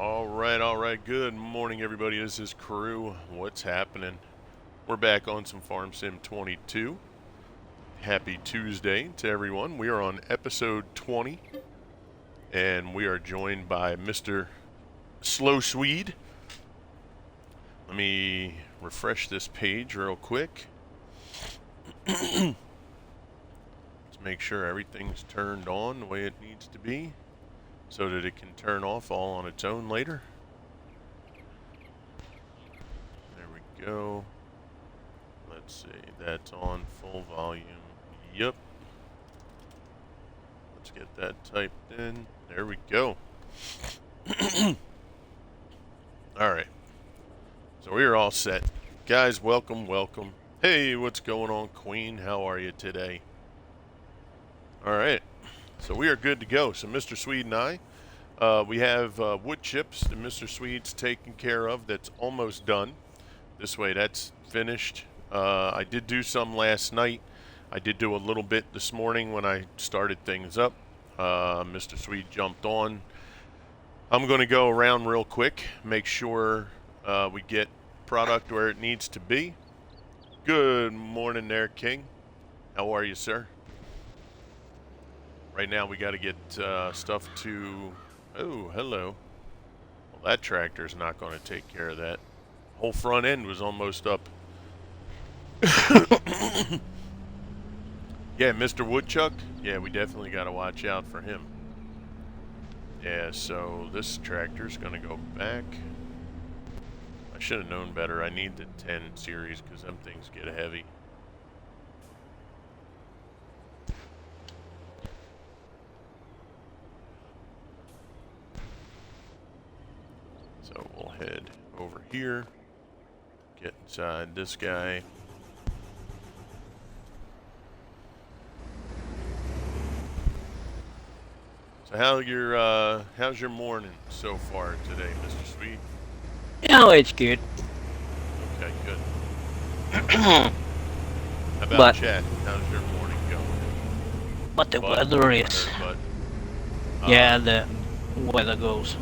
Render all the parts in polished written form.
All right. Good morning, everybody. This is Crew. What's happening? We're back on some Farm Sim 22. Happy Tuesday to everyone. We are on episode 20, and we are joined by Mr. Slow Swede. Let me refresh this page real quick. Let's make sure everything's turned on the way it needs to be, so that it can turn off all on its own later. There we go. Let's see, that's on full volume. Yep. Let's get that typed in. There we go. Alright. So we are all set. Guys, welcome. Hey, what's going on, Queen? How are you today? Alright. So we are good to go. So Mr. Swede and I, we have wood chips that Mr. Swede's taken care of. That's almost done. This way, that's finished. I did do some last night. I did do a little bit this morning when I started things up. Mr. Swede jumped on. I'm going to go around real quick, make sure we get product where it needs to be. Good morning there, King. How are you, sir? Right now we got to get stuff to... Oh, hello. Well, that tractor's not going to take care of that. Whole front end was almost up. Yeah, Mr. Woodchuck. Yeah, we definitely got to watch out for him. Yeah, so this tractor's going to go back. I should have known better. I need the 10 series because them things get heavy. So we'll head over here. Get inside this guy. So how's your morning so far today, Mr. Sweet? Oh, it's good. Okay, good. How about But chat? How's your morning going? but the weather is yeah, the weather goes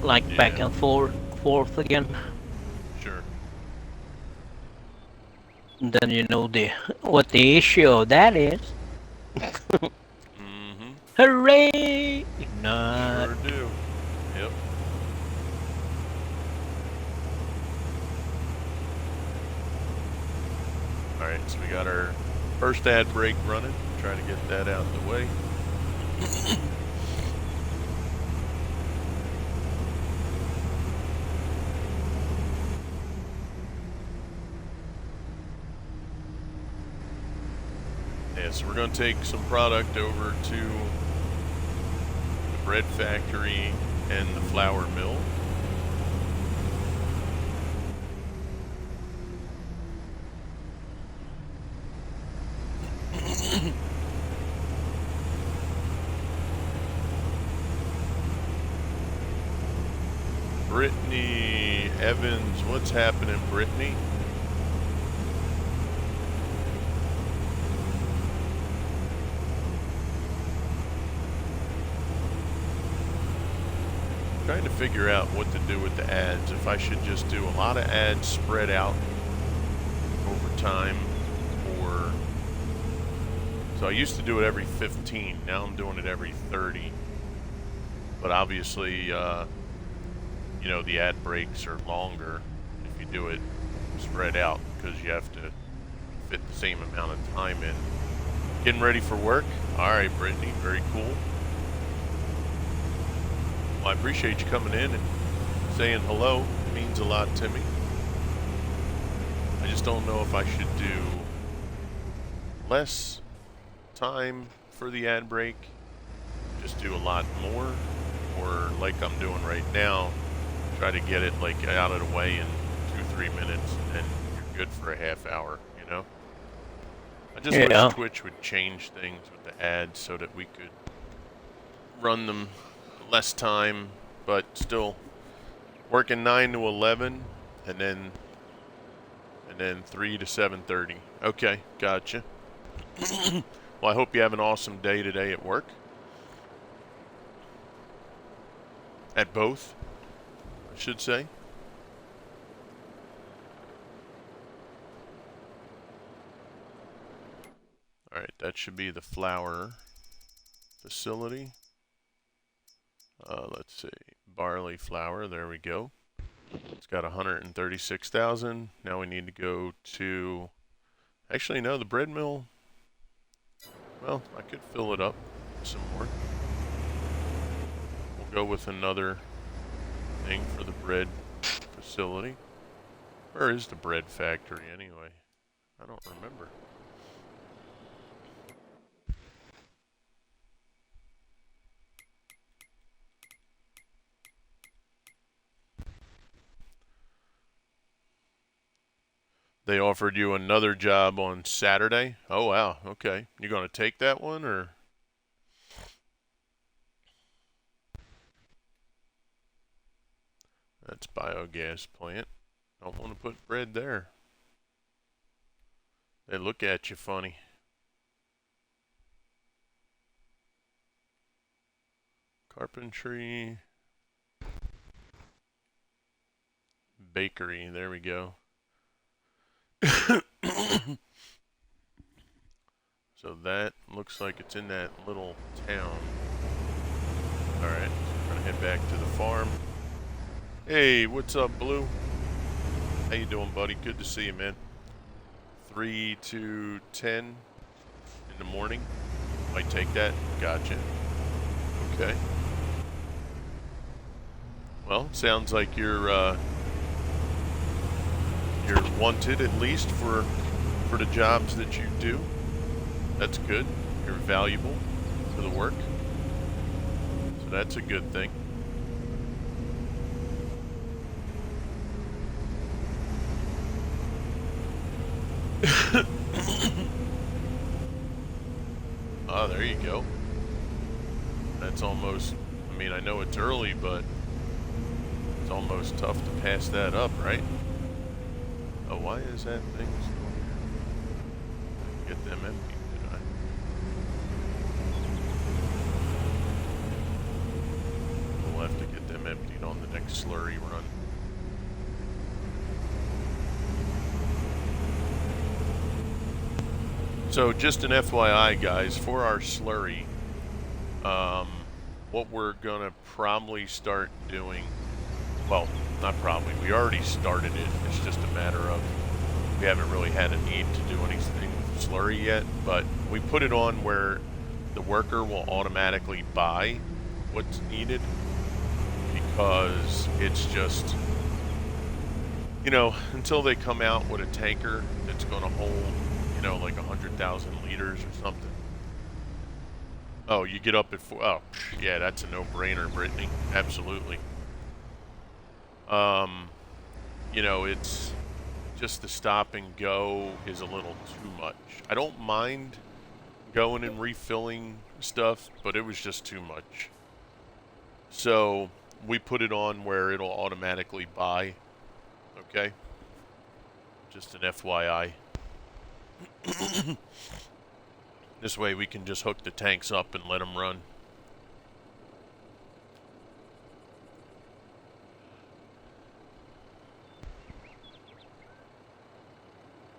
like Yeah, back and forth again. sure. And then you know what the issue of that is. Mm-hmm. Hooray! Not. Sure do. Yep. Alright, so we got our first ad break running. Try to get that out of the way. Yeah, so we're going to take some product over to the bread factory and the flour mill. Brittany Evans, what's happening, Brittany? Trying to figure out what to do with the ads. If I should just do a lot of ads spread out over time, or... So I used to do it every 15, now I'm doing it every 30. But obviously, you know, the ad breaks are longer if you do it spread out, because you have to fit the same amount of time in. Getting ready for work? Alright, Brittany, very cool. Well, I appreciate you coming in and saying hello. It means a lot to me. I just don't know if I should do less time for the ad break, just do a lot more, or like I'm doing right now, try to get it like out of the way in 2-3 minutes, and then you're good for a half hour, you know? I just wish Twitch would change things with the ads so that we could run them less time, but still working 9 to 11, and then 3 to 7:30. Okay, gotcha. Well, I hope you have an awesome day today at work. At both. should say. Alright, that should be the flour facility. Let's see, barley flour, there we go. It's got 136,000. Now we need to go to, actually no, the bread mill, well, I could fill it up some more. We'll go with another thing for the bread facility. Where is the bread factory anyway? I don't remember. They offered you another job on Saturday? Oh, wow. Okay. You going to take that one, or? That's biogas plant. Don't want to put bread there. They look at you funny. Carpentry. Bakery. There we go. So that looks like it's in that little town. Alright, so we're gonna head back to the farm. Hey, what's up, Blue? How you doing, buddy? Good to see you, man. 3 to 10 in the morning. Might take that. Gotcha. Okay. Well, sounds like you're wanted, at least for the jobs that you do. That's good. You're valuable to the work. So that's a good thing. Ah, there you go. That's almost, I mean, I know it's early, but it's almost tough to pass that up, right? Oh, why is that thing still here? Get them empty, did I? We'll have to get them emptied on the next slurry run. So just an FYI, guys, for our slurry, what we're gonna probably start doing, well, not probably, we already started it. It's just a matter of we haven't really had a need to do anything with slurry yet, but we put it on where the worker will automatically buy what's needed, because it's just, you know, until they come out with a tanker that's going to hold, you know, like 100,000 liters or something. Oh, you get up at 4. Oh, yeah, that's a no-brainer, Brittany. Absolutely. You know, it's just the stop and go is a little too much. I don't mind going and refilling stuff, but it was just too much. So we put it on where it'll automatically buy. Okay? Just an FYI. This way we can just hook the tanks up and let them run.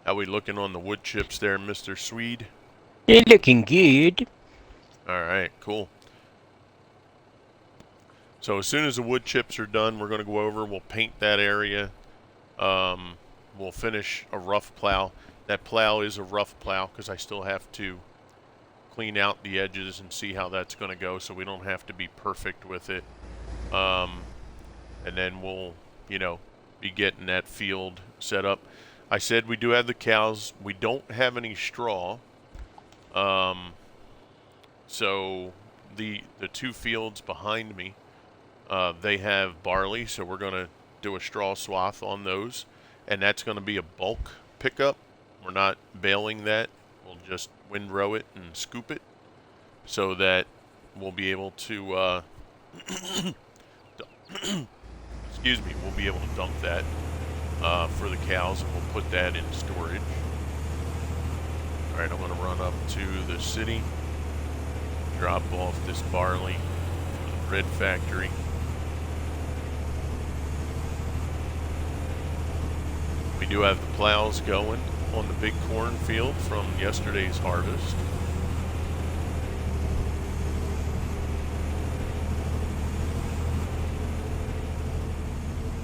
How we looking on the wood chips there, Mr. Swede? They're looking good. Alright, cool. So as soon as the wood chips are done, we're going to go over, we'll paint that area. We'll finish a rough plow. That plow is a rough plow because I still have to clean out the edges and see how that's going to go, so we don't have to be perfect with it. And then we'll, you know, be getting that field set up. I said we do have the cows. We don't have any straw. So the two fields behind me, they have barley, so we're going to do a straw swath on those. And that's going to be a bulk pickup. We're not baling that. We'll just windrow it and scoop it so that we'll be able to, excuse me, we'll be able to dump that for the cows, and we'll put that in storage. Alright, I'm going to run up to the city, drop off this barley for the bread factory. do have the plows going on the big cornfield from yesterday's harvest.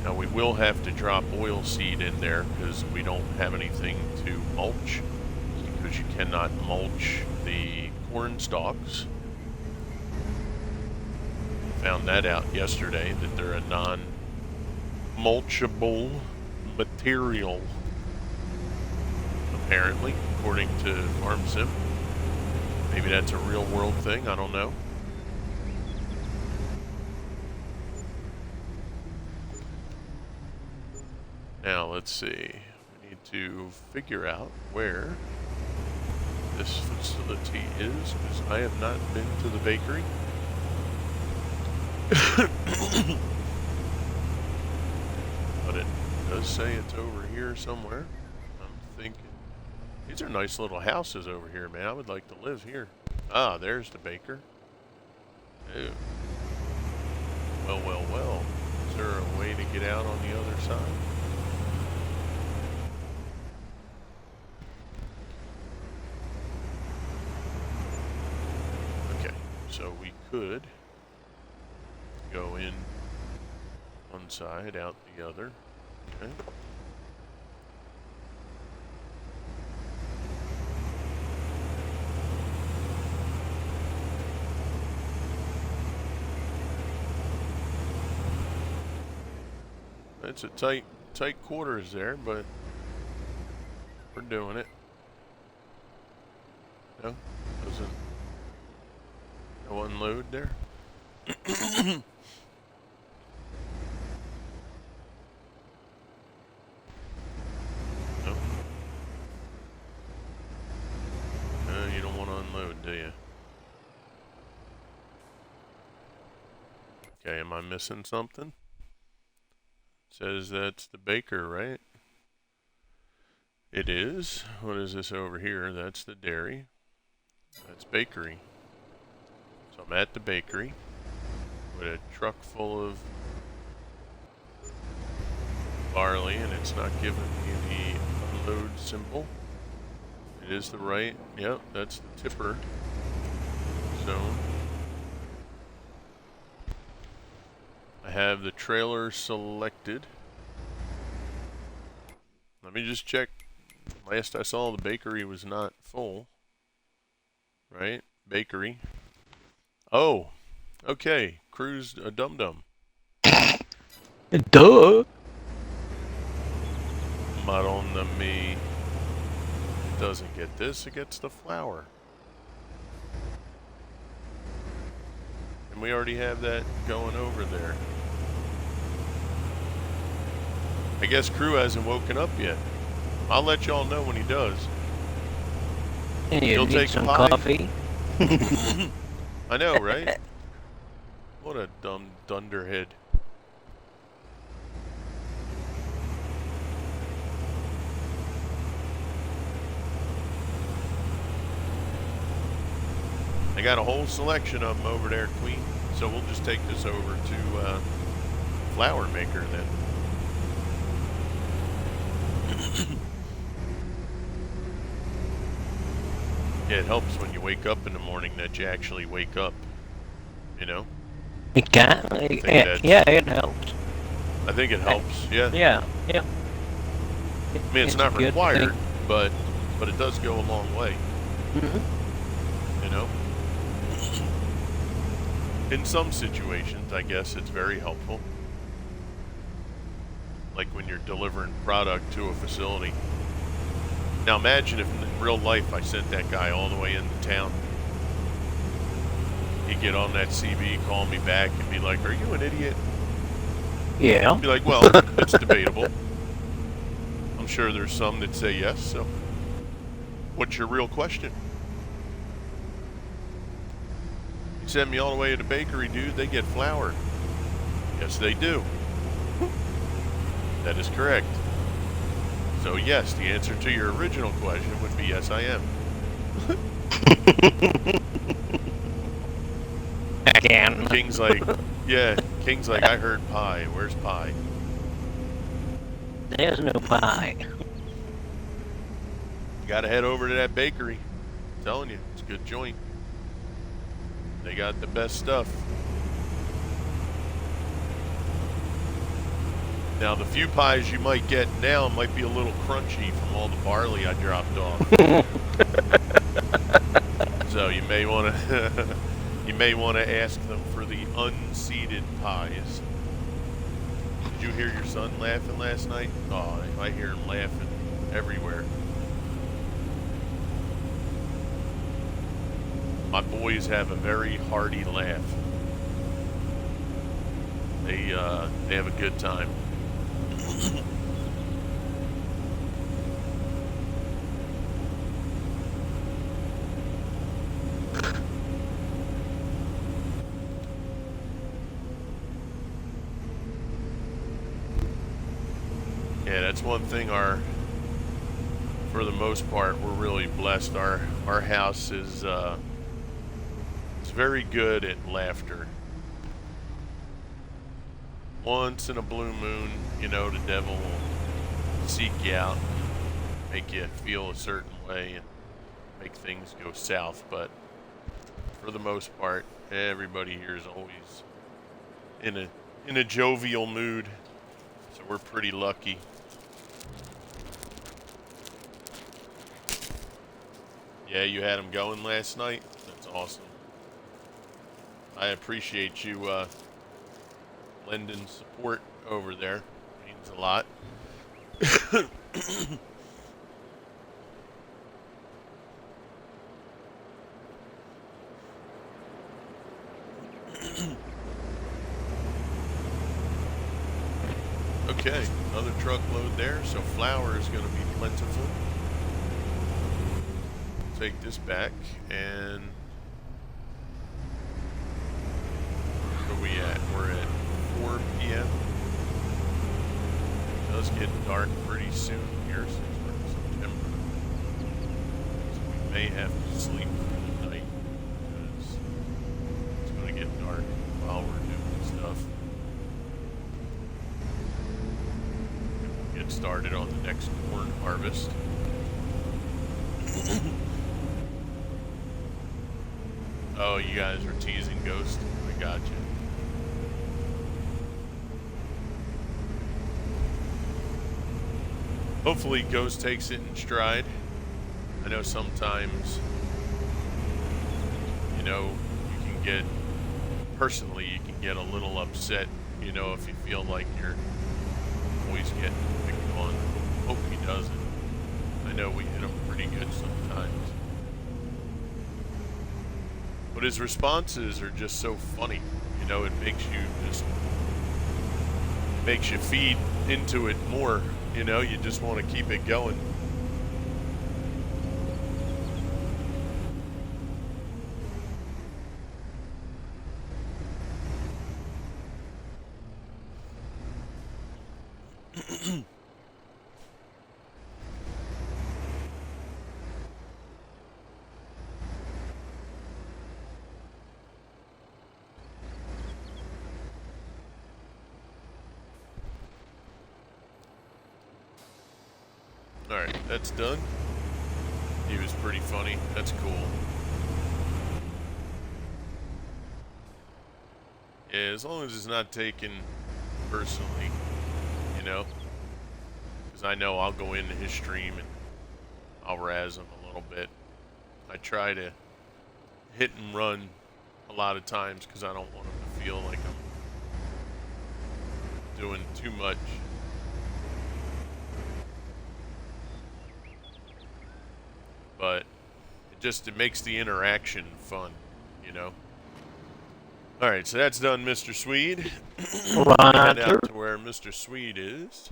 Now we will have to drop oil seed in there because we don't have anything to mulch, because you cannot mulch the corn stalks. Found that out yesterday, that they're a non-mulchable material, apparently, according to FarmSim. Maybe that's a real world thing, I don't know. Now, let's see. We need to figure out where this facility is, because I have not been to the bakery. But it does say it's over here somewhere. I'm thinking, these are nice little houses over here, man. I would like to live here. Ah, there's the baker. Ew. Well, well, well. Is there a way to get out on the other side? Okay, so we could go in one side, out the other. Okay. It's a tight quarters there, but we're doing it. No, doesn't. No unload there. You don't want to unload, do you? Okay, am I missing something? Says that's the baker, right? It is. What is this over here? That's the dairy. That's bakery. So I'm at the bakery with a truck full of barley, and it's not giving me the unload symbol. It is the right. Yep, that's the tipper zone. I have the trailer selected. Let me just check. Last I saw, the bakery was not full. Right? Bakery. Oh, okay. Cruise a dum-dum. Duh. Madonna me. It doesn't get this, it gets the flour. And we already have that going over there. I guess Crew hasn't woken up yet. I'll let y'all know when he does. You He'll need take some pie. coffee. I know, right? What a dumb dunderhead. I got a whole selection of them over there, Queen. So we'll just take this over to flour maker then. Yeah, it helps when you wake up in the morning that you actually wake up, you know? It can. Yeah, it helps. I think it helps, yeah. Yeah. I mean, it's not a good required, thing. but it does go a long way, you know? In some situations, I guess it's very helpful. Like when you're delivering product to a facility. Now imagine if in real life I sent that guy all the way into town. He'd get on that CB, call me back, and be like, "Are you an idiot?" Yeah. I'd be like, "Well, it's debatable. I'm sure there's some that say yes, so what's your real question?" You send me all the way to the bakery, dude, they get flour. Yes, they do. That is correct. So yes, the answer to your original question would be yes, I am. Again. King's like, yeah, King's like, I heard pie. Where's pie? There's no pie. Gotta head over to that bakery. I'm telling you, it's a good joint. They got the best stuff. Now, the few pies you might get now might be a little crunchy from all the barley I dropped off. So you may want to you may want to ask them for the unseeded pies. Did you hear your son laughing last night? Oh, I hear him laughing everywhere. My boys have a very hearty laugh. They have a good time. Yeah, that's one thing for the most part, we're really blessed. Our house is it's very good at laughter. Once in a blue moon, you know, the devil will seek you out and make you feel a certain way and make things go south. But for the most part, everybody here is always in a jovial mood. So we're pretty lucky. Yeah, you had them going last night? That's awesome. I appreciate you lending support over there. Means a lot. Okay, another truckload there, so flour is going to be plentiful. Take this back, and where are we at? We're at 4 p.m. It does get dark pretty soon here since we're in September. So we may have to sleep for the night because it's going to get dark while we're doing stuff. We'll get started on the next corn harvest. Oh, you guys are teasing Ghost? I got you. Hopefully Ghost takes it in stride. I know sometimes, you know, you can get, personally, you can get a little upset, you know, if you feel like you're always getting picked on. Hope he doesn't. I know we hit him pretty good sometimes. But his responses are just so funny. You know, it makes you feed into it more. You know, you just want to keep it going. Alright, that's done. He was pretty funny. That's cool. Yeah, as long as it's not taken personally, you know? Because I know I'll go into his stream and I'll razz him a little bit. I try to hit and run a lot of times because I don't want him to feel like I'm doing too much. But it makes the interaction fun, you know? Alright, so that's done, Mr. Swede. Head out to where Mr. Swede is.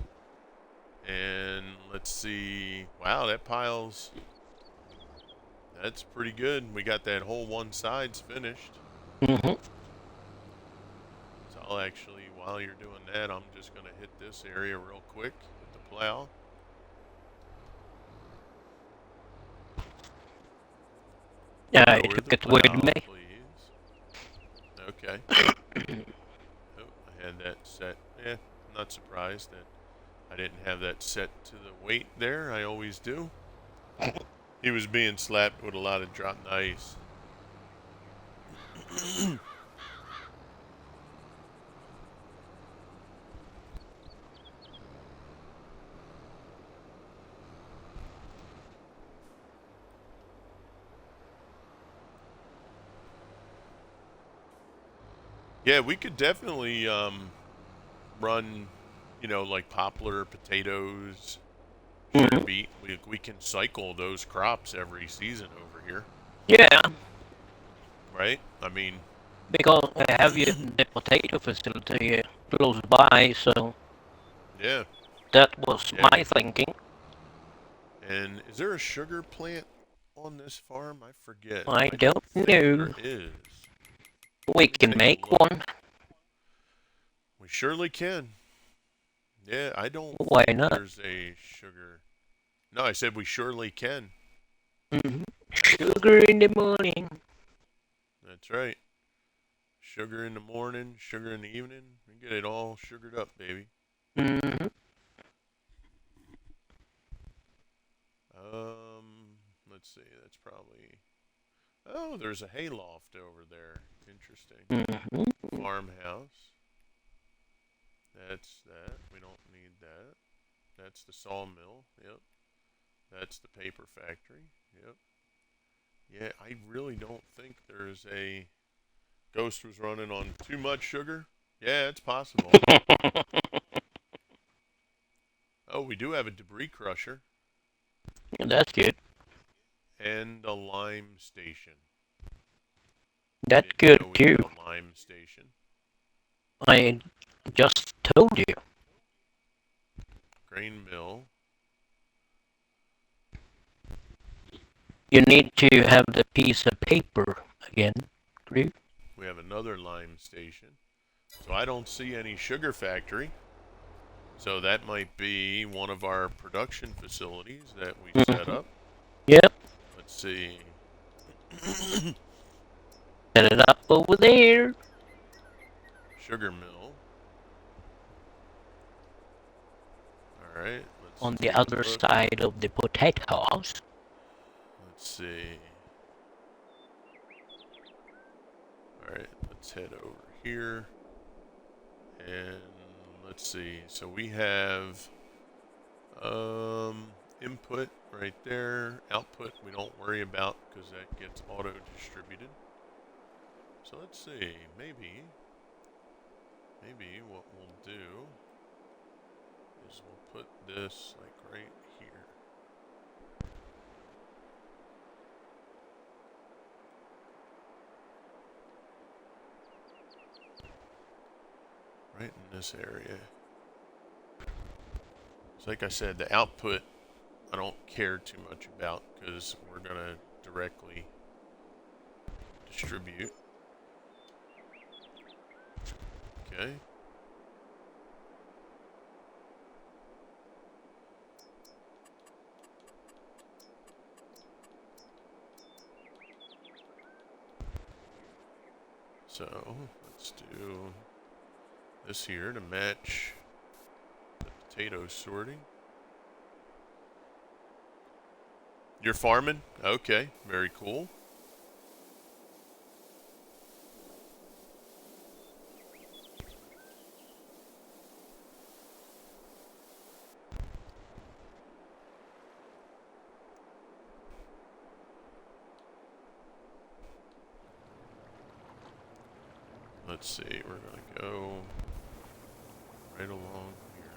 And let's see. Wow, that's pretty good. We got that whole one side's finished. Mm-hmm. So I'll actually, while you're doing that, I'm just going to hit this area real quick with the plow. Yeah, it took it with me. Please. Okay. Oh, I had that set. Yeah, I'm not surprised that I didn't have that set to the weight there. I always do. He was being slapped with a lot of dropped ice. Yeah, we could definitely run, like poplar, potatoes, sugar Mhm. beet. We can cycle those crops every season over here, Yeah, right? I mean, because I have you the potato facility close by, so yeah, that was yeah. my thinking. And is there a sugar plant on this farm? I forget. I I don't don't think there know. is. We Let me can take a make look. one. We surely can. Yeah, I don't Why think not? there's a sugar. No, I said we surely can. Hmm. That's Sugar in the morning. that's right. Sugar in the morning, sugar in the evening. We get it all sugared up, baby. Hmm. Let's see. That's probably. Oh, there's a hayloft over there. Interesting. Hmm. Farmhouse. That's that. We don't need that. That's the sawmill. Yep. That's the paper factory. Yep. Yeah, I really don't think there's a Ghost was running on too much sugar. Yeah, it's possible. Oh, we do have a debris crusher That's good. and a lime station. I That's didn't good know we too. had a lime station. I just told you. Grain mill. You need to have the piece of paper again. True. We have another lime station. So I don't see any sugar factory. So that might be one of our production facilities that we set Hmm. up. Yep. Let's see. Set it up over there Sugar mill. All right, let's on the take a other look. side of the potatoes. Let's see. All right, let's head over here. And let's see. So we have input right there. Output we don't worry about because that gets auto distributed. So let's see. Maybe what we'll do is we'll put this like right here. Right in this area. So like I said, the output I don't care too much about because we're gonna directly distribute. Okay. So let's do this here to match the potato sorting. You're farming? Okay, very cool. Let's see, we're gonna go right along here.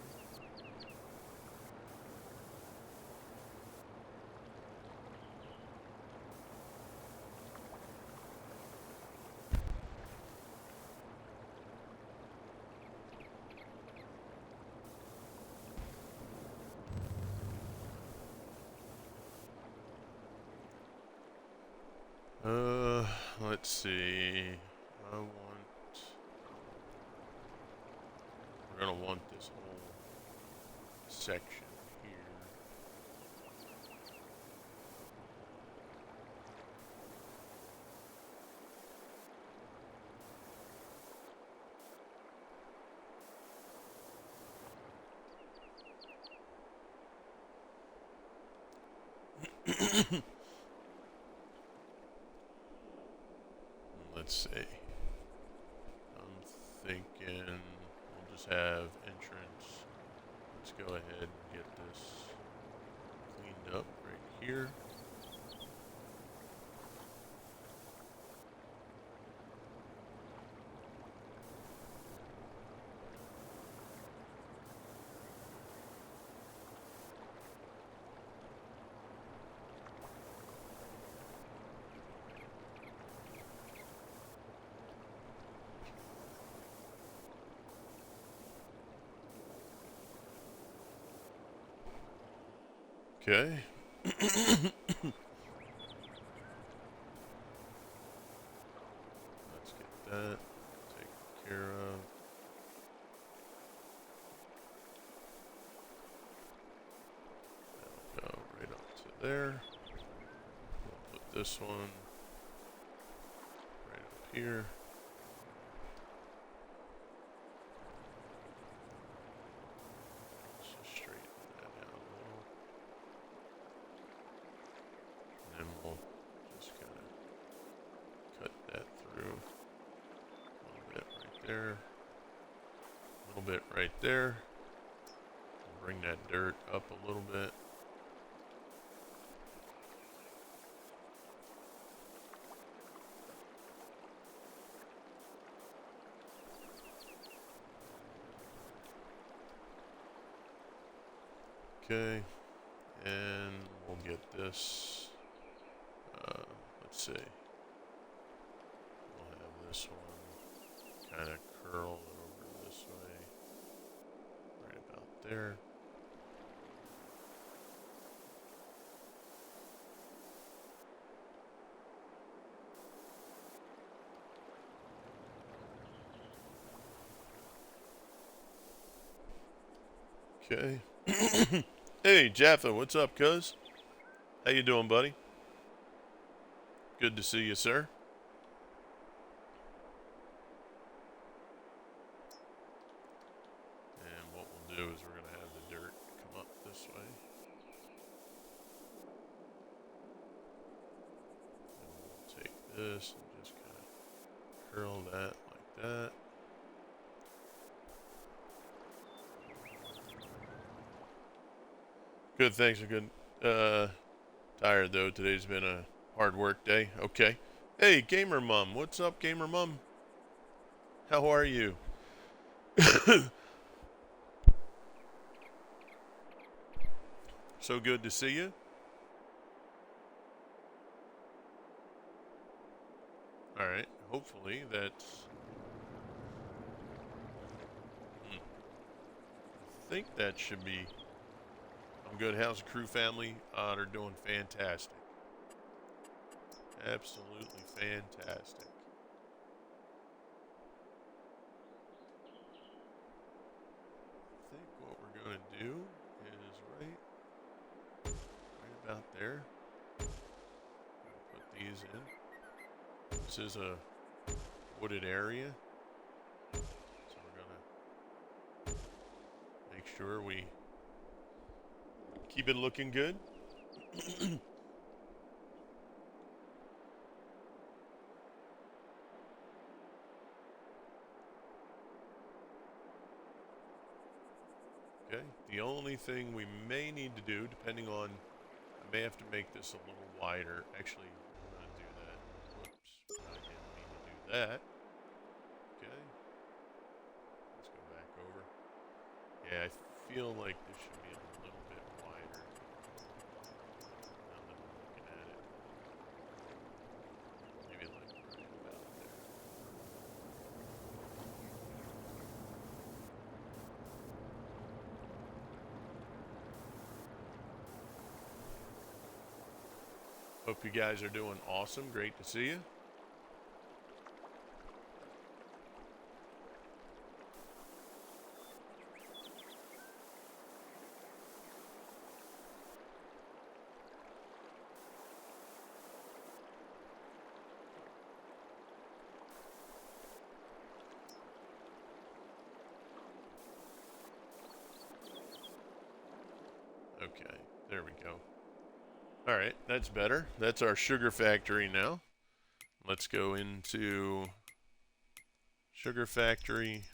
Let's see. I want. We're gonna want this whole section here. Let's see. I'm thinking we'll just have entrance. Let's go ahead and get this cleaned up right here. Okay. Let's get that taken care of. That'll go right up to there. We'll put this one right up here. Let's just straighten that out a little. And then we'll just kind of cut that through. A little bit right there. A little bit right there. We'll bring that dirt up a little bit. Okay, and we'll get this, let's see, we'll have this one kind of curl over this way, right about there. Okay. Hey, Jaffa, what's up, cuz? How you doing, buddy? Good to see you, sir. And what we'll do is we're going to have the dirt come up this way. And we'll take this and just kind of curl that like that. Good, thanks. I'm good. Tired though. Today's been a hard work day. Okay. Hey, Gamer Mom. What's up, Gamer Mom? How are you? So good to see you. Alright. Hopefully that's... I think that should be... I'm good. How's the crew family? They're doing fantastic. Absolutely fantastic. I think what we're going to do is right about there. Put these in. This is a wooded area. So we're going to make sure we keep it looking good. Okay, the only thing we may need to do, depending on, I may have to make this a little wider. Actually, I'm going to do that. Whoops, I didn't mean to do that. Okay, let's go back over. Yeah, I feel like this should be a little bit wider. Now that I'm looking at it. Maybe like right about there. Hope you guys are doing awesome. Great to see you. Okay, there we go. Alright, that's better. That's our sugar factory now. Let's go into sugar factory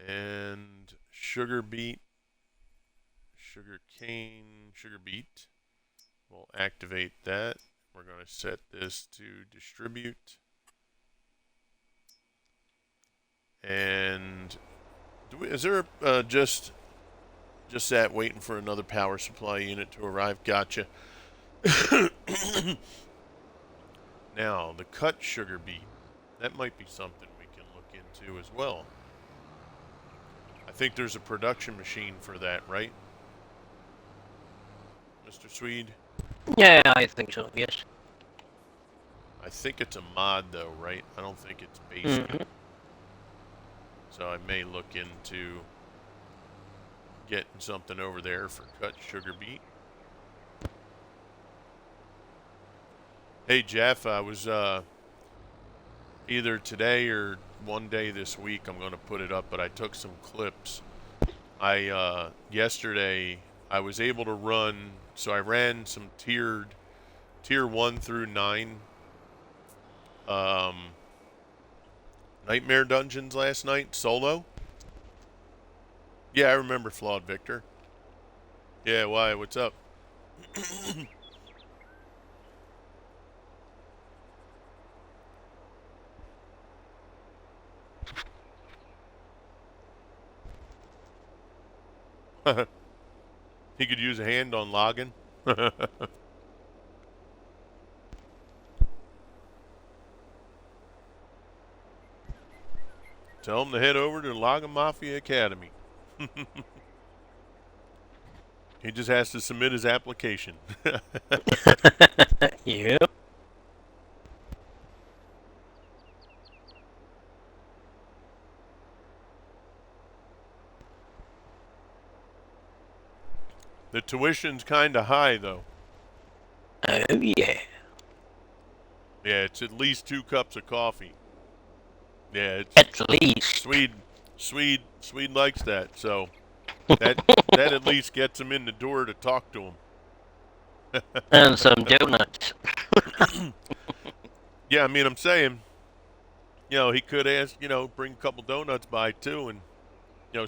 and sugar beet, sugar cane, sugar beet. We'll activate that. We're going to set this to distribute. And is there just that waiting for another power supply unit to arrive? Gotcha. Now, the cut sugar beet. That might be something we can look into as well. I think there's a production machine for that, right? Mr. Swede? Yeah, I think so, yes. I think it's a mod though, right? I don't think it's basic. Mm-hmm. So I may look into getting something over there for cut sugar beet. Hey Jeff, I was either today or one day this week I'm going to put it up, but I took some clips. Yesterday I was able to run, so I ran some tier 1 through 9 Nightmare Dungeons last night, solo. Yeah, I remember Flawed Victor. Yeah, why? What's up? He could use a hand on logging. Tell him to head over to Logging Mafia Academy. He just has to submit his application. Yep. The tuition's kind of high, though. Oh, yeah. Yeah, it's at least 2 cups of coffee. Yeah, it's At least. Swede likes that, so that at least gets him in the door to talk to him. And some donuts. Yeah, I mean, I'm saying, he could ask, bring a couple donuts by too, and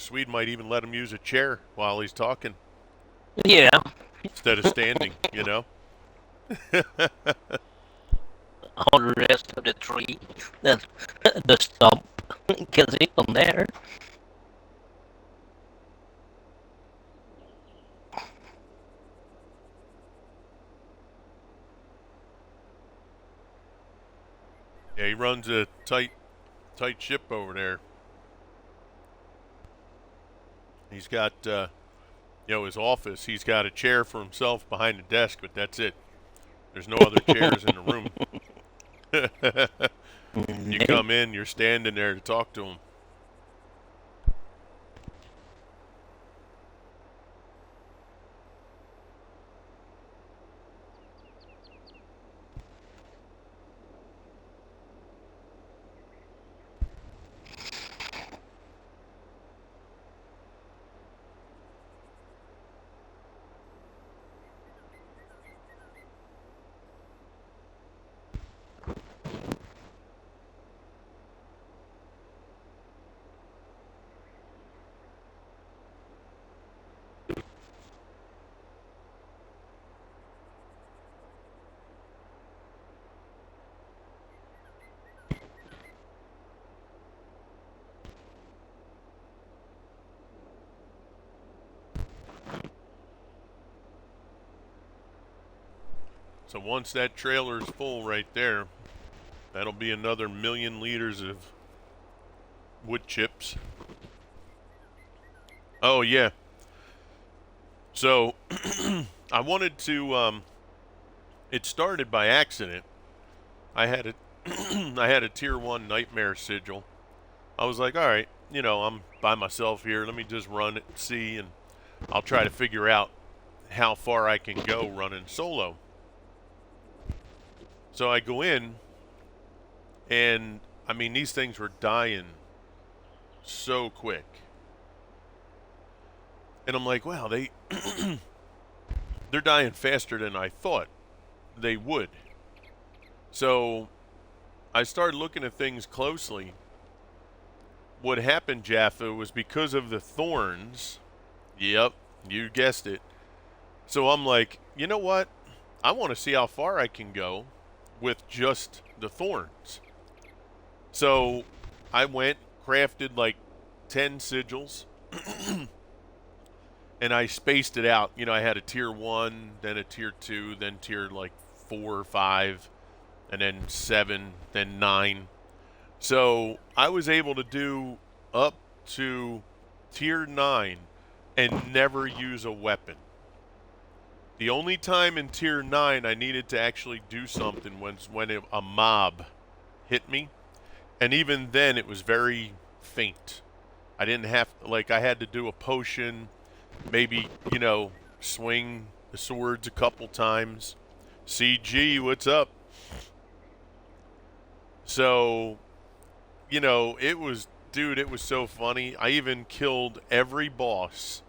Swede might even let him use a chair while he's talking Yeah. instead of standing. All the rest of the tree. That's the stump. Because it's on there. Yeah, he runs a tight ship over there. He's got, his office. He's got a chair for himself behind the desk, but that's it. There's no other chairs in the room. You come in, you're standing there to talk to him. So once that trailer's full right there, that'll be another 1,000,000 liters of wood chips. Oh, yeah. So I wanted to, it started by accident. I had a, I had a tier 1 nightmare sigil. I was like, all right, I'm by myself here. Let me just run it and see, and I'll try to figure out how far I can go running solo. So I go in, and I mean, these things were dying so quick. And I'm like, wow, they're dying faster than I thought they would. So I started looking at things closely. What happened, Jaffa, was because of the thorns. Yep, you guessed it. So I'm like, you know what? I want to see how far I can go with just the thorns. So I went, crafted like 10 sigils, and I spaced it out. You know, I had a tier 1, then a tier 2, then tier like 4 or 5, and then 7, then 9. So I was able to do up to tier 9 and never use a weapon. The only time in tier 9 I needed to actually do something was when a mob hit me. And even then it was very faint. I didn't have, like, I had to do a potion, maybe, you know, swing the swords a couple times. CG, what's up? So, you know, it was, dude, it was so funny. I even killed every boss,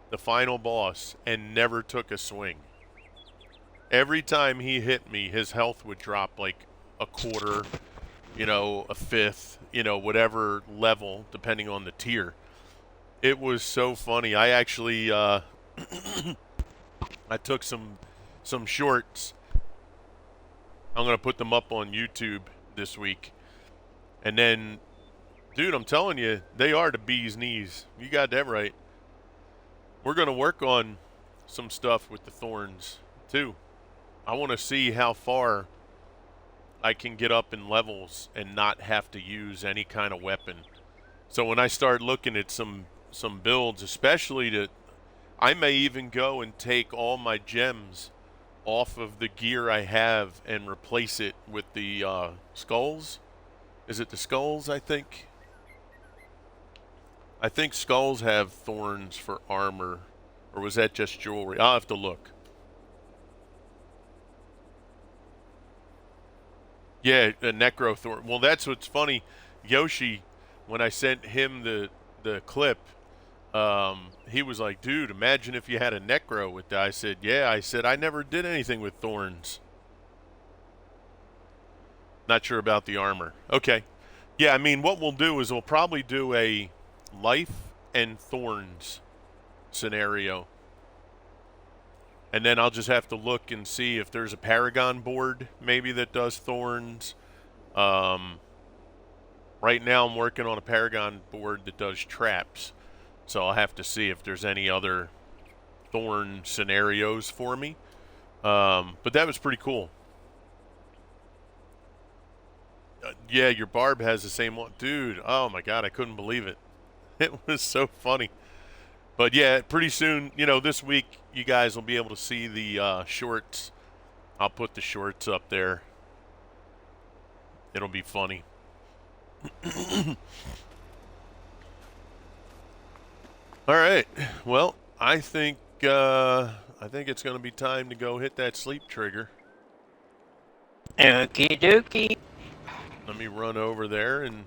the final boss, and never took a swing. Every time he hit me, his health would drop like a quarter, you know, a fifth, you know, whatever level, depending on the tier. It was so funny. I actually, I took some shorts. I'm gonna put them up on YouTube this week, and then, dude, I'm telling you, they are the bee's knees. You got that right. We're gonna work on some stuff with the thorns too. I want to see how far I can get up in levels and not have to use any kind of weapon. So when I start looking at some builds, especially I may even go and take all my gems off of the gear I have and replace it with the skulls. Is it the skulls, I think? I think skulls have thorns for armor. Or was that just jewelry? I'll have to look. Yeah, a necro thorn. Well, that's what's funny. Yoshi, when I sent him the clip, he was like, dude, imagine if you had a necro with that. I said, yeah. I said, I never did anything with thorns. Not sure about the armor. Okay. Yeah, I mean, what we'll do is we'll probably do a life and thorns scenario. And then I'll just have to look and see if there's a Paragon board maybe that does thorns. Right now I'm working on a Paragon board that does traps. So I'll have to see if there's any other thorn scenarios for me. But that was pretty cool. Yeah, your barb has the same one. Dude, oh my God, I couldn't believe it. It was so funny. But yeah, pretty soon, you know, this week you guys will be able to see the shorts. I'll put the shorts up there. It'll be funny. All right. Well, I think it's going to be time to go hit that sleep trigger. Okie dokie. Let me run over there and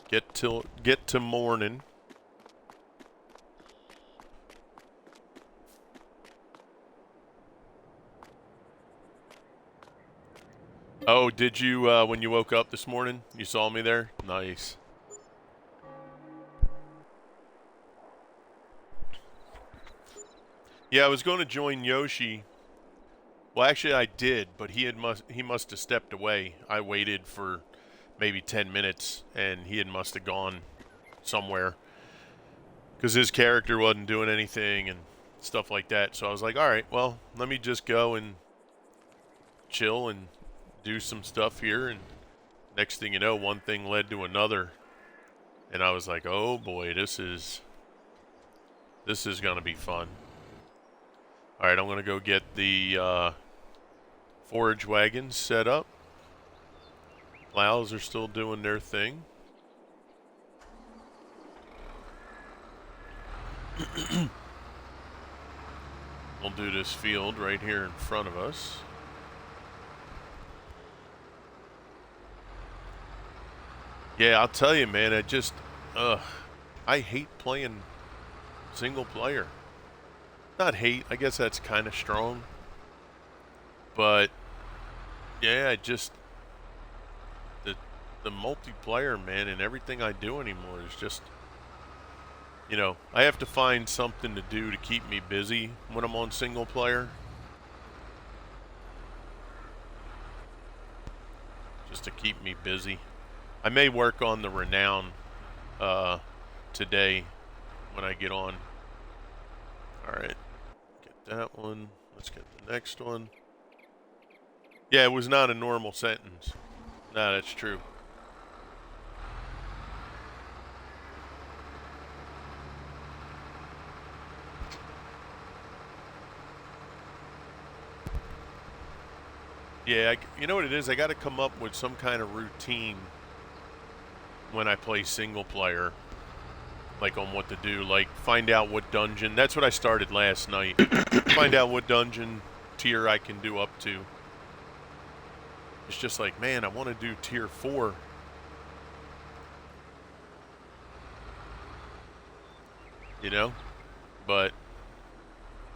get to morning. Oh, did you, when you woke up this morning, you saw me there? Nice. Yeah, I was going to join Yoshi. Well, actually, I did, but he must have stepped away. I waited for maybe 10 minutes, and he must have gone somewhere. Because his character wasn't doing anything and stuff like that. So I was like, all right, well, let me just go and chill and do some stuff here, and next thing you know, one thing led to another, and I was like, oh boy, this is gonna be fun. All right, I'm gonna go get the forage wagons set up. Plows are still doing their thing. We'll do this field right here in front of us. Yeah, I'll tell you, man, I hate playing single player. not hate, I guess that's kind of strong. But yeah, the the multiplayer, man, and everything I do anymore is just, you know, I have to find something to do to keep me busy when I'm on single player. Just to keep me busy. I may work on the renown today when I get on. Alright, get that one. Let's get the next one. Yeah, it was not a normal sentence. No, that's true. Yeah, you know what it is? I got to come up with some kind of routine when I play single player. Like on what to do. Like find out what dungeon. That's what I started last night. Find out what dungeon tier I can do up to. It's just like, man, I want to do tier 4. You know? But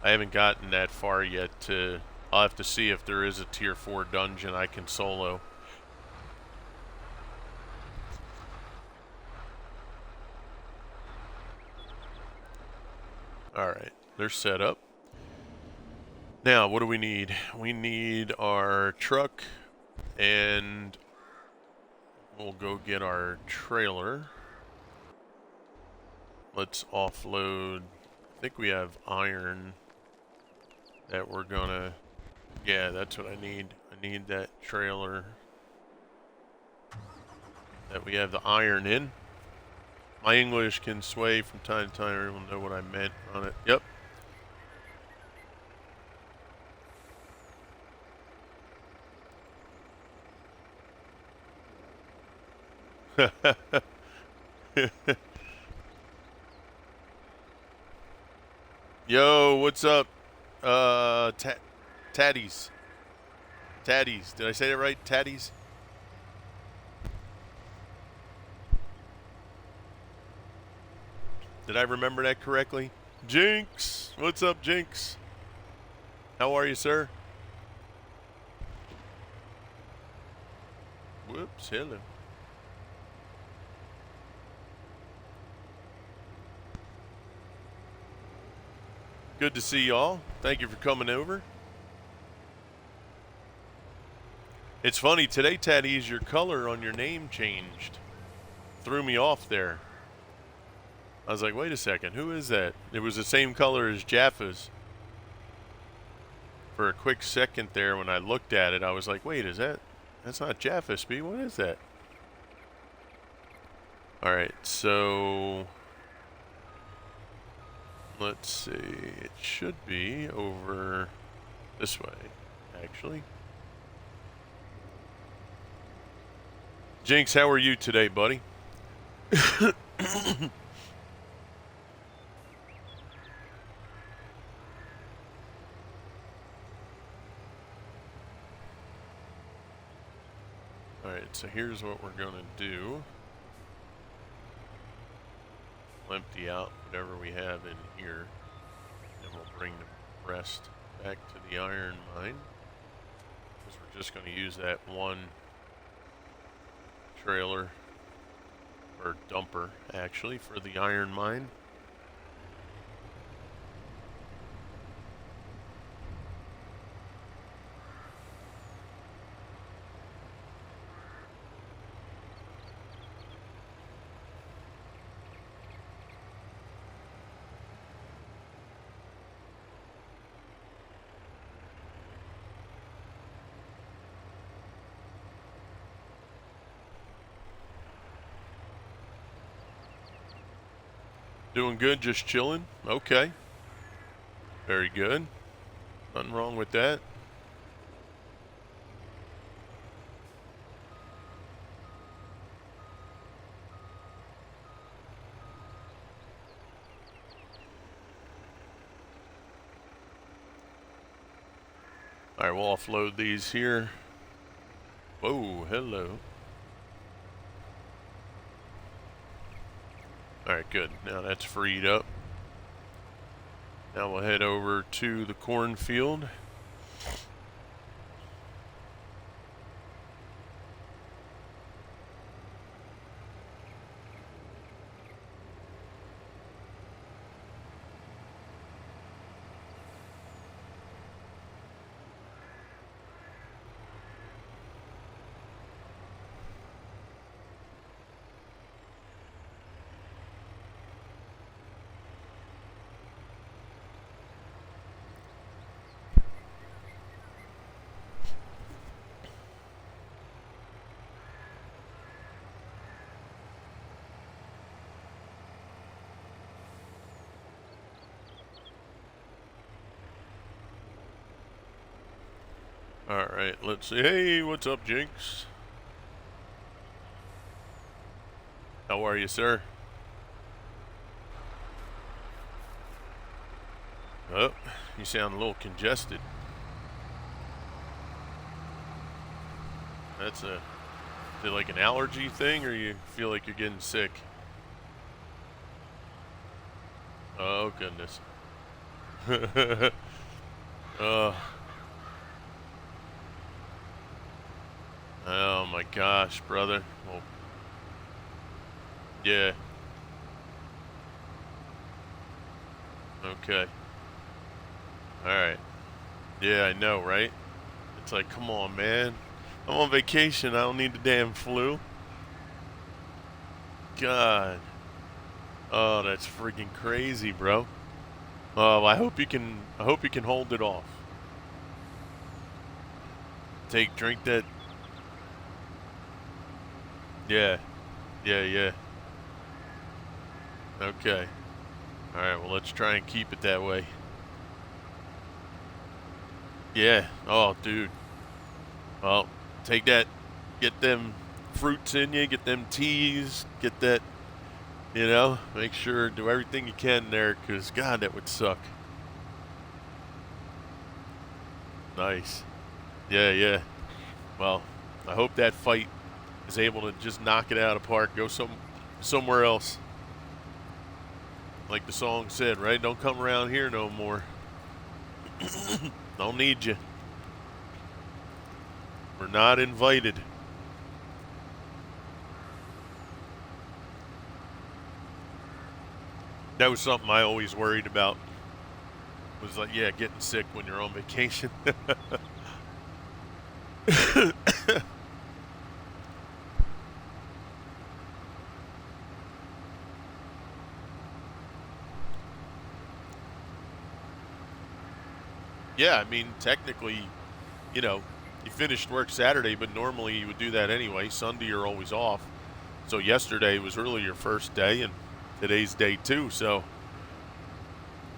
I haven't gotten that far yet to... I'll have to see if there is a tier 4 dungeon I can solo. Alright, they're set up. Now, what do we need? We need our truck, and we'll go get our trailer. Let's offload. I think we have iron that we're gonna... Yeah, that's what I need. I need that trailer that we have the iron in. My English can sway from time to time. Everyone know what I meant on it. Yep. Yo, what's up? Tatties. Tatties. Did I say that right? Tatties? Did I remember that correctly? Jinx! What's up, Jinx? How are you, sir? Whoops, hello. Good to see y'all. Thank you for coming over. It's funny, today, Tatties, your color on your name changed. Threw me off there. I was like, wait a second, who is that? It was the same color as Jaffa's. For a quick second there, when I looked at it, I was like, wait, that's not Jaffa, Speed, what is that? Alright, so... Let's see, it should be over this way, actually. Jinx, how are you today, buddy? Alright, so here's what we're gonna do. Empty out whatever we have in here, and we'll bring the rest back to the iron mine, because we're just going to use that one trailer, or dumper actually, for the iron mine. Doing good, just chilling? Okay. Very good. Nothing wrong with that. Alright, we'll offload these here. Whoa, hello. Alright, good. Now that's freed up. Now we'll head over to the cornfield. Alright, let's see. Hey, what's up, Jinx? How are you, sir? Oh, you sound a little congested. Is it like an allergy thing, or you feel like you're getting sick? Oh, goodness. uh, oh my gosh, brother. Well, yeah. Okay. Alright. Yeah, I know, right? It's like, come on, man. I'm on vacation. I don't need the damn flu. God. Oh, that's freaking crazy, bro. Oh, I hope you can hold it off. Drink that. Yeah. Yeah. Okay. Alright, well, let's try and keep it that way. Yeah. Oh, dude. Well, take that. Get them fruits in you. Get them teas. Get that, make sure, do everything you can there, because, God, that would suck. Nice. Yeah. Well, I hope that fight is able to just knock it out of the park. Go somewhere else. Like the song said, right? Don't come around here no more. Don't need you. We're not invited. That was something I always worried about. Was like, yeah, getting sick when you're on vacation. Yeah, I mean, technically, you finished work Saturday, but normally you would do that anyway. Sunday you're always off. So yesterday was really your first day, and today's day 2, so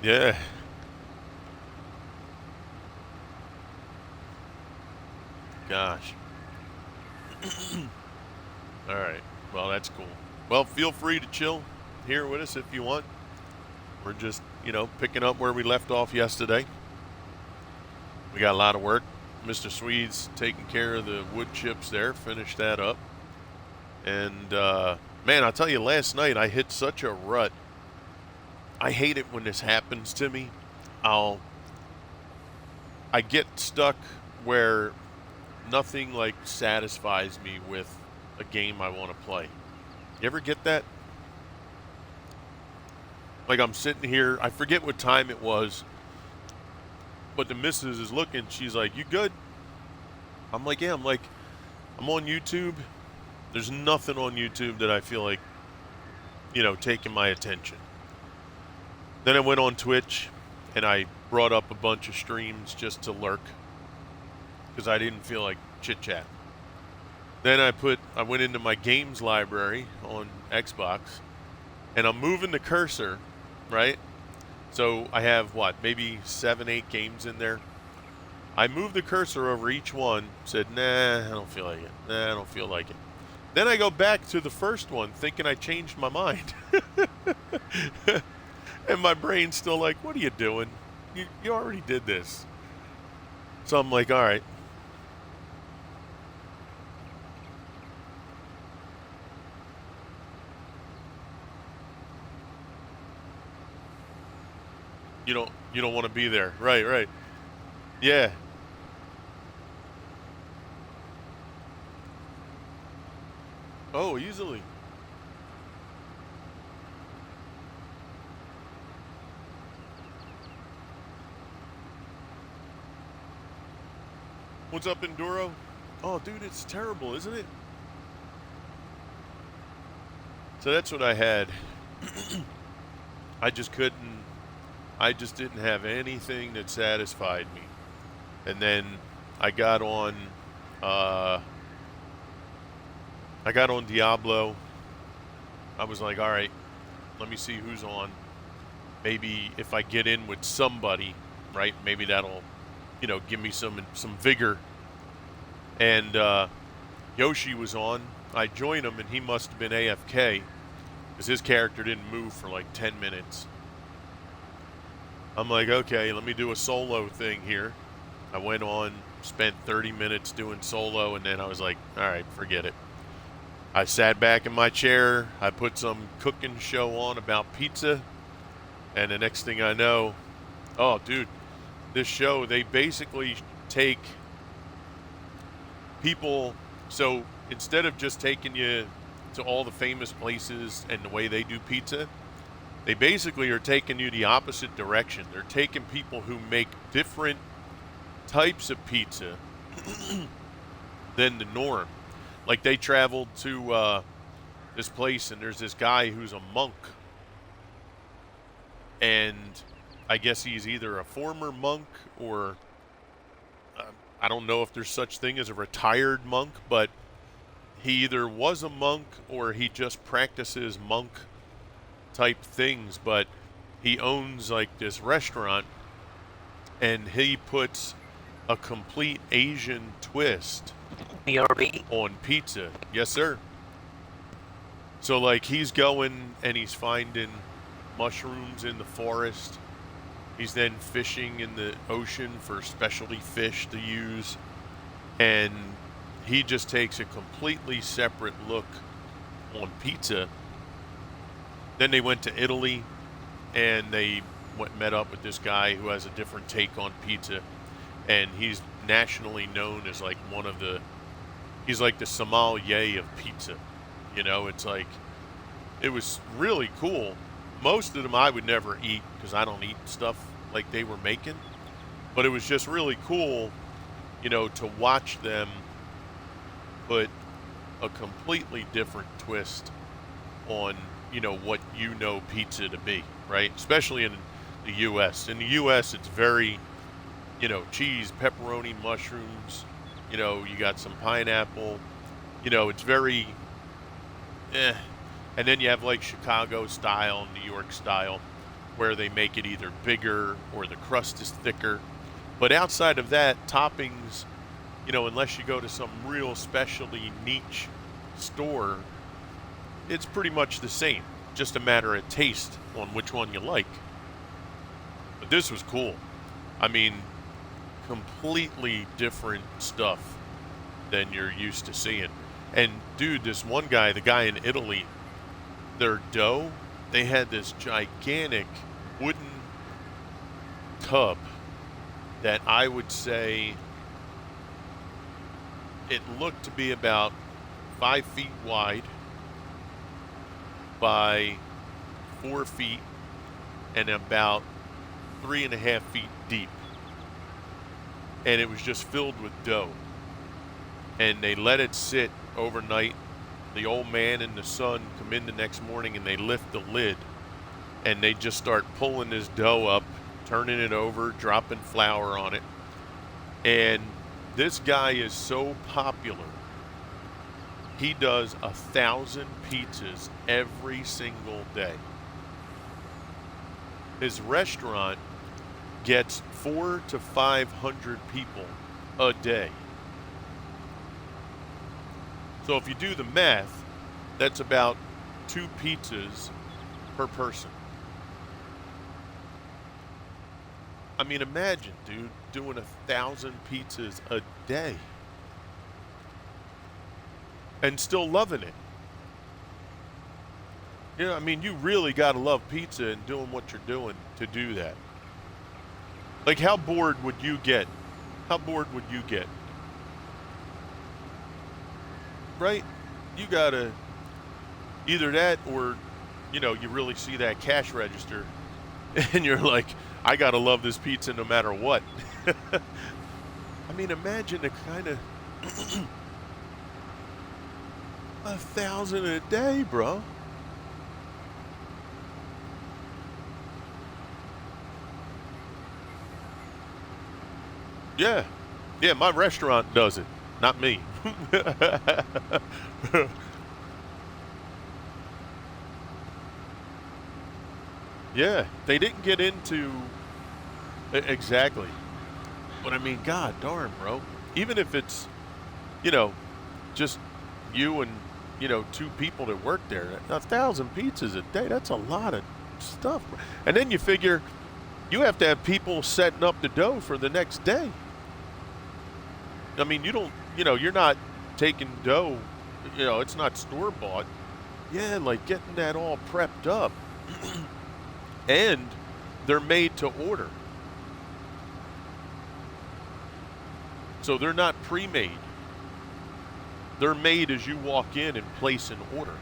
yeah. Gosh. Alright. Well, that's cool. Well, feel free to chill here with us if you want. We're just, picking up where we left off yesterday. We got a lot of work. Mr. Swede's taking care of the wood chips there. Finished that up. And, man, I'll tell you, last night I hit such a rut. I hate it when this happens to me. I get stuck where nothing, like, satisfies me with a game I want to play. You ever get that? Like, I'm sitting here, I forget what time it was, but the missus is looking, she's like, "You good?" I'm like, "Yeah." I'm like, I'm on YouTube. There's nothing on YouTube that I feel like, taking my attention. Then I went on Twitch, and I brought up a bunch of streams just to lurk, because I didn't feel like chit-chat. Then I went into my games library on Xbox, and I'm moving the cursor, right? So I have, maybe 7, 8 games in there. I moved the cursor over each one, said, nah, I don't feel like it. Nah, I don't feel like it. Then I go back to the first one, thinking I changed my mind. And my brain's still like, what are you doing? You already did this. So I'm like, all right. You don't want to be there. Right, right. Yeah. Oh, easily. What's up, Enduro? Oh, dude, it's terrible, isn't it? So that's what I had. I just couldn't. I just didn't have anything that satisfied me. And then I got on. Uh, I got on Diablo. I was like, all right, let me see who's on. Maybe if I get in with somebody, right? Maybe that'll, give me some vigor. And Yoshi was on. I joined him, and he must have been AFK because his character didn't move for like 10 minutes. I'm like, okay, let me do a solo thing here. I went on, spent 30 minutes doing solo, and then I was like, all right, forget it. I sat back in my chair. I put some cooking show on about pizza, and the next thing I know, oh, dude, this show, they basically take people. So instead of just taking you to all the famous places and the way they do pizza, they basically are taking you the opposite direction. They're taking people who make different types of pizza than the norm. Like they traveled to this place, and there's this guy who's a monk, and I guess he's either a former monk or I don't know if there's such thing as a retired monk, but he either was a monk or he just practices monk type things. But he owns like this restaurant, and he puts a complete Asian twist BRB. on pizza. Yes, sir. So like he's going and he's finding mushrooms in the forest. He's then fishing in the ocean for specialty fish to use. And he just takes a completely separate look on pizza. Then they went to Italy, and they met up with this guy who has a different take on pizza. And he's nationally known as like he's like the sommelier of pizza. It's like, it was really cool. Most of them I would never eat because I don't eat stuff like they were making. But it was just really cool, to watch them put a completely different twist on, what pizza to be, right? Especially in the U.S. In the U.S., it's very, cheese, pepperoni, mushrooms, you got some pineapple, it's very, And then you have like Chicago style, New York style, where they make it either bigger or the crust is thicker. But outside of that, toppings, unless you go to some real specialty niche store, it's pretty much the same. Just a matter of taste on which one you like. But this was cool. I mean, completely different stuff than you're used to seeing. And dude, this one guy, the guy in Italy, their dough, they had this gigantic wooden tub that I would say it looked to be about 5 feet wide by 4 feet and about 3.5 feet deep. And it was just filled with dough. And they let it sit overnight. The old man and the son come in the next morning, and they lift the lid, and they just start pulling this dough up, turning it over, dropping flour on it. And this guy is so popular. He does 1,000 pizzas every single day. His restaurant gets 400 to 500 people a day. So if you do the math, that's about 2 pizzas per person. I mean, imagine, dude, doing 1,000 pizzas a day and still loving it. I mean, you really got to love pizza and doing what you're doing to do that. Like, how bored would you get? How bored would you get? Right? You gotta either that or, you really see that cash register and you're like, I gotta love this pizza no matter what. I mean, imagine the kind of 1,000 a day, bro. Yeah. Yeah, my restaurant does it, not me. Yeah, they didn't get into exactly. But I mean, god darn, bro. Even if it's, you know, just you and, two people that work there, 1,000 pizzas a day, that's a lot of stuff. And then you figure you have to have people setting up the dough for the next day. I mean, you don't, you're not taking dough, it's not store bought. Yeah, like getting that all prepped up. And they're made to order. So they're not pre-made. They're made as you walk in and place an order.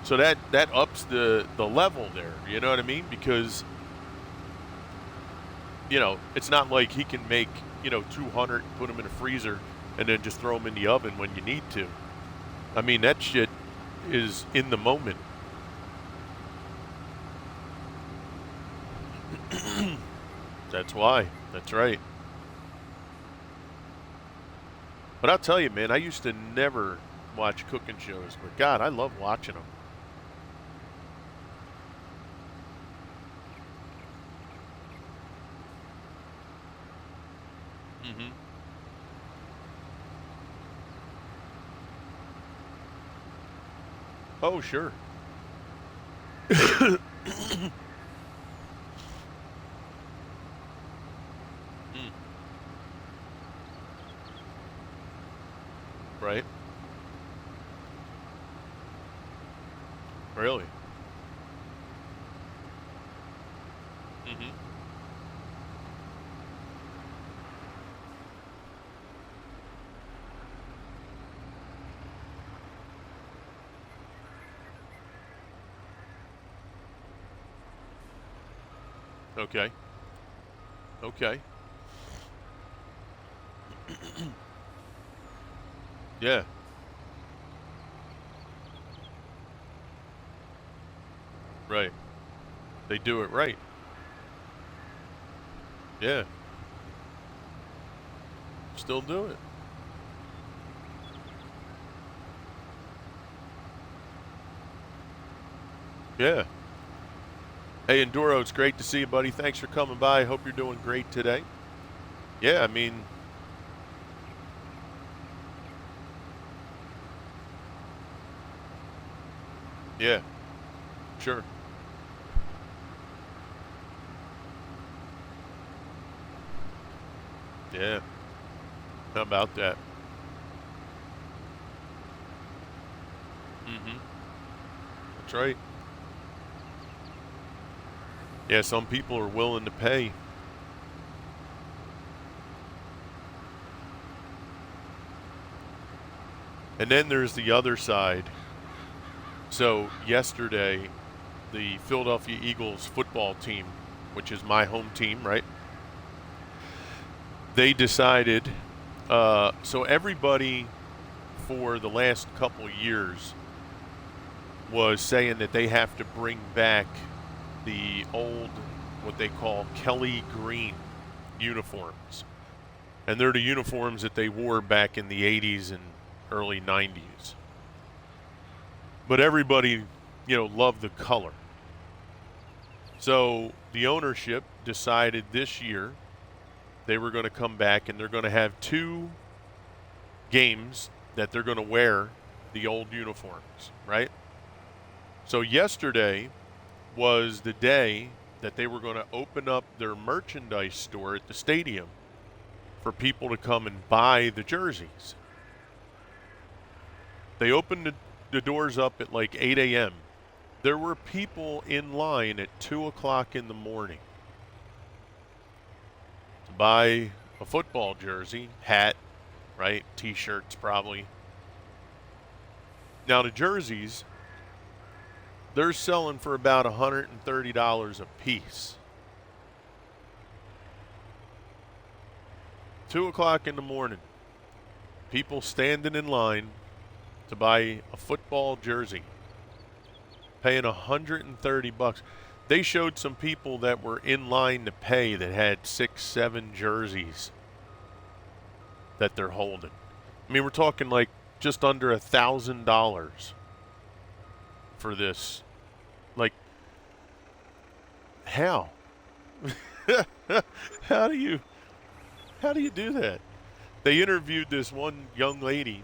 So that ups the level there, you know what I mean? Because it's not like he can make, 200, put them in a freezer, and then just throw them in the oven when you need to. I mean, that shit is in the moment. That's why. That's right. But I'll tell you, man, I used to never watch cooking shows, but God, I love watching them. Mm-hmm. Oh, sure. Mm, right? Really? Mm-hmm. Okay. Okay. Yeah. Right. They do it right. Yeah. Still do it. Yeah. Hey, Enduro, it's great to see you, buddy. Thanks for coming by. Hope you're doing great today. Yeah, I mean, yeah, sure. Yeah. How about that? Mm-hmm. That's right. Yeah, some people are willing to pay. And then there's the other side. So yesterday, the Philadelphia Eagles football team, which is my home team, right? They decided, so everybody for the last couple years was saying that they have to bring back the old, what they call Kelly green uniforms. And they're the uniforms that they wore back in the 80s and early 90s. But everybody, loved the color. So the ownership decided this year they were going to come back and they're going to have two games that they're going to wear the old uniforms, right? So yesterday was the day that they were going to open up their merchandise store at the stadium for people to come and buy the jerseys. They opened the doors up at like 8 a.m. There were people in line at 2 o'clock in the morning buy a football jersey, hat, right? T-shirts probably. Now the jerseys, they're selling for about $130 a piece. 2 o'clock in the morning, people standing in line to buy a football jersey, paying $130. They showed some people that were in line to pay that had 6, 7 jerseys that they're holding. I mean, we're talking like just under $1,000 for this. Like, how? How do you do that? They interviewed this one young lady.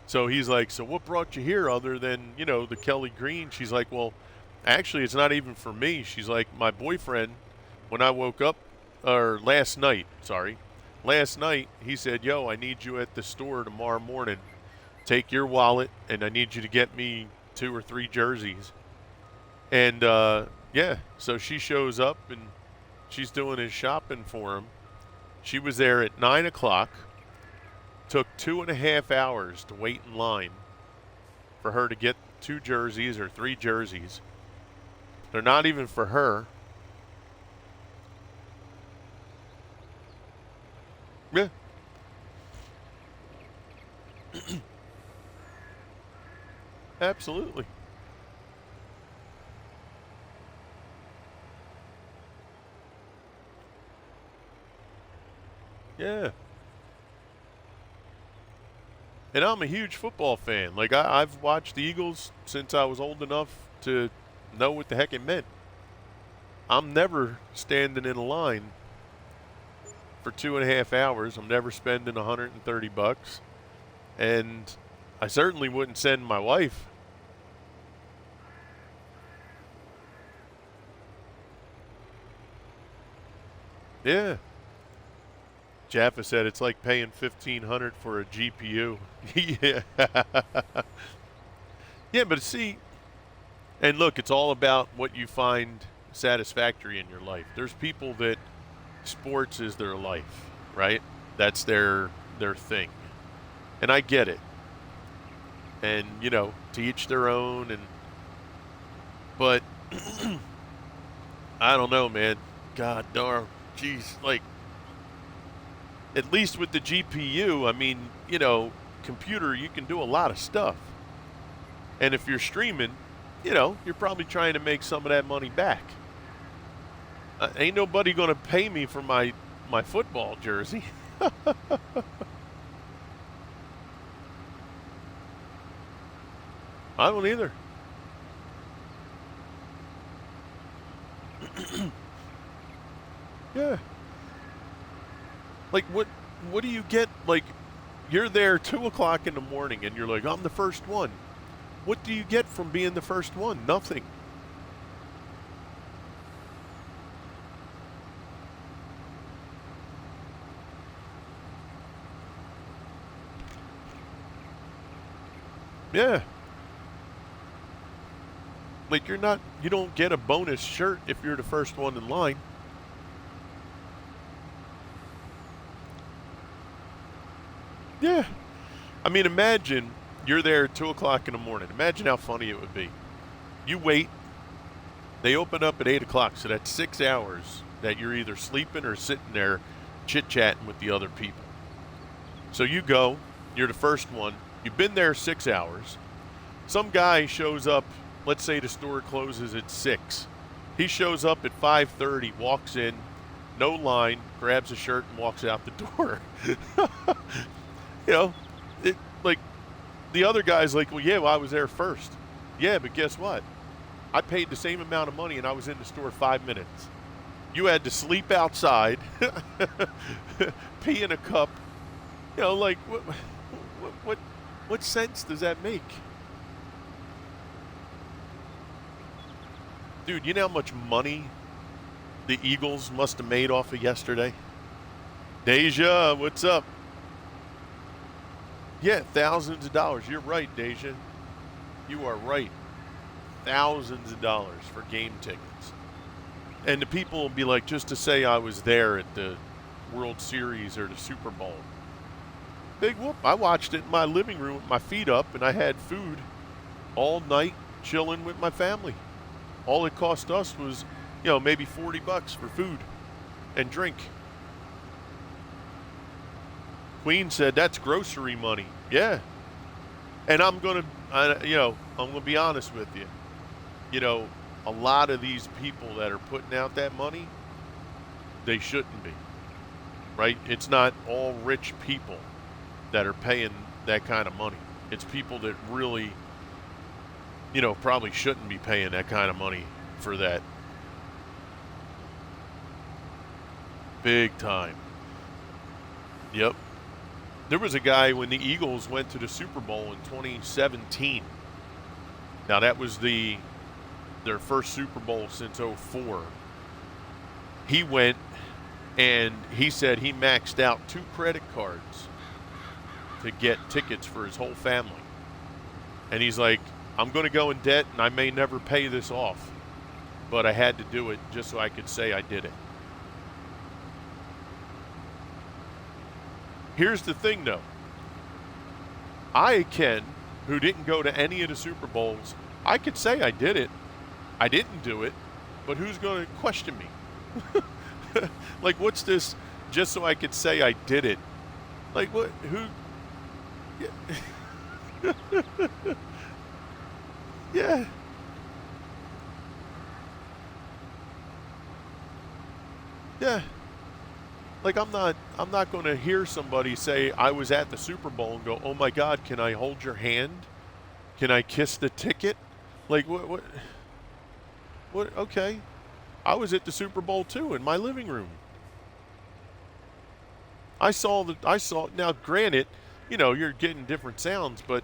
So he's like, so what brought you here other than, the Kelly Green? She's like, well, actually, it's not even for me. She's like, my boyfriend, when I woke up, or last night, he said, yo, I need you at the store tomorrow morning. Take your wallet, and I need you to get me 2 or 3 jerseys. And, yeah, so she shows up, and she's doing his shopping for him. She was there at 9 o'clock. Took 2.5 hours to wait in line for her to get 2 jerseys or 3 jerseys. They're not even for her. Yeah. Absolutely. Yeah. And I'm a huge football fan. Like, I've watched the Eagles since I was old enough to know what the heck it meant. I'm never standing in a line for 2.5 hours. I'm never spending $130. And I certainly wouldn't send my wife. Yeah. Jaffa said it's like paying $1,500 for a GPU. Yeah. Yeah, but see, and look, it's all about what you find satisfactory in your life. There's people that sports is their life, right? That's their thing. And I get it. And, to each their own, but I don't know, man. God darn. Jeez, like, at least with the GPU, I mean, computer, you can do a lot of stuff. And if you're streaming, you're probably trying to make some of that money back. Ain't nobody going to pay me for my football jersey. I don't either. Yeah. Like, what do you get? Like, you're there 2 o'clock in the morning and you're like, I'm the first one. What do you get from being the first one? Nothing. Yeah. Like, you don't get a bonus shirt if you're the first one in line. Yeah. I mean, imagine you're there at 2 o'clock in the morning. Imagine how funny it would be. You wait. They open up at 8 o'clock, so that's 6 hours that you're either sleeping or sitting there chit-chatting with the other people. So you go. You're the first one. You've been there 6 hours. Some guy shows up. Let's say the store closes at 6. He shows up at 5:30, walks in, no line, grabs a shirt, and walks out the door. Like, the other guy's like, well, I was there first. Yeah, but guess what? I paid the same amount of money and I was in the store 5 minutes. You had to sleep outside, pee in a cup. Like, what sense does that make? Dude, you know how much money the Eagles must have made off of yesterday? Deja, what's up? Yeah, thousands of dollars. You're right, Deja. You are right. Thousands of dollars for game tickets. And the people will be like, just to say I was there at the World Series or the Super Bowl. Big whoop. I watched it in my living room with my feet up, and I had food all night chilling with my family. All it cost us was, maybe $40 for food and drink. Queen said, that's grocery money. Yeah. And I'm going to be honest with you. A lot of these people that are putting out that money, they shouldn't be, right? It's not all rich people that are paying that kind of money. It's people that really, probably shouldn't be paying that kind of money for that. Big time. Yep. There was a guy when the Eagles went to the Super Bowl in 2017. Now that was their first Super Bowl since '04. He went and he said he maxed out 2 credit cards to get tickets for his whole family. And he's like, I'm going to go in debt and I may never pay this off, but I had to do it just so I could say I did it. Here's the thing, though. I, Ken, who didn't go to any of the Super Bowls, I could say I did it. I didn't do it, but who's going to question me? Like, what's this just so I could say I did it? Like, what? Who? Yeah. Yeah. Yeah. Like, I'm not going to hear somebody say I was at the Super Bowl and go, "Oh my God, can I hold your hand? Can I kiss the ticket?" Like, what? Okay. I was at the Super Bowl too in my living room. Now granted, you're getting different sounds, but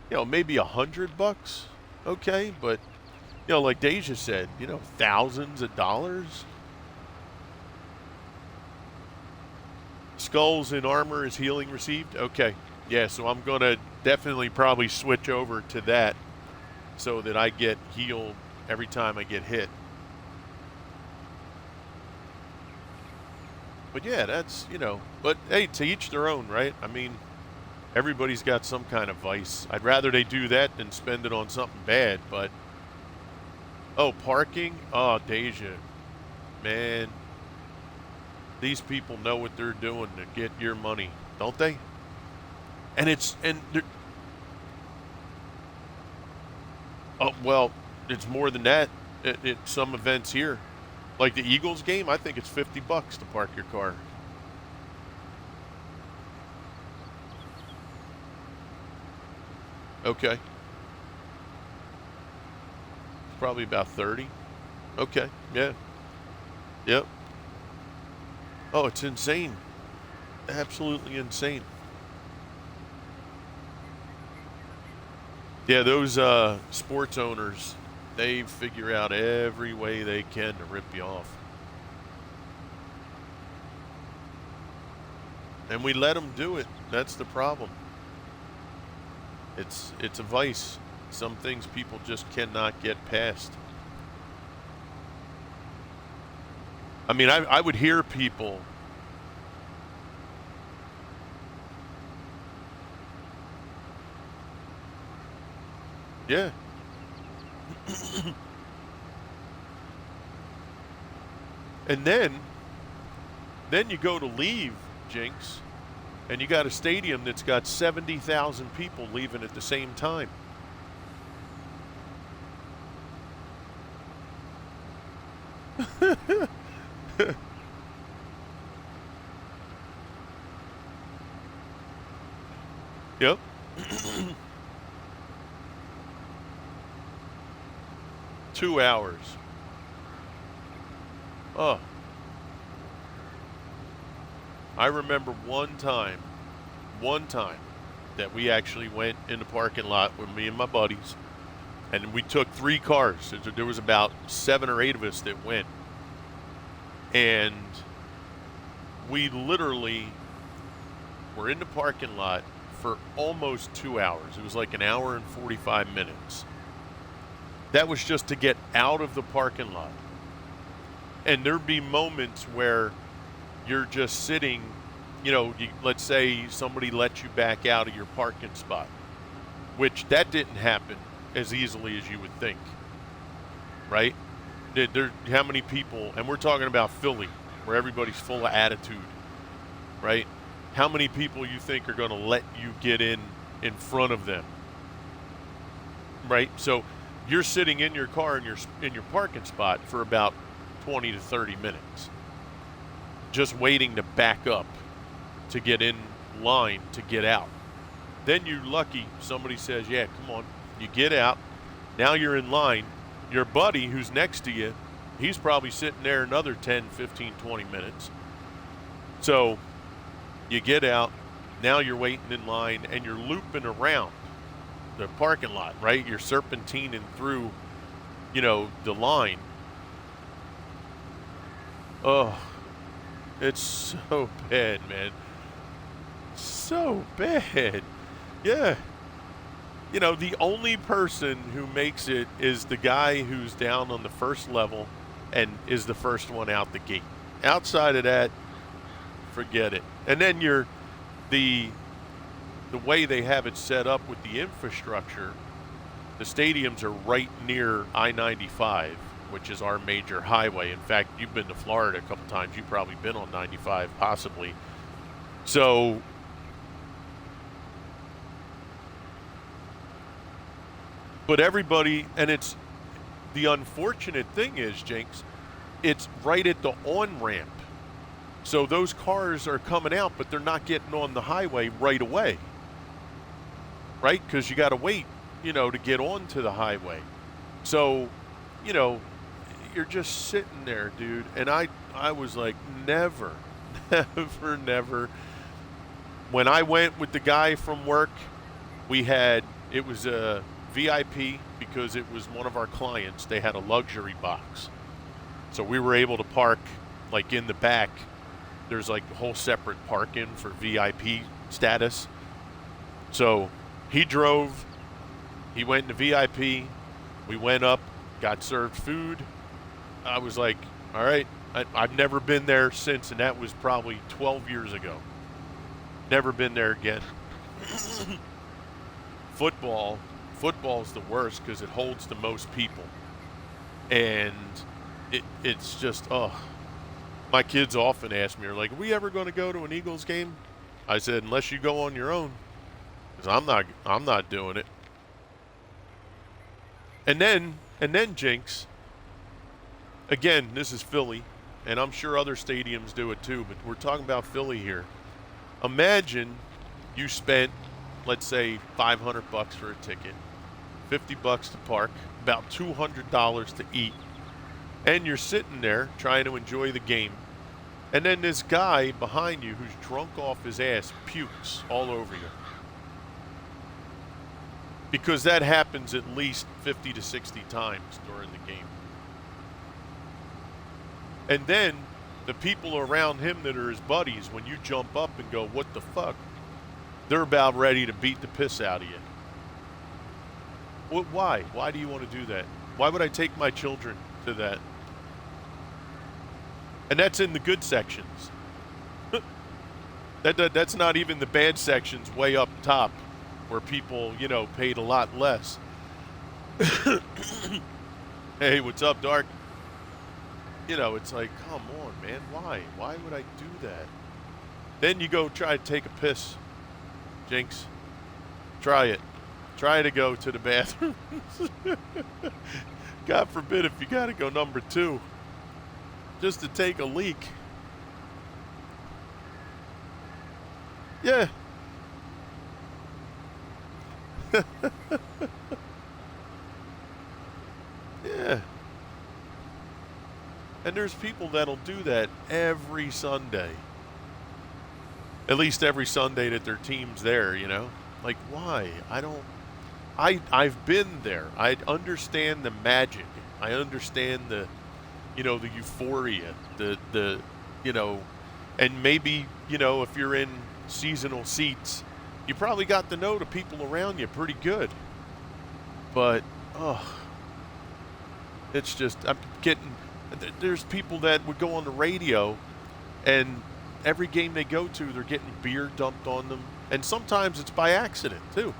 maybe $100. Okay, but like Deja said, thousands of dollars. Skulls in armor is healing received. Okay. Yeah, so I'm going to definitely probably switch over to that so that I get healed every time I get hit. But yeah, that's, but hey, to each their own, right? I mean, everybody's got some kind of vice. I'd rather they do that than spend it on something bad, but oh, parking? Oh, Deja. Man, these people know what they're doing to get your money, don't they? And oh, well, it's more than that at some events here. Like the Eagles game, I think it's $50 to park your car. Okay. It's probably about 30. Okay, yeah. Yep. Oh, it's insane. Absolutely insane. Yeah, those sports owners, they figure out every way they can to rip you off. And we let them do it. That's the problem. It's a vice. Some things people just cannot get past. I mean, I would hear people. Yeah. And then you go to leave, Jinx, and you got a stadium that's got 70,000 people leaving at the same time. Yep. 2 hours. Oh. I remember one time that we actually went in the parking lot with me and my buddies, and we took 3 cars. There was about 7 or 8 of us that went. And we literally were in the parking lot for almost 2 hours. It was like an hour and 45 minutes. That was just to get out of the parking lot. And there'd be moments where you're just sitting, let's say somebody let you back out of your parking spot, which that didn't happen as easily as you would think, right? How many people, and we're talking about Philly, where everybody's full of attitude, right? How many people you think are going to let you get in front of them, right? So you're sitting in your car in your parking spot for about 20 to 30 minutes, just waiting to back up to get in line to get out. Then you're lucky somebody says, yeah, come on. You get out. Now you're in line. Your buddy who's next to you, he's probably sitting there another 10, 15, 20 minutes. So you get out. Now you're waiting in line and you're looping around the parking lot, right? You're serpentining through, the line. Oh, it's so bad, man. So bad. Yeah. The only person who makes it is the guy who's down on the first level and is the first one out the gate. Outside of that, forget it. And then the way they have it set up with the infrastructure, the stadiums are right near I-95, which is our major highway. In fact, you've been to Florida a couple times. You've probably been on 95, possibly. So but everybody, and it's the unfortunate thing is, Jinx, it's right at the on-ramp. So those cars are coming out, but they're not getting on the highway right away. Right? Because you got to wait, to get onto the highway. So, you're just sitting there, dude. And I was like, never. When I went with the guy from work, it was a VIP because it was one of our clients. They had a luxury box. So we were able to park like in the back. There's like a whole separate parking for VIP status. So he drove, he went into VIP, we went up, got served food. I was like, all right, I've never been there since, and that was probably 12 years ago. Never been there again. Football's the worst because it holds the most people. And it's just, my kids often ask me, are like, are we ever going to go to an Eagles game? I said, unless you go on your own, because I'm not doing it. And then Jinx, again, this is Philly, and I'm sure other stadiums do it too, but we're talking about Philly here. Imagine you spent, let's say, $500 for a ticket, $50 to park, about $200 to eat, and you're sitting there trying to enjoy the game, and then this guy behind you who's drunk off his ass pukes all over you. Because that happens at least 50 to 60 times during the game. And then the people around him that are his buddies, when you jump up and go, what the fuck? They're about ready to beat the piss out of you. Why? Why do you want to do that? Why would I take my children to that? And that's in the good sections. That's not even the bad sections way up top where people, paid a lot less. Hey, what's up, Dark? It's like, come on, man. Why? Why would I do that? Then you go try to take a piss. Jinx, try it. Try to go to the bathroom. God forbid if you got to go number 2 just to take a leak. Yeah. Yeah. And there's people that'll do that every Sunday. At least every Sunday that their team's there, Like, why? I've been there. I understand the magic. I understand the euphoria, and maybe, if you're in seasonal seats, you probably got to know the people around you pretty good. But, it's just, I'm getting, There's people that would go on the radio, and every game they go to, they're getting beer dumped on them. And sometimes it's by accident, too.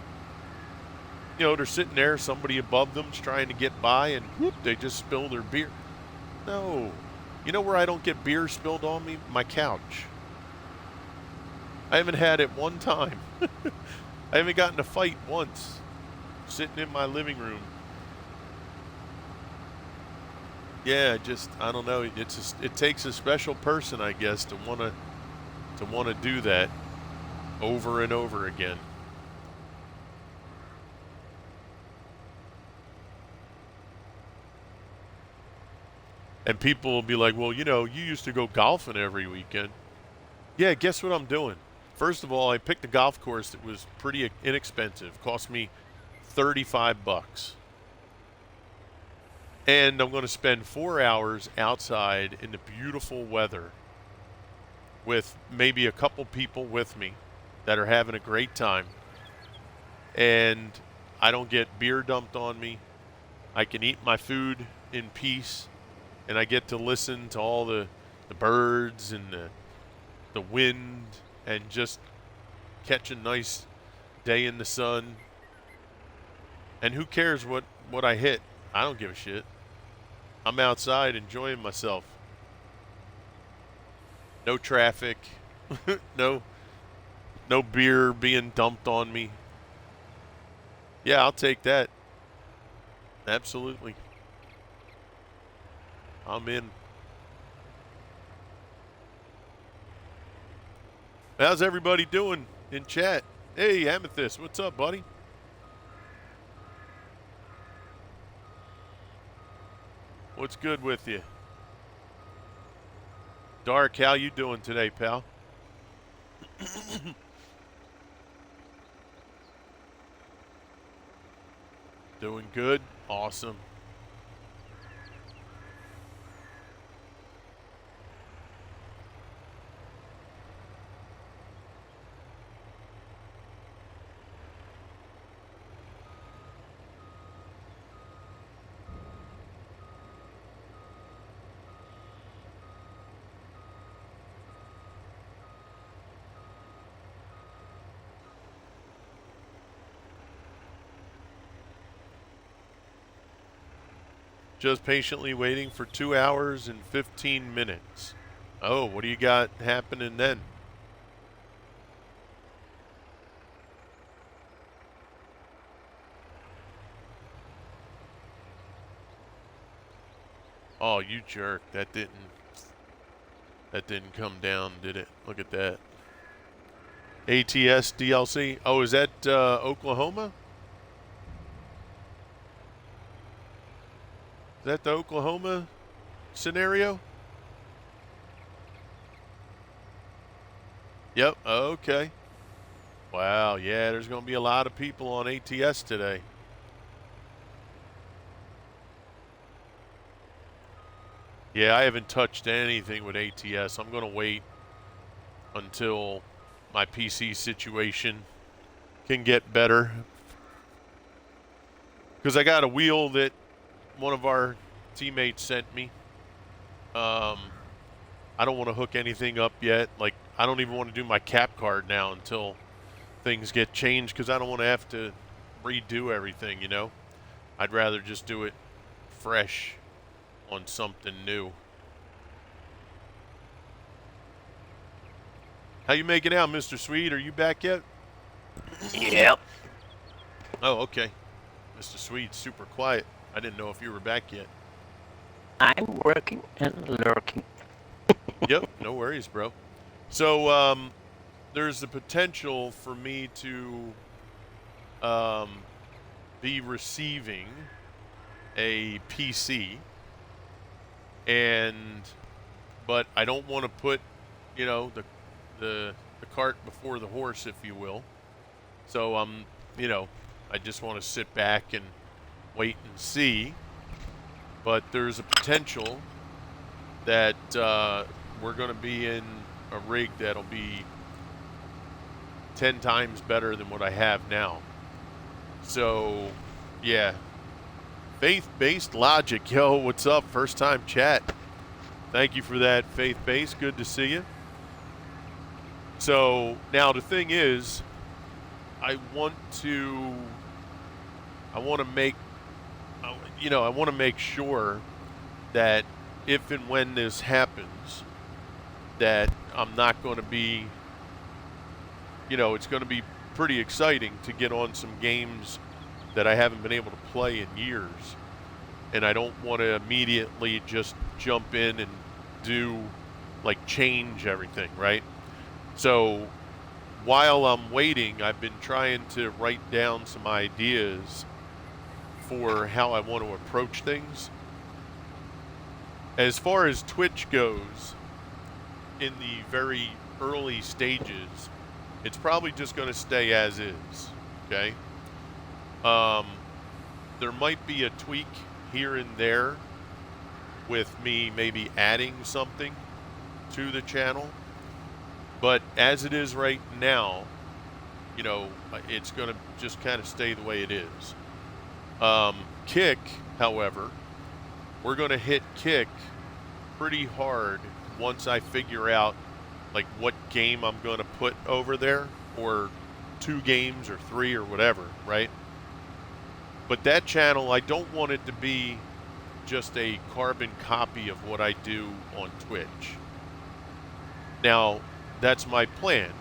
You know, they're sitting there, somebody above them's trying to get by, and whoop, they just spill their beer. No. You know where I don't get beer spilled on me? My couch. I haven't had it one time. I haven't gotten a fight once. Sitting in my living room. Yeah, just, I don't know. It takes a special person, I guess, to want to do that over and over again. And people will be like, well, you know, you used to go golfing every weekend. Yeah, guess what I'm doing? First of all, I picked a golf course that was pretty inexpensive. Cost me $35. And I'm going to spend 4 hours outside in the beautiful weather with maybe a couple people with me that are having a great time. And I don't get beer dumped on me. I can eat my food in peace. And I get to listen to all the birds and the wind and just catch a nice day in the sun. And who cares what I hit? I don't give a shit. I'm outside enjoying myself. No traffic. no beer being dumped on me. Yeah, I'll take that. Absolutely. I'm in. How's everybody doing in chat? Hey, Amethyst, what's up, buddy? What's good with you? Dark, how you doing today, pal? Doing good? Awesome. Just patiently waiting for 2 hours and 15 minutes. Oh, what do you got happening then? Oh, you jerk. That didn't come down, did it? Look at that. ATS DLC. Oh, is that Oklahoma? Is that the Oklahoma scenario? Yep, okay. Wow, yeah, there's going to be a lot of people on ATS today. Yeah, I haven't touched anything with ATS. I'm going to wait until my PC situation can get better. Because I got a wheel that one of our teammates sent me. I don't want to hook anything up yet. Like, I don't even want to do my cap card now until things get changed, because I don't want to have to redo everything, you know? I'd rather just do it fresh on something new. How you making out, Mr. Sweet? Are you back yet? Yep. Oh, okay. Mr. Sweet's super quiet. I didn't know if you were back yet. I'm working and lurking. Yep, no worries, bro. So, there's the potential for me to be receiving a PC, but I don't want to put, you know, the cart before the horse, if you will. So you know, I just want to sit back and wait and see. But there's a potential that we're going to be in a rig that'll be 10 times better than what I have now. So, yeah. Faith-based logic. Yo, what's up? First time chat. Thank you for that, Faith Base. Good to see you. So now the thing is, I want to, I want to make, I want to make sure that if and when this happens, that I'm not going to be, it's going to be pretty exciting to get on some games that I haven't been able to play in years. And I don't want to immediately just jump in and change everything, right? So while I'm waiting, I've been trying to write down some ideas for how I want to approach things. As far as Twitch goes, in the very early stages, it's probably just going to stay as is, okay? There might be a tweak here and there with me maybe adding something to the channel, but as it is right now, it's going to just kind of stay the way it is. Kick, however, we're going to hit Kick pretty hard once I figure out what game I'm going to put over there, or 2 games or 3 or whatever, right? But that channel, I don't want it to be just a carbon copy of what I do on Twitch. Now, that's my plan.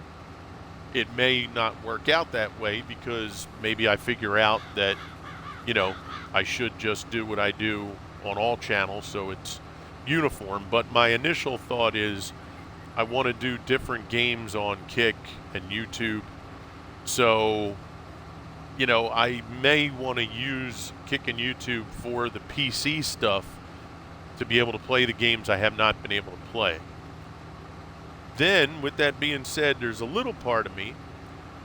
It may not work out that way because maybe I figure out that, I should just do what I do on all channels so it's uniform. But my initial thought is I want to do different games on Kick and YouTube. So, I may want to use Kick and YouTube for the PC stuff to be able to play the games I have not been able to play. Then, with that being said, there's a little part of me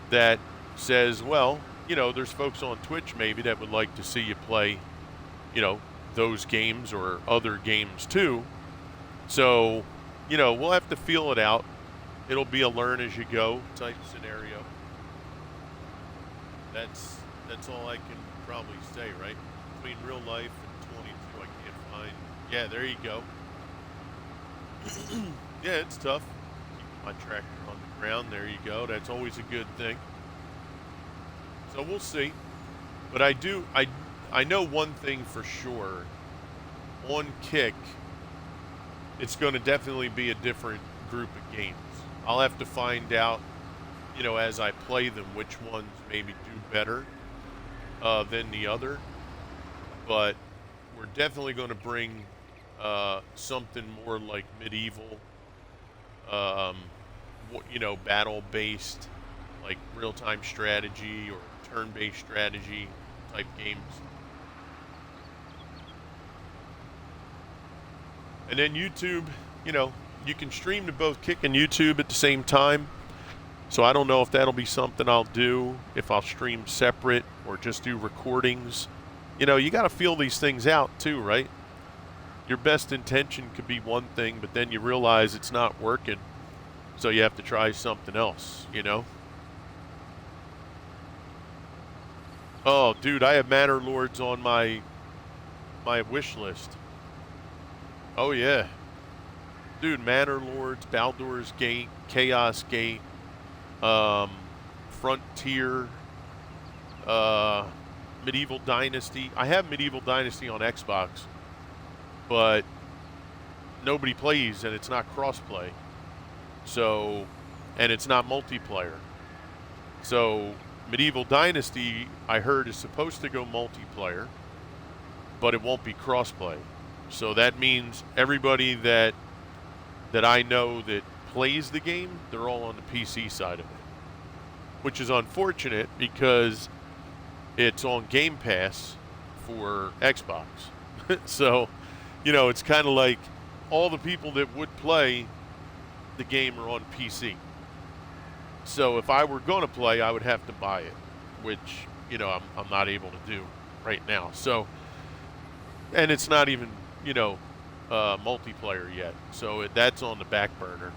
that says, well, there's folks on Twitch maybe that would like to see you play, those games or other games too. So, we'll have to feel it out. It'll be a learn as you go type scenario. That's all I can probably say, right? Between real life and 22, I can't find. Yeah, there you go. Yeah, it's tough. Keep my tractor on the ground. There you go. That's always a good thing. So we'll see. But I know one thing for sure. On Kick, it's going to definitely be a different group of games. I'll have to find out, as I play them, which ones maybe do better than the other. But we're definitely going to bring something more like medieval, battle-based, like real-time strategy or turn-based strategy type games. And then YouTube, you can stream to both Kick and YouTube at the same time. So I don't know if that'll be something I'll do, if I'll stream separate or just do recordings. You got to feel these things out too, right? Your best intention could be one thing, but then you realize it's not working. So you have to try something else, Oh, dude, I have Manor Lords on my wish list. Oh, yeah. Dude, Manor Lords, Baldur's Gate, Chaos Gate, Frontier, Medieval Dynasty. I have Medieval Dynasty on Xbox, but nobody plays and it's not crossplay. So, and it's not multiplayer. So, Medieval Dynasty, I heard, is supposed to go multiplayer, but it won't be crossplay. So that means everybody that I know that plays the game, they're all on the PC side of it, which is unfortunate because it's on Game Pass for Xbox. So, it's kind of like all the people that would play the game are on PC. So if I were going to play, I would have to buy it, which, I'm not able to do right now. So, and it's not even, multiplayer yet. So that's on the back burner.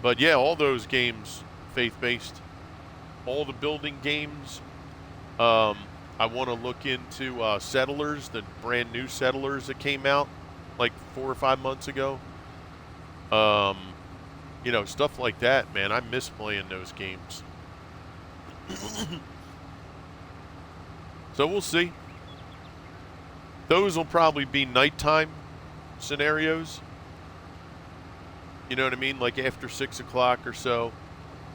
But yeah, all those games, faith-based, all the building games. I want to look into Settlers, the brand new Settlers that came out like 4 or 5 months ago. You know, stuff like that, man. I miss playing those games. So we'll see. Those will probably be nighttime scenarios. You know what I mean? Like after 6 o'clock or so,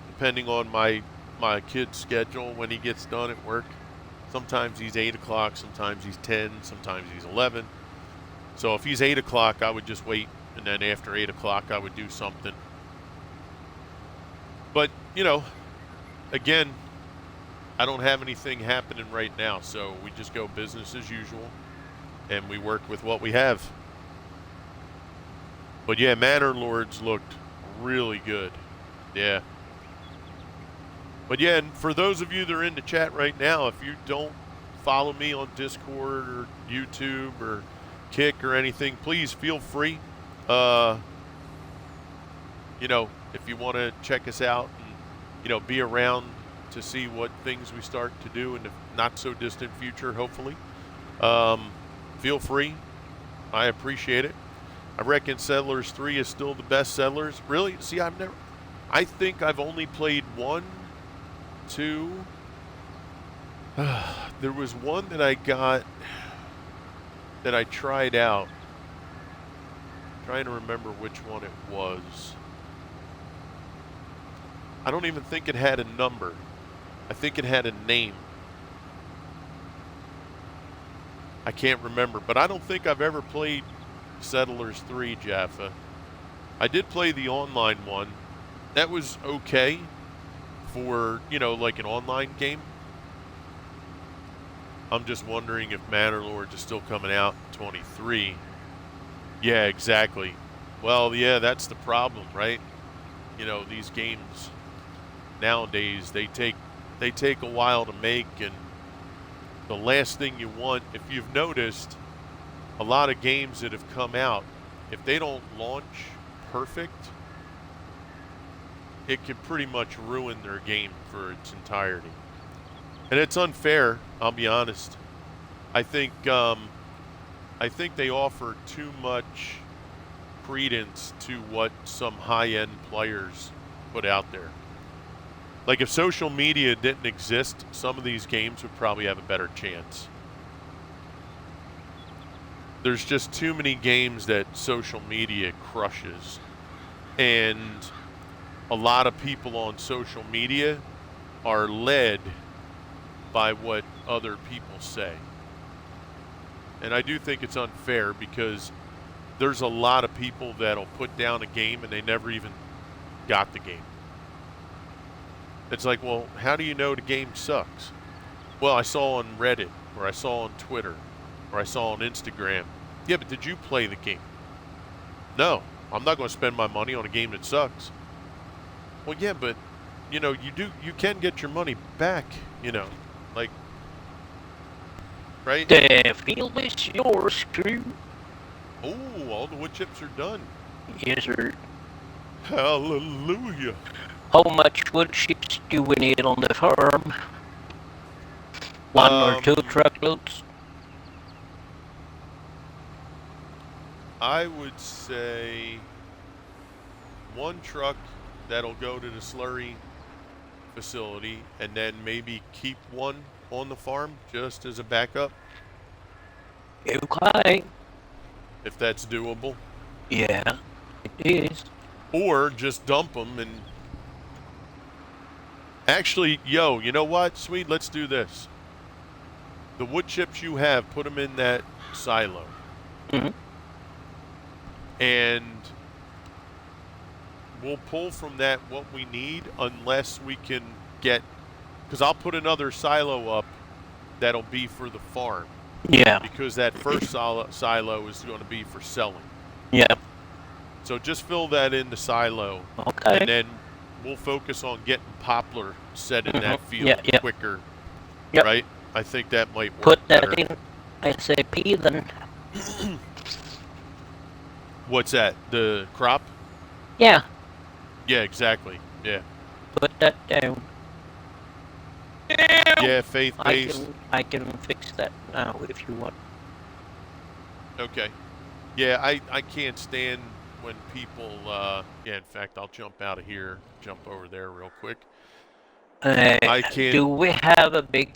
depending on my kid's schedule when he gets done at work. Sometimes he's 8 o'clock, sometimes he's 10, sometimes he's 11. So if he's 8 o'clock, I would just wait, and then after 8 o'clock, I would do something. But, you know, again, I don't have anything happening right now, so we just go business as usual, and we work with what we have. But yeah, Manor Lords looked really good. Yeah. But yeah, and for those of you that are in the chat right now, if you don't follow me on Discord or YouTube or Kick or anything, please feel free. You know, if you want to check us out and, you know, be around to see what things we start to do in the not so distant future, hopefully. Feel free. I appreciate it. I reckon Settlers 3 is still the best Settlers. Really? See, I think I've only played 1, 2. There was one that I got that I tried out. I'm trying to remember which one it was. I don't even think it had a number. I think it had a name. I can't remember, but I don't think I've ever played Settlers 3, Jaffa. I did play the online one. That was okay for, you know, like an online game. I'm just wondering if Manor Lords is still coming out in 23. Yeah, exactly. Well, yeah, that's the problem, right? You know, these games nowadays, they take a while to make, and the last thing you want, if you've noticed, a lot of games that have come out, if they don't launch perfect, it can pretty much ruin their game for its entirety. And it's unfair, I'll be honest. I think they offer too much credence to what some high-end players put out there. Like if social media didn't exist, some of these games would probably have a better chance. There's just too many games that social media crushes. And a lot of people on social media are led by what other people say. And I do think it's unfair because there's a lot of people that'll put down a game and they never even got the game. It's like, well, how do you know the game sucks? Well, I saw on Reddit, or I saw on Twitter, or I saw on Instagram. Yeah, but did you play the game? No, I'm not going to spend my money on a game that sucks. Well, yeah, but, you know, you can get your money back, you know, like, right? The field is yours, crew. Oh, all the wood chips are done. Yes, sir. Hallelujah. How much wood chips do we need on the farm? 1 or 2 truckloads? I would say 1 truck that'll go to the slurry facility, and then maybe keep 1 on the farm just as a backup. Okay. If that's doable. Yeah, it is. Or just dump them and... Actually, yo, you know what, Sweet? Let's do this. The wood chips you have, put them in that silo. Mm-hmm. And we'll pull from that what we need unless we can get... Because I'll put another silo up that'll be for the farm. Yeah. Because that first silo is going to be for selling. Yeah. So just fill that in the silo. Okay. And then we'll focus on getting poplar set in that field quicker. Yep. Right? I think that might work Put that better. in ASAP then. What's that? The crop? Yeah. Yeah, exactly. Yeah. Put that down. Yeah, faith-based. I can fix that now if you want. Okay. Yeah, I can't stand when people, yeah, in fact, I'll jump out of here, jump over there real quick. Uh, I can't, do we have a big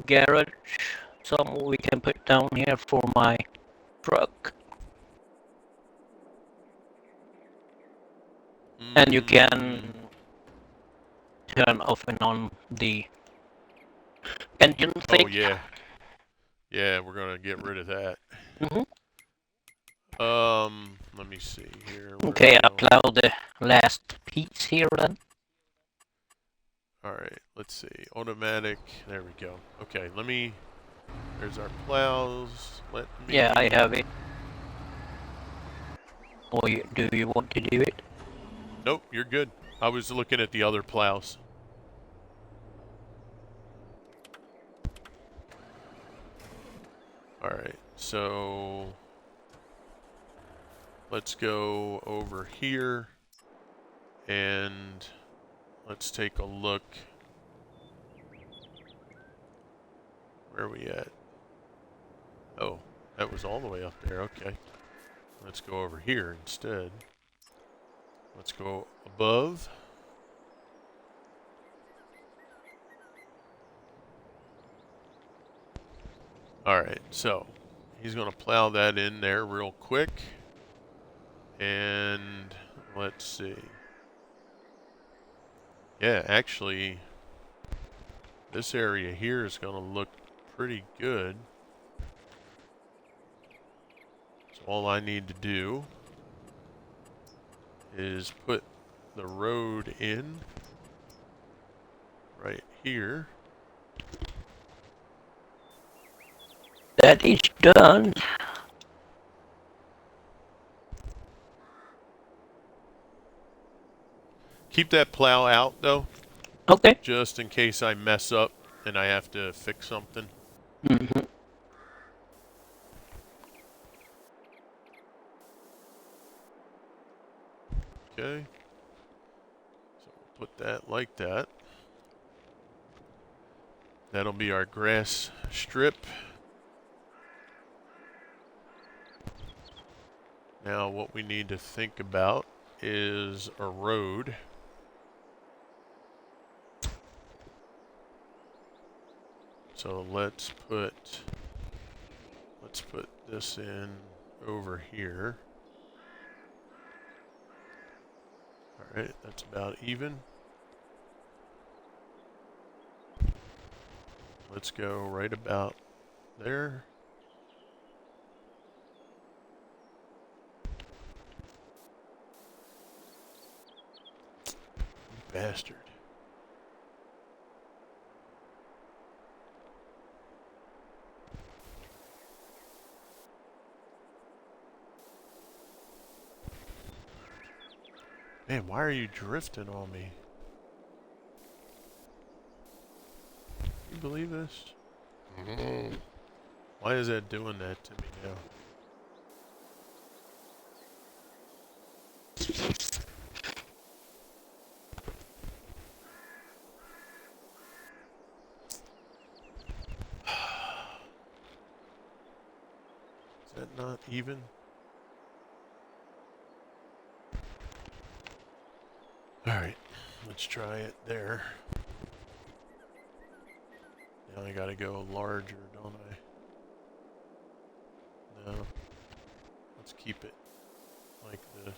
garage somewhere we can put down here for my truck? And you can turn off and on the engine thing. oh, yeah. Yeah, we're going to get rid of that. Mm-hmm. Let me see here. Okay, I plow the last piece here then. Alright, let's see. Automatic. There we go. Okay, there's our plows. Yeah, I have it. Or do you want to do it? Nope, you're good. I was looking at the other plows. Alright, so let's go over here and let's take a look. Where are we at? Oh, that was all the way up there. Okay. Let's go over here instead. Let's go above. Alright, so he's going to plow that in there real quick. And let's see. Yeah, actually, this area here is going to look pretty good. So all I need to do is put the road in right here. That is done. Keep that plow out though, Okay. just in case I mess up and I have to fix something. Mm-hmm. Okay. So we'll put that like that. That'll be our grass strip. Now what we need to think about is a road. So let's put this in over here. Alright, that's about even. Let's go right about there. You bastard. Man, why are you drifting on me? Can you believe this? Why is that doing that to me now? Is that not even? Alright, let's try it there. Now I gotta go larger, don't I? No. Let's keep it like this.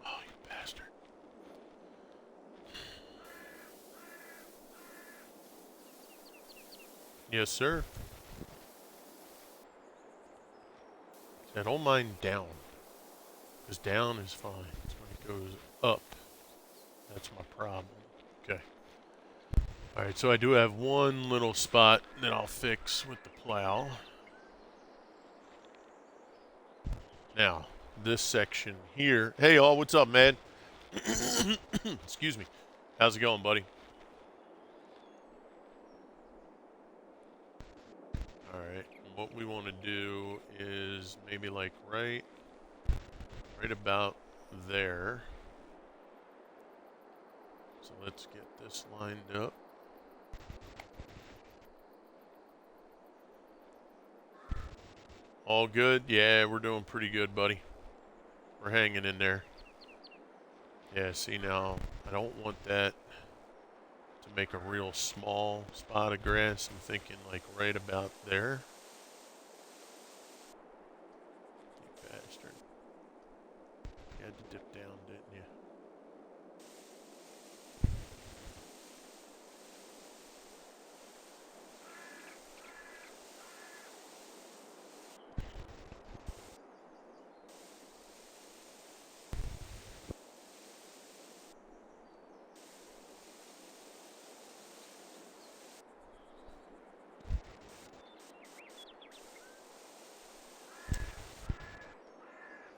Oh, you bastard. Yes, sir. I don't mind down. Because down is fine. It's when it goes up. That's my problem. Okay. Alright, so I do have one little spot that I'll fix with the plow. Now, this section here. Hey, all, what's up, man? Excuse me. How's it going, buddy? Alright, what we want to do is maybe like right about there. So let's get this lined up. All good? Yeah, we're doing pretty good, buddy. We're hanging in there. Yeah, see now, I don't want that to make a real small spot of grass. I'm thinking like right about there. You bastard. You had to dip down, didn't you?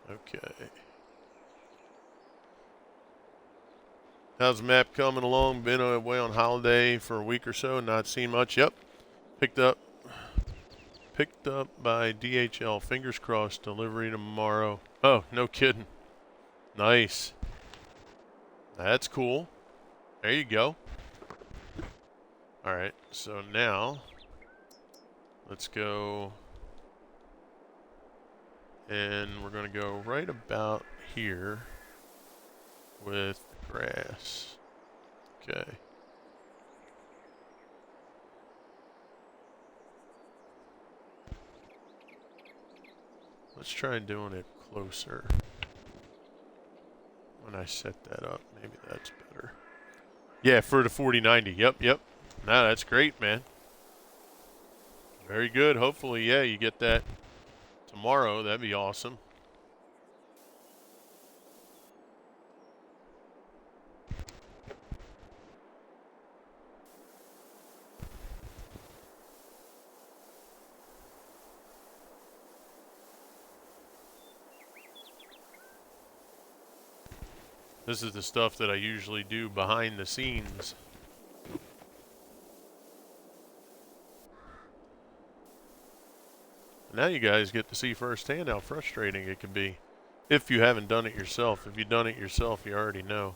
Okay. How's the map coming along? Been away on holiday for a week or so, not seen much. Yep. Picked up by DHL. Fingers crossed. Delivery tomorrow. Oh, no kidding. Nice. That's cool. There you go. Alright, so now let's go, and we're going to go right about here with grass. Okay. Let's try doing it closer. When I set that up, maybe that's better. Yeah, for the 4090. Yep. Nah, that's great, man. Very good. Hopefully, yeah, you get that tomorrow. That'd be awesome. This is the stuff that I usually do behind the scenes. Now you guys get to see firsthand how frustrating it can be if you haven't done it yourself. If you've done it yourself, you already know.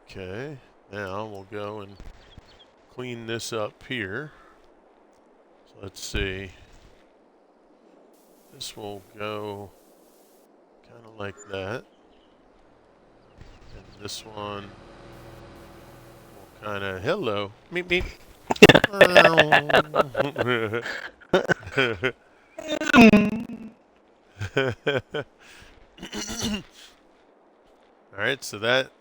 Okay, now we'll go and clean this up here. So let's see. This will go kind of like that. And this one will kind of, hello, meep meep. Alright, so that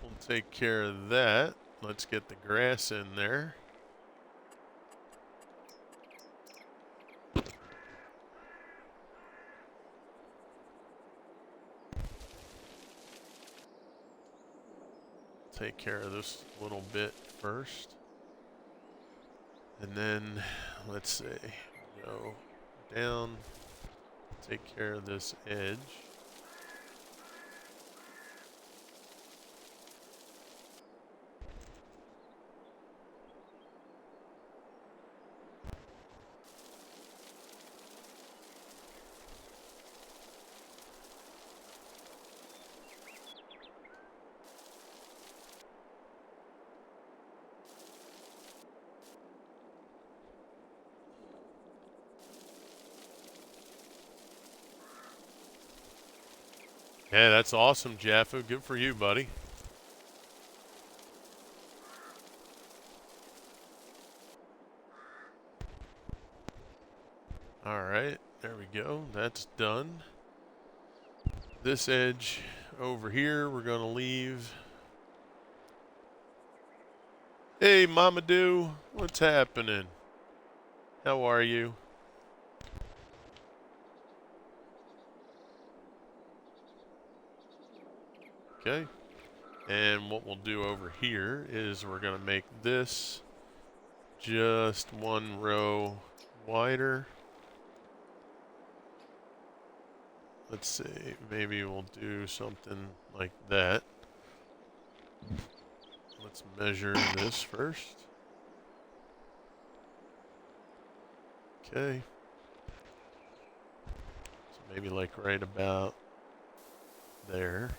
will take care of that. Let's get the grass in there. Take care of this little bit first. And then, let's see, go down, take care of this edge. Yeah, that's awesome, Jaffa. Good for you, buddy. Alright, there we go. That's done. This edge over here, we're going to leave. Hey, Mamadou. What's happening? How are you? Okay. And what we'll do over here is we're going to make this just one row wider. Let's see, maybe we'll do something like that. Let's measure this first. Okay. So maybe like right about there.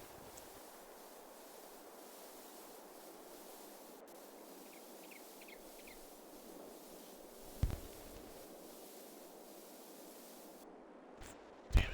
Damn it.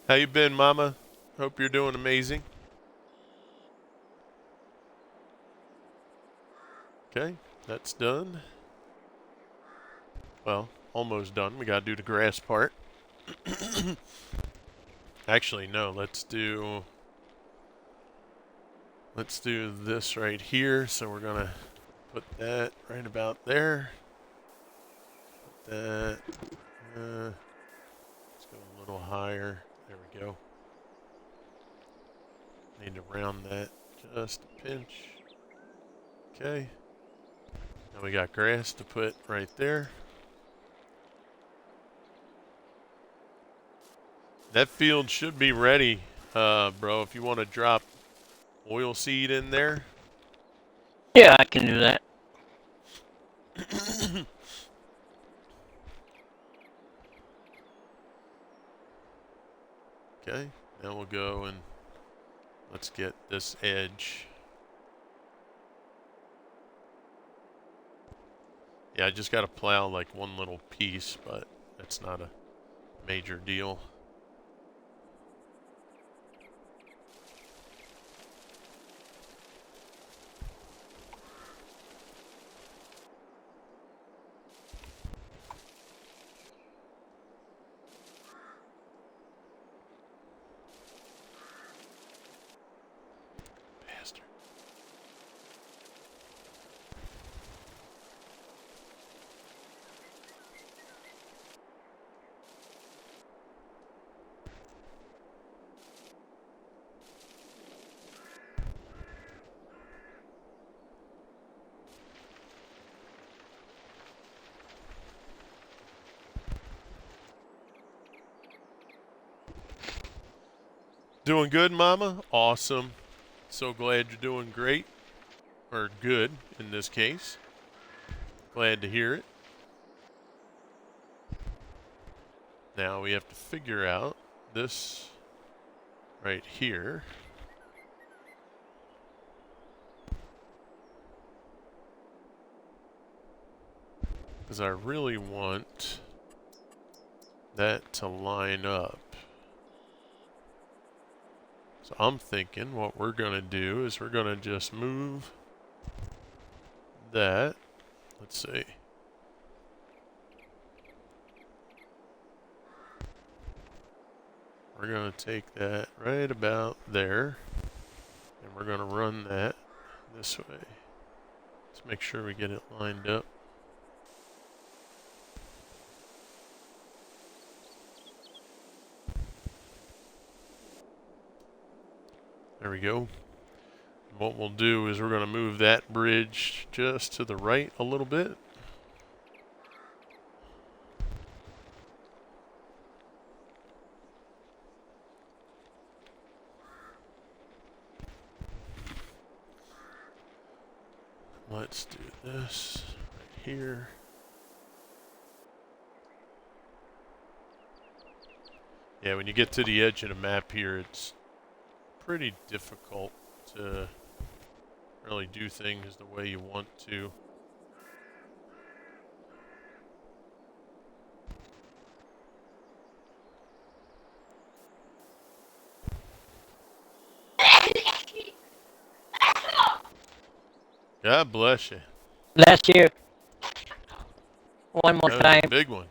How you been, Mama? Hope you're doing amazing. Okay, that's done. Well, almost done. We gotta do the grass part. Actually, no, let's do this right here. So we're gonna put that right about there. Put that. Let's go a little higher. There we go. Need to round that just a pinch. Okay. Now we got grass to put right there. That field should be ready, bro, if you want to drop oil seed in there. Yeah, I can do that. Okay, now we'll go and let's get this edge. Yeah, I just got to plow like one little piece, but that's not a major deal. Bastard. Doing good, Mama? Awesome. So glad you're doing great. Or good, in this case. Glad to hear it. Now we have to figure out this right here. Because I really want that to line up. So I'm thinking what we're going to do is we're going to just move that. Let's see. We're going to take that right about there. And we're going to run that this way. Let's make sure we get it lined up. There we go. And what we'll do is we're going to move that bridge just to the right a little bit. Let's do this right here. Yeah, when you get to the edge of the map here, it's pretty difficult to really do things the way you want to. God bless you. Last year, one more That was a time. big one.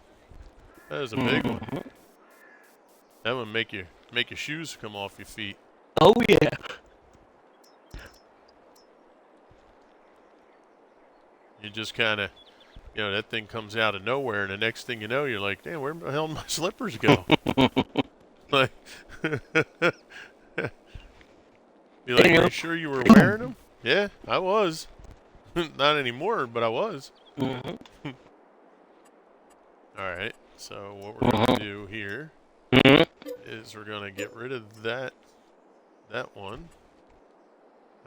That was a big one. Hmm. That would make your shoes come off your feet. Oh yeah. You just kind of, that thing comes out of nowhere, and the next thing you know, you're like, damn, where the hell did my slippers go? Like, be like, You are know. you sure you were wearing them? Yeah, I was. Not anymore, but I was. Hmm. All right. So what we're gonna Hmm. do here Hmm. is we're gonna get rid of that one.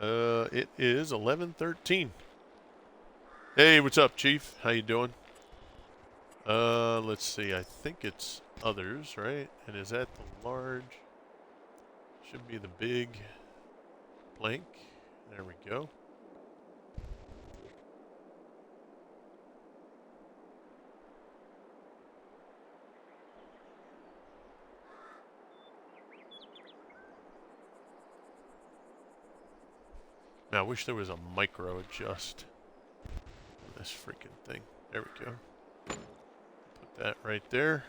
It is 11:13. Hey, what's up, Chief? How you doing? Let's see. I think it's others, right? And is that the large? Should be the big blank. There we go. Now, I wish there was a micro adjust on this freaking thing. There we go. Put that right there.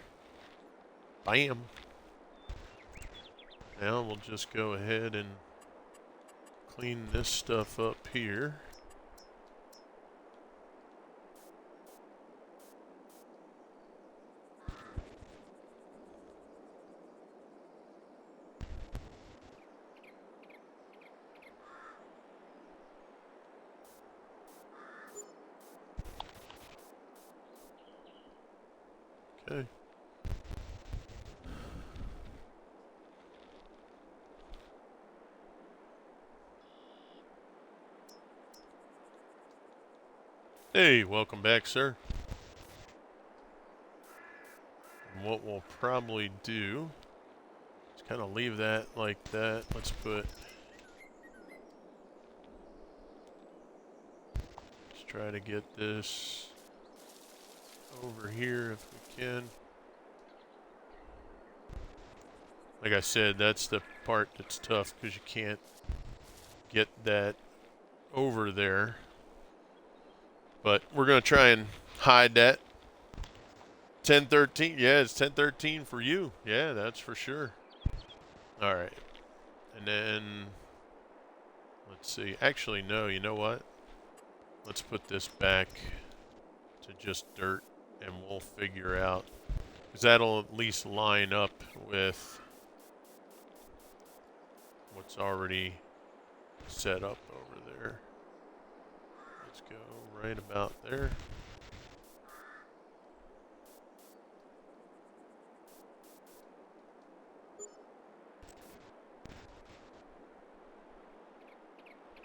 Bam. Now we'll just go ahead and clean this stuff up here. Okay. Hey, welcome back, sir. And what we'll probably do is kind of leave that like that. Let's try to get this over here if we can. Like I said, that's the part that's tough because you can't get that over there. But we're going to try and hide that. 10:13. Yeah, it's 10:13 for you. Yeah, that's for sure. All right. And then let's see. Actually, no, you know what? Let's put this back to just dirt and we'll figure out, because that'll at least line up with what's already set up over there. Let's go right about there.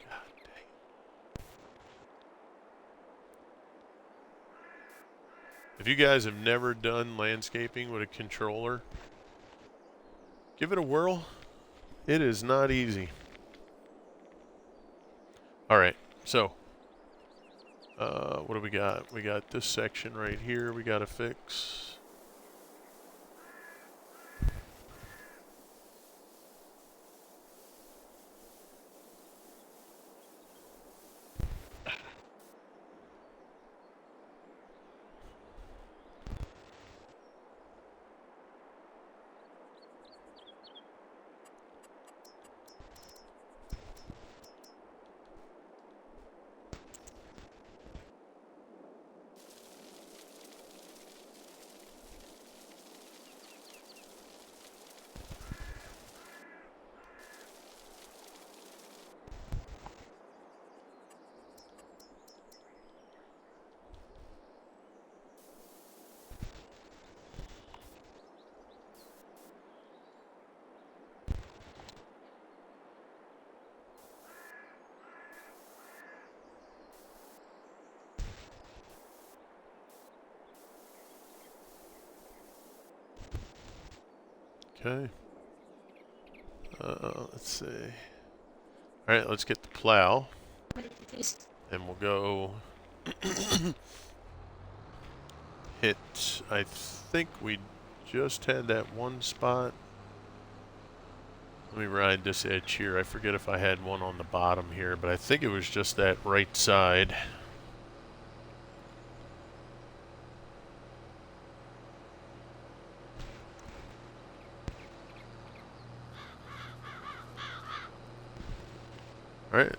God dang. If you guys have never done landscaping with a controller, give it a whirl. It is not easy. All right, so what do we got? We got this section right here we got to fix. Okay. Let's see. All right, let's get the plow. And we'll go hit, I think we just had that one spot. Let me ride this edge here. I forget if I had one on the bottom here, but I think it was just that right side. Alright,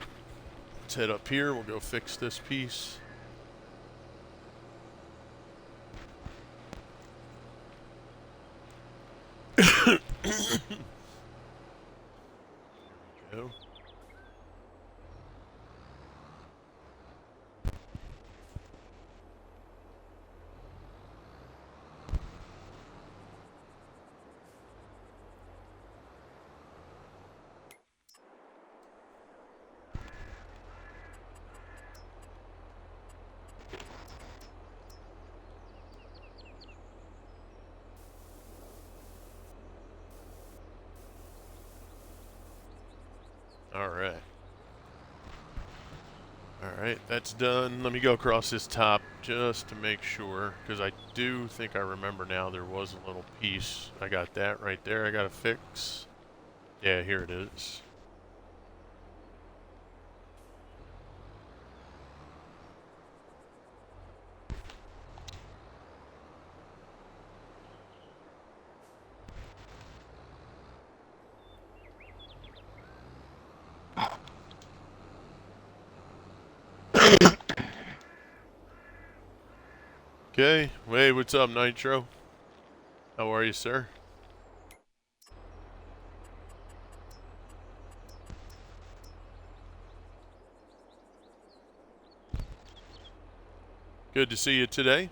let's head up here. We'll go fix this piece. Go. Alright. Alright, that's done. Let me go across this top just to make sure, because I do think I remember now there was a little piece. I got that right there I gotta fix. Yeah, here it is. Okay, hey, what's up, Nitro? How are you, sir? Good to see you today.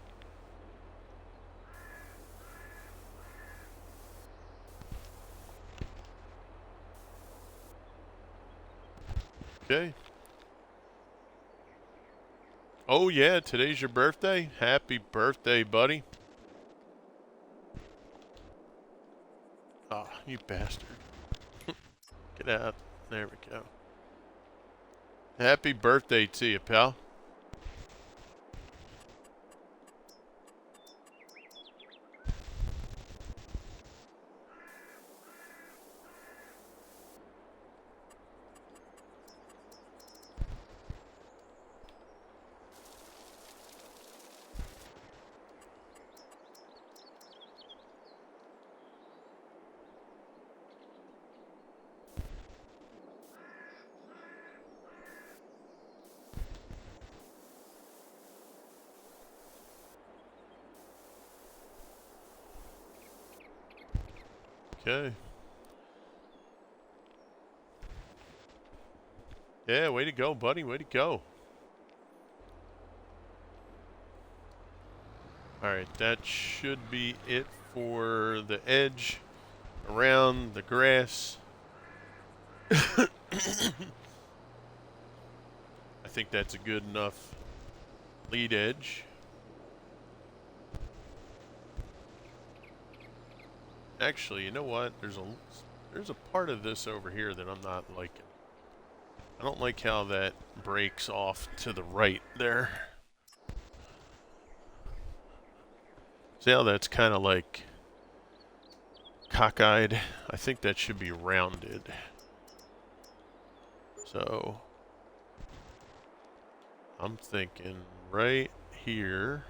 Okay. Oh yeah, today's your birthday? Happy birthday, buddy. Ah, you bastard. Get out. There we go. Happy birthday to you, pal. Okay. Yeah, way to go, buddy. Way to go. Alright, that should be it for the edge around the grass. I think that's a good enough lead edge. Actually, you know what? There's a part of this over here that I'm not liking. I don't like how that breaks off to the right there. See how that's kind of like cockeyed? I think that should be rounded. So I'm thinking right here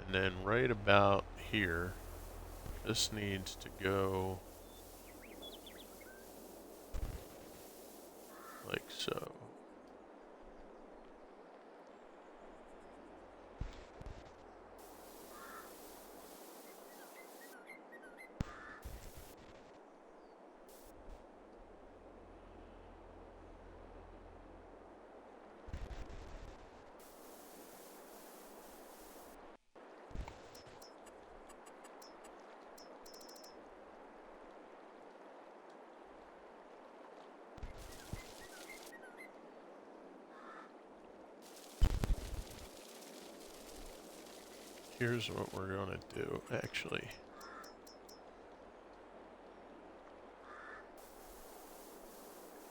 and then right about here. This needs to go like so. Here's what we're going to do, actually.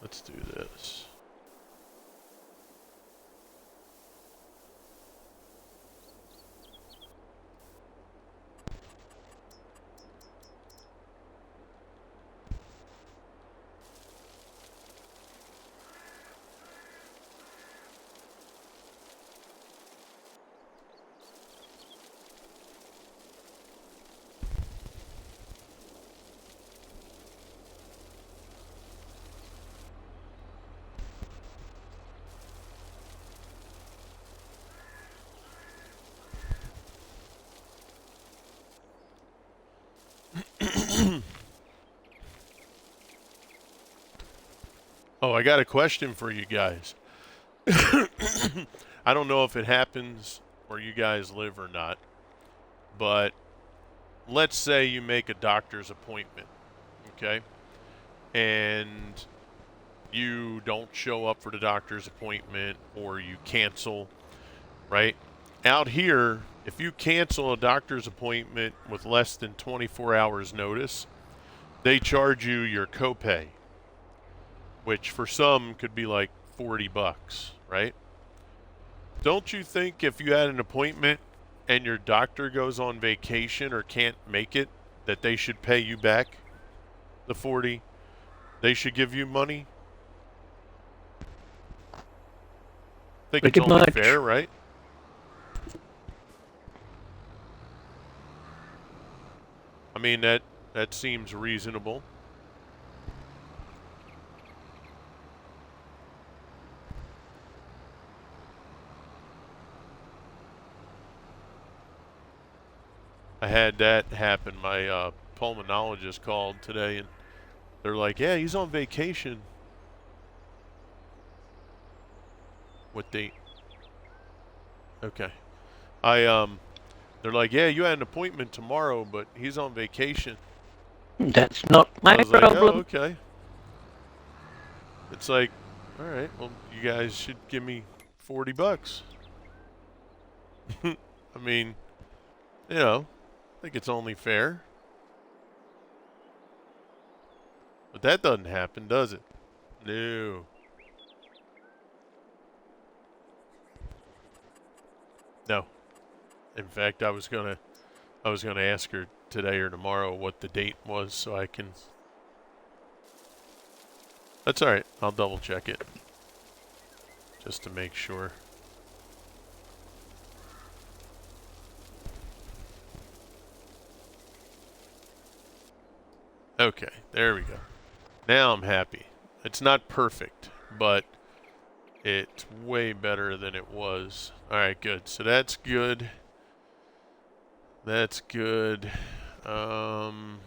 Let's do this. Oh, I got a question for you guys. I don't know if it happens where you guys live or not, but let's say you make a doctor's appointment, okay? And you don't show up for the doctor's appointment or you cancel, right? Out here, if you cancel a doctor's appointment with less than 24 hours notice, they charge you your copay, which for some could be like 40 bucks, right? Don't you think if you had an appointment and your doctor goes on vacation or can't make it, that they should pay you back the 40? They should give you money? I think it's Pretty only much. fair, right? I mean, that seems reasonable. I had that happen. My pulmonologist called today, and they're like, "Yeah, he's on vacation." What date? Okay. They're like, "Yeah, you had an appointment tomorrow, but he's on vacation." That's not I my was like, "Oh, problem. okay." It's like, all right, well, you guys should give me 40 bucks. I mean, I think it's only fair. But that doesn't happen, does it? No. No. In fact, I was gonna ask her today or tomorrow what the date was so I can. That's all right. I'll double check it just to make sure. Okay, there we go. Now I'm happy. It's not perfect, but it's way better than it was. All right, good. So that's good. That's good. Um,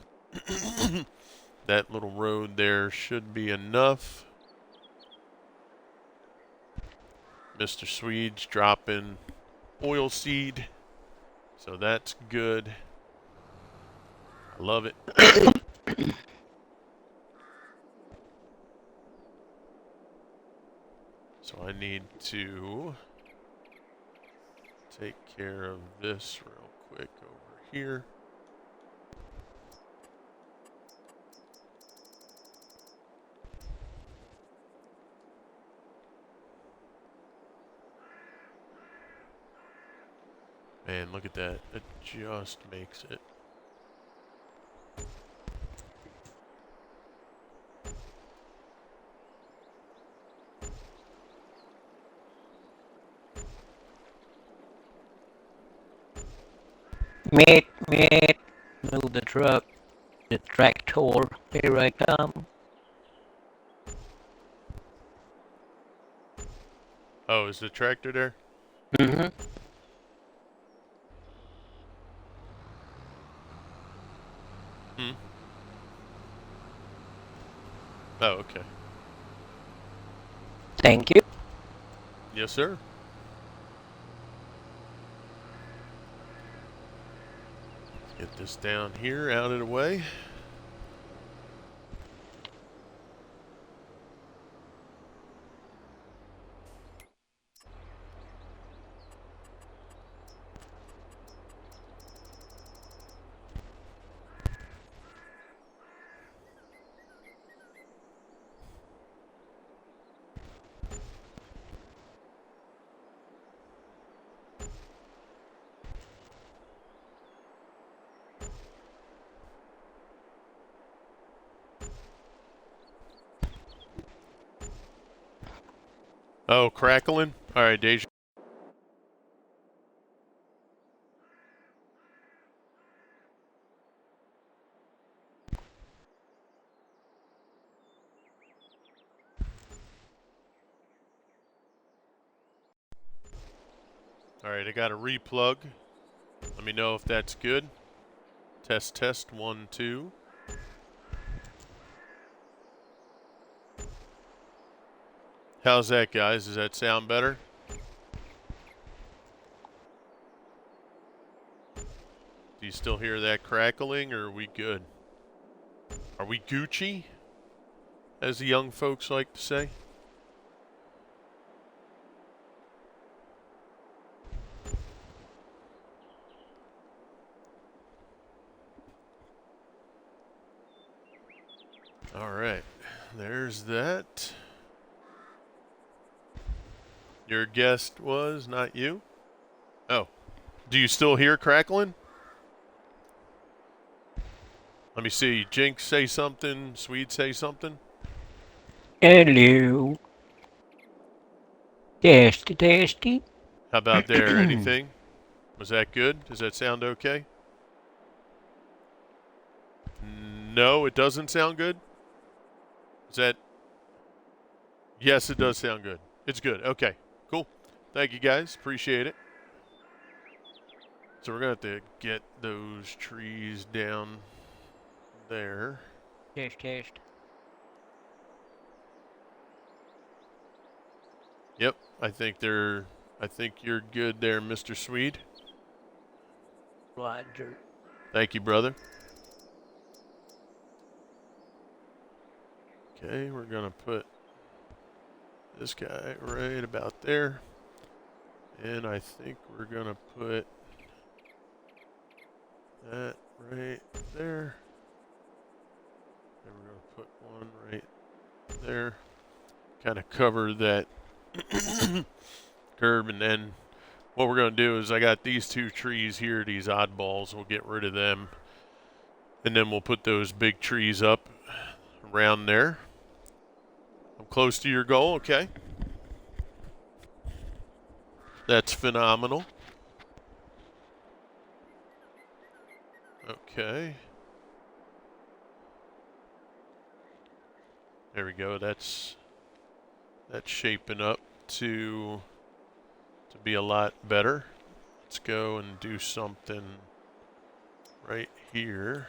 that little road there should be enough. Mr. Swede's dropping oil seed, so that's good. I love it. So I need to take care of this real quick over here. Man, look at that. It just makes it. Mate, move the truck. The tractor. Here I come. Oh, is the tractor there? Mm-hmm. Hmm. Oh, okay. Thank you. Yes, sir. Get this down here, out of the way. Oh, crackling? All right, Deja. All right, I got a replug. Let me know if that's good. Test, test, 1, 2. How's that, guys? Does that sound better? Do you still hear that crackling, or are we good? Are we Gucci, as the young folks like to say? All right, there's that. Your guest was not you? Oh, do you still hear crackling? Let me see. Jinx say something. Swede say something. Hello. Testy, testy. How about there? Anything? Was that good? Does that sound okay? No, it doesn't sound good. Is that? Yes, it does sound good. It's good. Okay, cool. Thank you, guys. Appreciate it. So we're going to have to get those trees down there. Test, test. Yep, I think you're good there, Mr. Swede. Roger. Thank you, brother. Okay, we're going to put this guy right about there. And I think we're going to put that right there. And we're going to put one right there. Kind of cover that curb. And then what we're going to do is I got these two trees here, these oddballs. We'll get rid of them. And then we'll put those big trees up around there. I'm close to your goal, okay? That's phenomenal. Okay. There we go. That's shaping up to be a lot better. Let's go and do something right here.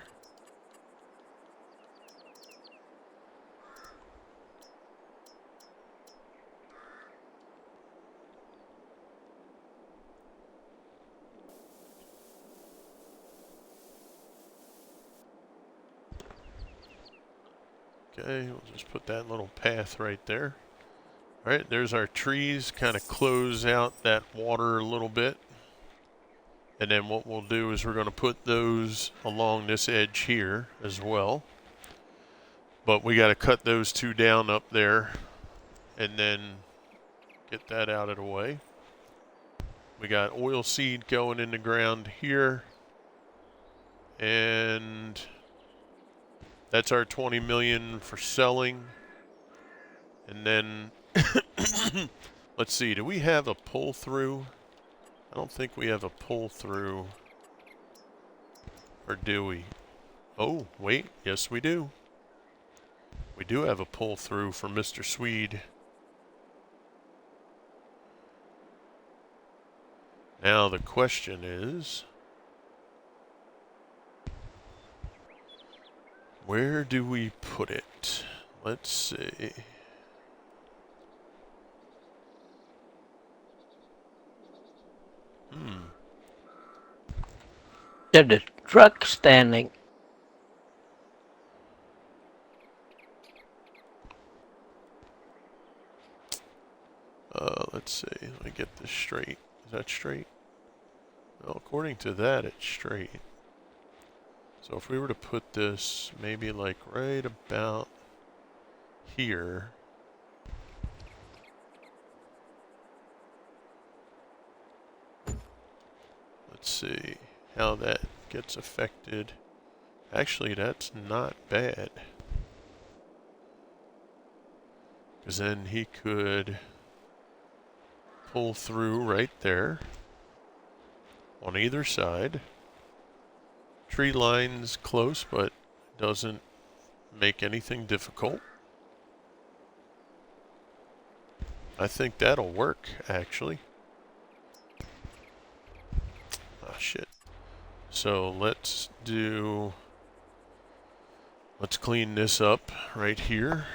Okay, we'll just put that little path right there. All right, there's our trees. Kind of close out that water a little bit. And then what we'll do is we're going to put those along this edge here as well. But we got to cut those two down up there and then get that out of the way. We got oil seed going in the ground here. And that's our 20 million for selling. And then let's see, do we have a pull through? I don't think we have a pull through. Or do we? Oh, wait, yes we do. We do have a pull through for Mr. Swede. Now the question is, where do we put it? Let's see. There's a truck standing. Let's see. Let me get this straight. Is that straight? Well, according to that, it's straight. So if we were to put this maybe like right about here. Let's see how that gets affected. Actually, that's not bad. Because then he could pull through right there on either side. Tree line's close, but doesn't make anything difficult. I think that'll work, actually. Ah, shit. So let's clean this up right here.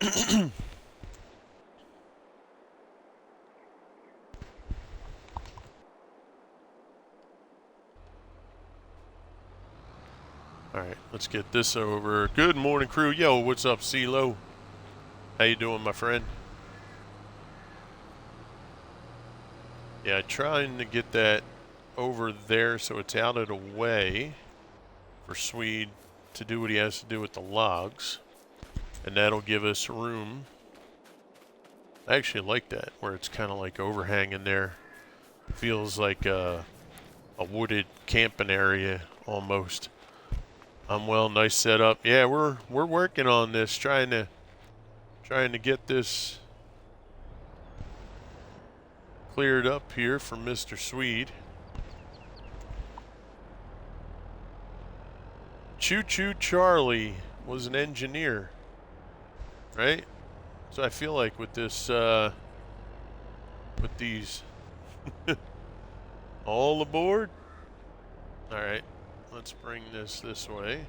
Alright, let's get this over. Good morning, crew. Yo, what's up, CeeLo? How you doing, my friend? Yeah, trying to get that over there so it's out of the way for Swede to do what he has to do with the logs. And that'll give us room. I actually like that, where it's kind of like overhanging there. Feels like a wooded camping area almost. Well, nice setup. Yeah, we're working on this, trying to get this cleared up here for Mr. Swede. Choo Choo Charlie was an engineer, right? So I feel like with this, with these, all aboard. All right, let's bring this way.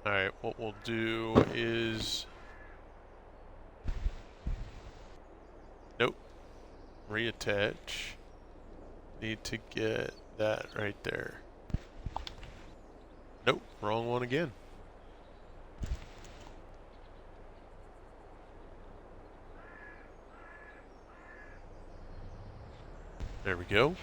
Alright, what we'll do is... Nope. Reattach. Need to get that right there. Nope, wrong one again. There we go.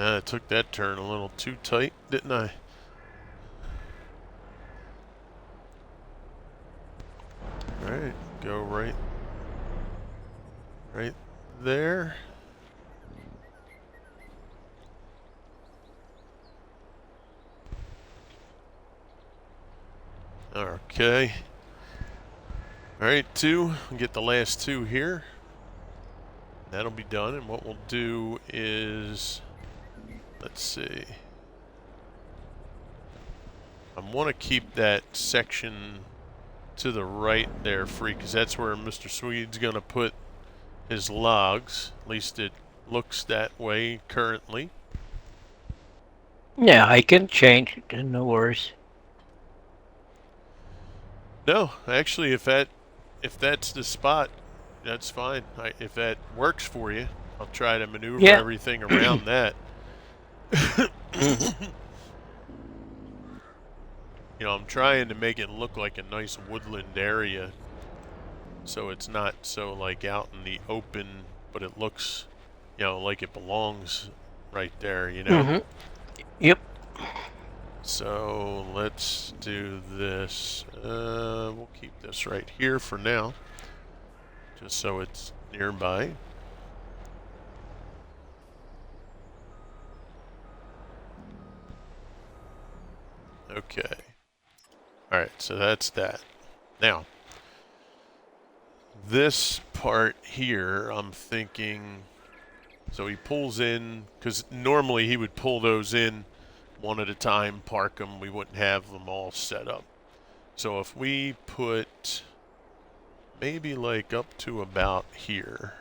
I took that turn a little too tight, didn't I? Alright, go right there. Okay. Alright, two. We'll get the last two here. That'll be done, and what we'll do is... Let's see. I want to keep that section to the right there free, because that's where Mr. Swede's going to put his logs. At least it looks that way currently. Yeah, I can change it, no worries. No, actually, if that's the spot, that's fine. If that works for you, I'll try to maneuver everything around that. You know, I'm trying to make it look like a nice woodland area, so it's not so like out in the open, but it looks, you know, like it belongs right there, you know? Mm-hmm. Yep. So let's do this. We'll keep this right here for now, just so it's nearby. Okay. Alright, so that's that. Now, this part here, I'm thinking... So he pulls in, because normally he would pull those in one at a time, park them. We wouldn't have them all set up. So if we put maybe like up to about here.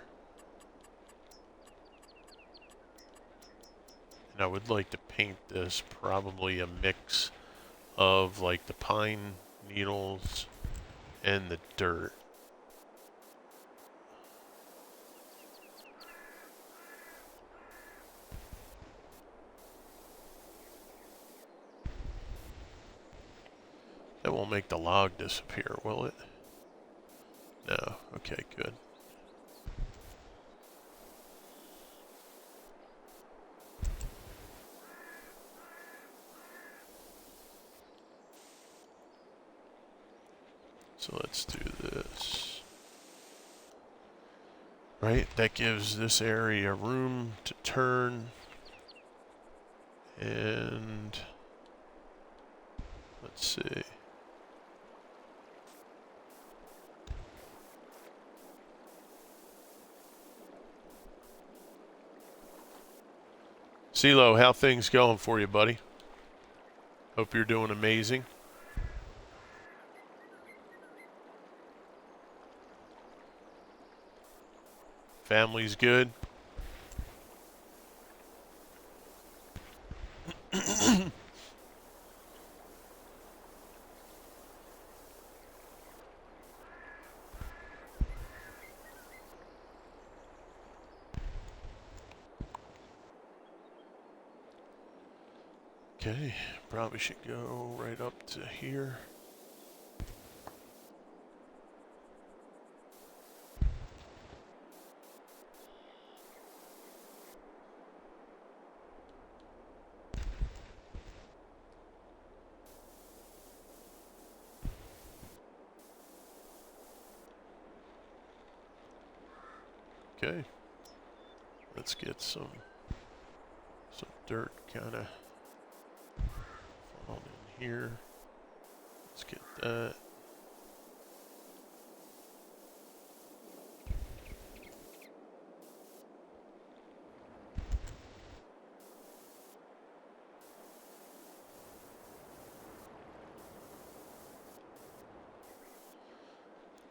And I would like to paint this probably a mix of like the pine needles and the dirt. That won't make the log disappear, will it? No. Okay, good. So let's do this. Right, that gives this area room to turn. And let's see. CeeLo, how things going for you, buddy? Hope you're doing amazing. Family's good. Okay, probably should go right up to here. Okay, let's get some dirt kind of on in here. Let's get that.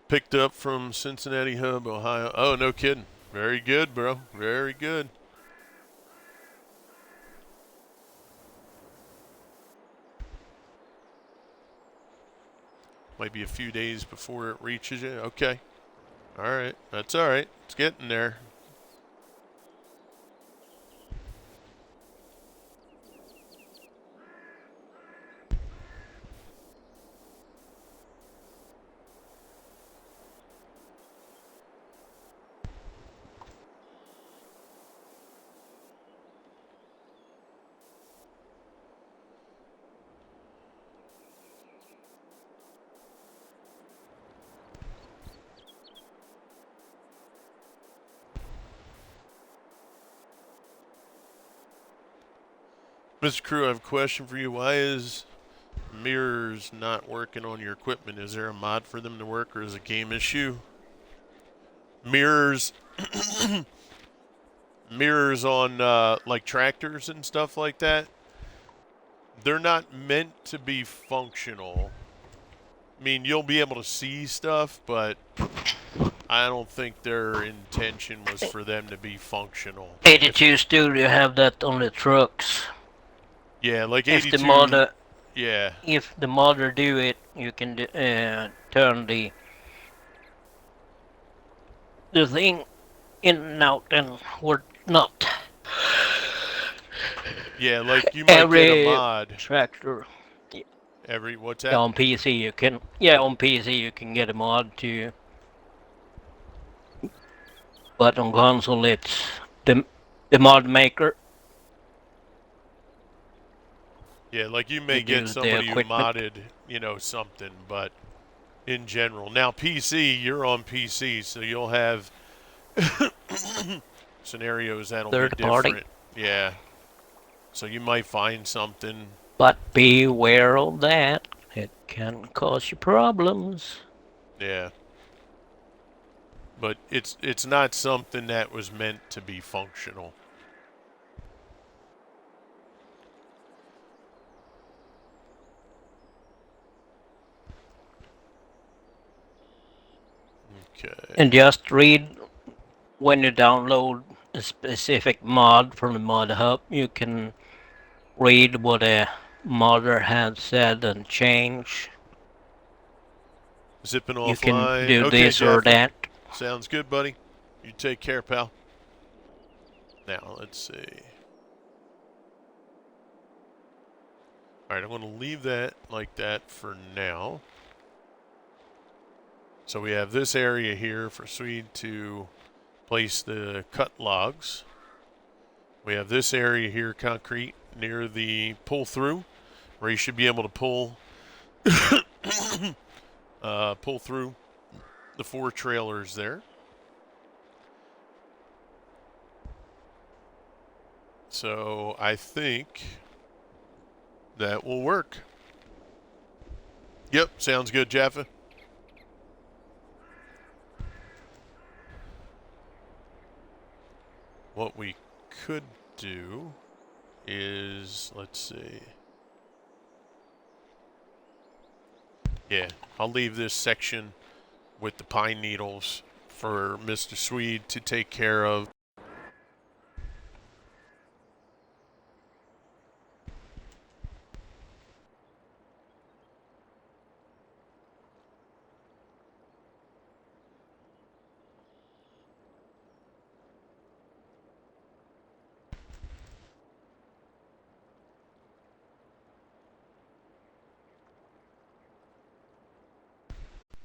Picked up from Cincinnati Hub, Ohio. Oh, no kidding. Very good, bro. Very good. Might be a few days before it reaches you. Okay. All right. That's all right. It's getting there. Mr. Crew, I have a question for you. Why is mirrors not working on your equipment? Is there a mod for them to work, or is it a game issue? Mirrors, mirrors on like tractors and stuff like that. They're not meant to be functional. I mean, you'll be able to see stuff, but I don't think their intention was for them to be functional. 82 Studio have that on the trucks. Yeah, like If 82. the modder, Yeah. if the modder do it, you can turn the thing in and out and would not. Yeah, like you might get a mod. Tractor. What's Yeah, that? on PC you can. Yeah, on PC you can get a mod too. But on console it's the mod maker. Yeah, like you may get somebody who modded, something, but in general. Now PC, you're on PC, so you'll have scenarios that'll be different. Party. Yeah. So you might find something. But beware of that. It can cause you problems. Yeah. But it's not something that was meant to be functional. Okay. And just read when you download a specific mod from the mod hub, you can read what a modder had said and change. Zipping offline. You can do okay, this Jeff. or that. Sounds good, buddy. You take care, pal. Now, let's see. Alright, I'm going to leave that like that for now. So we have this area here for Swede to place the cut logs. We have this area here, concrete, near the pull-through, where you should be able to pull pull through the 4 trailers there. So I think that will work. Yep, sounds good, Jaffa. What we could do is, let's see. Yeah, I'll leave this section with the pine needles for Mr. Swede to take care of.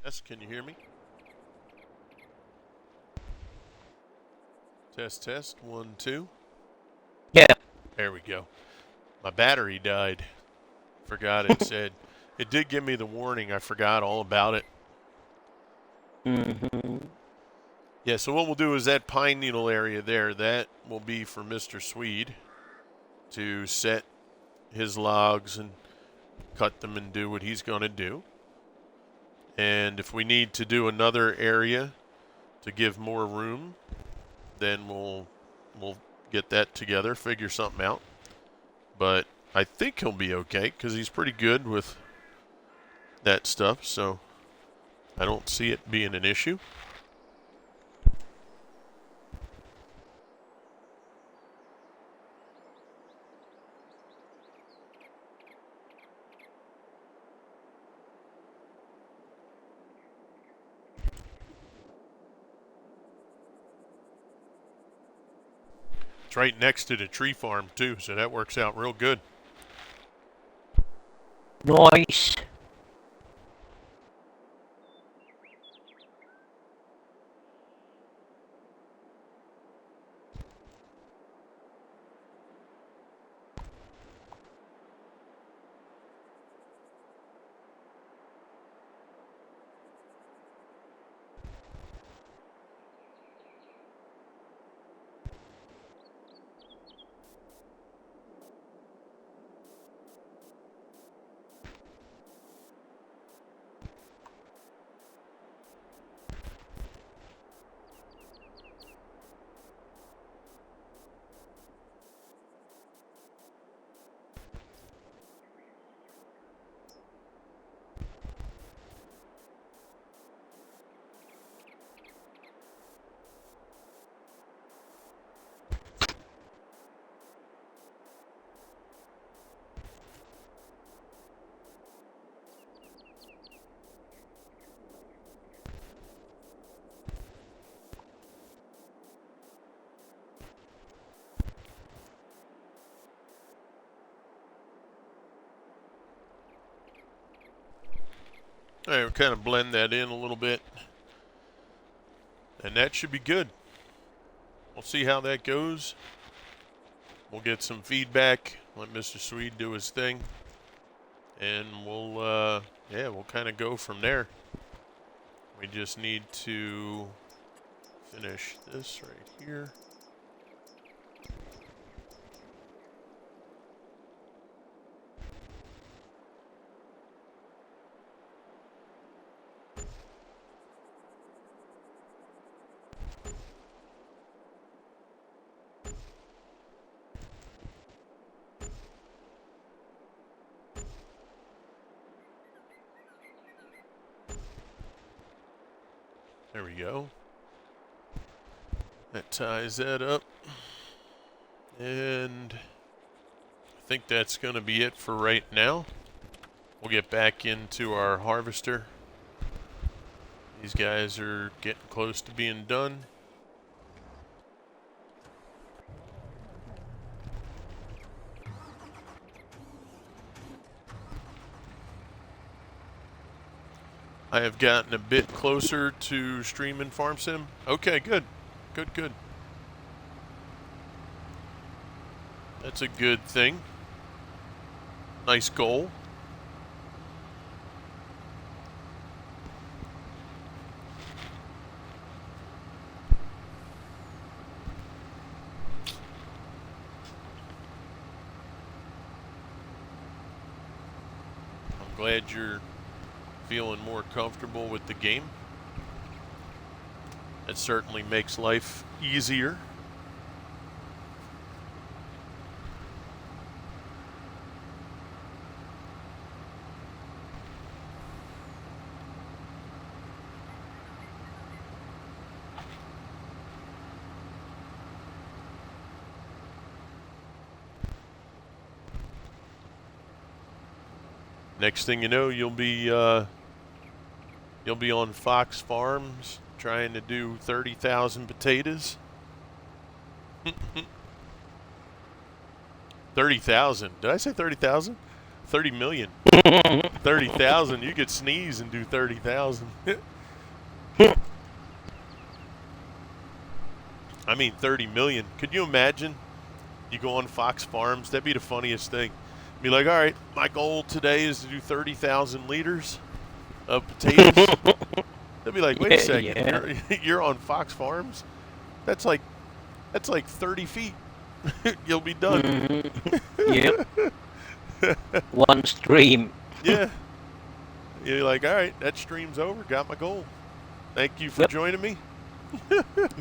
Yes, can you hear me? Test, test, 1, 2. Yeah. There we go. My battery died. Forgot it said. It did give me the warning. I forgot all about it. Mm-hmm. Yeah, so what we'll do is that pine needle area there, that will be for Mr. Swede to set his logs and cut them and do what he's going to do. And if we need to do another area to give more room, then we'll get that together, figure something out. But I think he'll be okay because he's pretty good with that stuff, so I don't see it being an issue. It's right next to the tree farm too, so that works out real good. Noise. All right, we'll kind of blend that in a little bit, and that should be good. We'll see how that goes. We'll get some feedback, let Mr. Swede do his thing, and we'll kind of go from there. We just need to finish this right here. There we go. That ties that up. And I think that's going to be it for right now. We'll get back into our harvester. These guys are getting close to being done. I have gotten a bit closer to streaming Farm Sim. Okay, good. Good, good. That's a good thing. Nice goal. glad you're feeling more comfortable with the game. It certainly makes life easier. Next thing you know, you'll be on Fox Farms trying to do 30,000 potatoes. 30,000. Did I say 30,000? 30 million. 30,000. You could sneeze and do 30,000. I mean 30 million. Could you imagine? You go on Fox Farms. That'd be the funniest thing. Be like, all right, my goal today is to do 30,000 liters of potatoes. They'll be like, wait a second, you're on Fox Farms? That's like 30 feet. You'll be done. Mm-hmm. Yep. One stream. Yeah. You're like, all right, that stream's over. Got my goal. Thank you for joining me.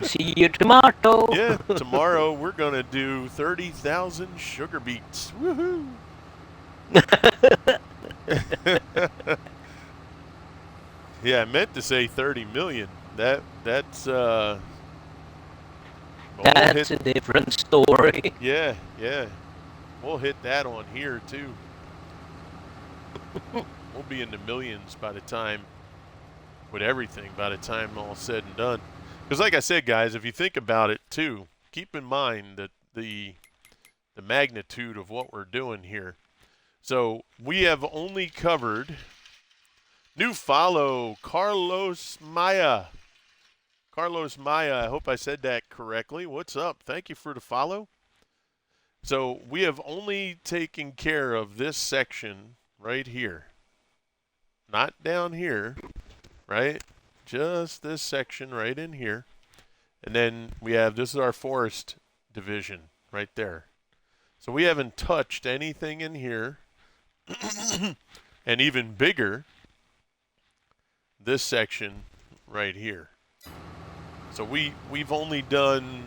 See you tomorrow. Yeah, tomorrow we're going to do 30,000 sugar beets. Woohoo! Yeah, I meant to say 30 million. That's a different story. Yeah. We'll hit that on here too. We'll be in the millions by the time, with everything, by the time all's said and done. Because like I said, guys, if you think about it too, keep in mind that the magnitude of what we're doing here. So we have only covered, new follow, Carlos Maya. Carlos Maya, I hope I said that correctly. What's up? Thank you for the follow. So we have only taken care of this section right here. Not down here, right? Just this section right in here. And then we have, this is our forest division right there. So we haven't touched anything in here. And even bigger, this section right here. So we've only done,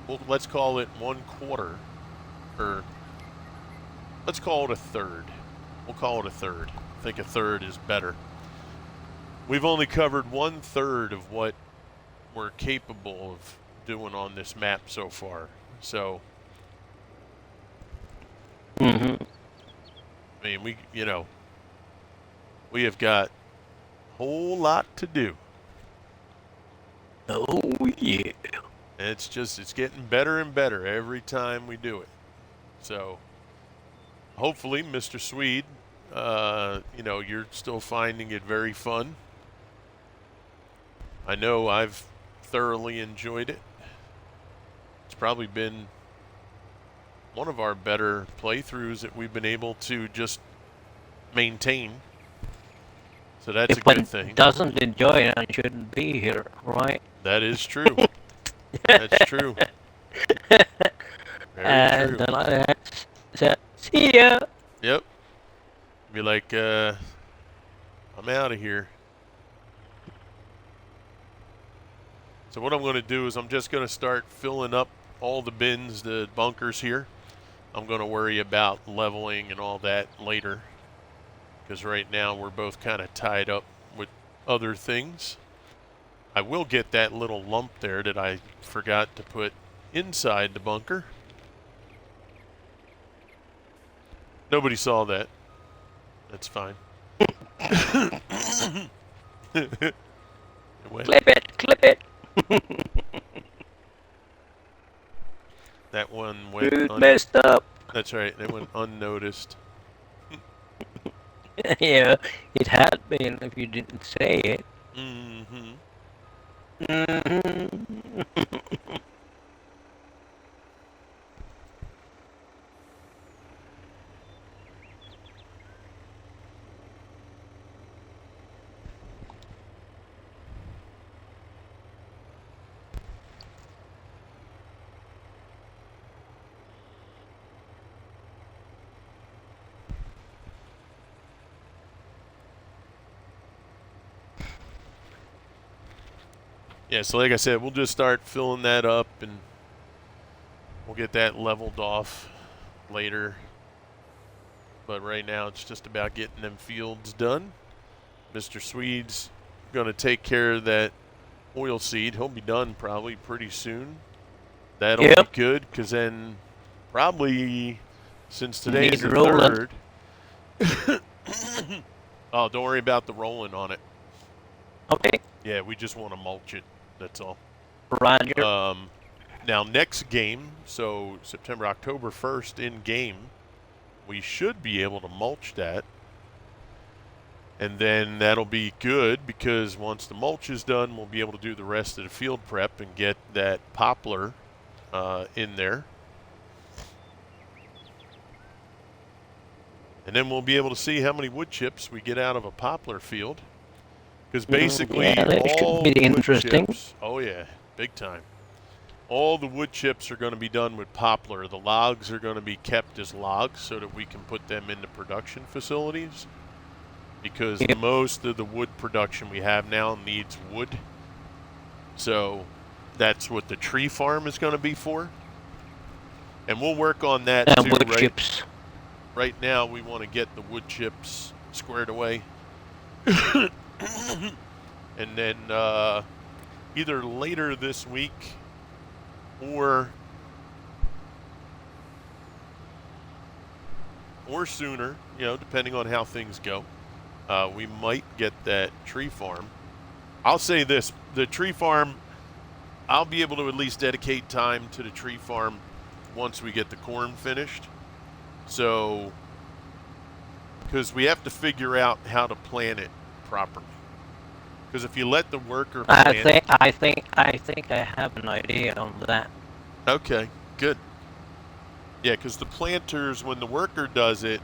well, let's call it 1/4, or let's call it a third. We'll call it a third. I think a third is better. We've only covered 1/3 of what we're capable of doing on this map so far. So, I mean, we have got a whole lot to do. Oh, yeah. And it's getting better and better every time we do it. So, hopefully, Mr. Swede, you're still finding it very fun. I know I've thoroughly enjoyed it. It's probably been one of our better playthroughs that we've been able to just maintain. So that's a good thing. If one doesn't enjoy it, I shouldn't be here, right? That is true. That's true. Very true. Then I said, see ya. Yep. Be like, I'm out of here. So what I'm going to do is I'm just going to start filling up all the bins, the bunkers here. I'm going to worry about leveling and all that later, because right now we're both kind of tied up with other things. I will get that little lump there that I forgot to put inside the bunker. Nobody saw that. That's fine. Clip it. That one went messed up. That's right. It went unnoticed. Yeah, it had been if you didn't say it. Mm-hmm. Yeah, so like I said, we'll just start filling that up and we'll get that leveled off later. But right now it's just about getting them fields done. Mr. Swede's going to take care of that oil seed. He'll be done probably pretty soon. That'll be good because then probably since today is the 3rd. Oh, don't worry about the rolling on it. Okay. Yeah, we just want to mulch it. That's all. Roger. Now, next game, so September, October 1st in game, we should be able to mulch that. And then that'll be good because once the mulch is done, we'll be able to do the rest of the field prep and get that poplar in there. And then we'll be able to see how many wood chips we get out of a poplar field. Because basically all the wood chips, oh yeah, big time. All the wood chips are going to be done with poplar. The logs are going to be kept as logs so that we can put them into production facilities. Because most of the wood production we have now needs wood. So that's what the tree farm is going to be for. And we'll work on that too, wood right? Chips. Right now we want to get the wood chips squared away. And then either later this week or sooner, depending on how things go, we might get that tree farm. I'll say this, the tree farm, I'll be able to at least dedicate time to the tree farm once we get the corn finished. So, because we have to figure out how to plant it properly. Because if you let the worker plant I think I have an idea on that. Okay, good. Yeah, because the planters, when the worker does it,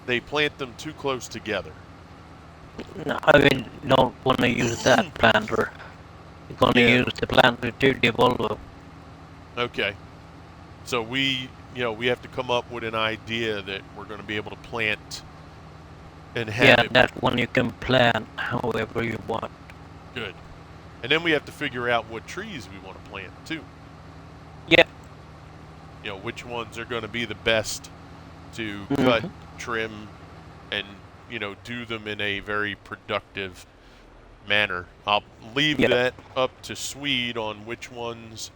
they plant them too close together. No, I don't want to use that planter. You're going to use the planter to develop. Okay. So we have to come up with an idea that we're going to be able to plant and have it. That one you can plant however you want. Good. And then we have to figure out what trees we want to plant too. Yeah. Which ones are going to be the best to cut, trim, and do them in a very productive manner. I'll leave that up to Swede on which ones.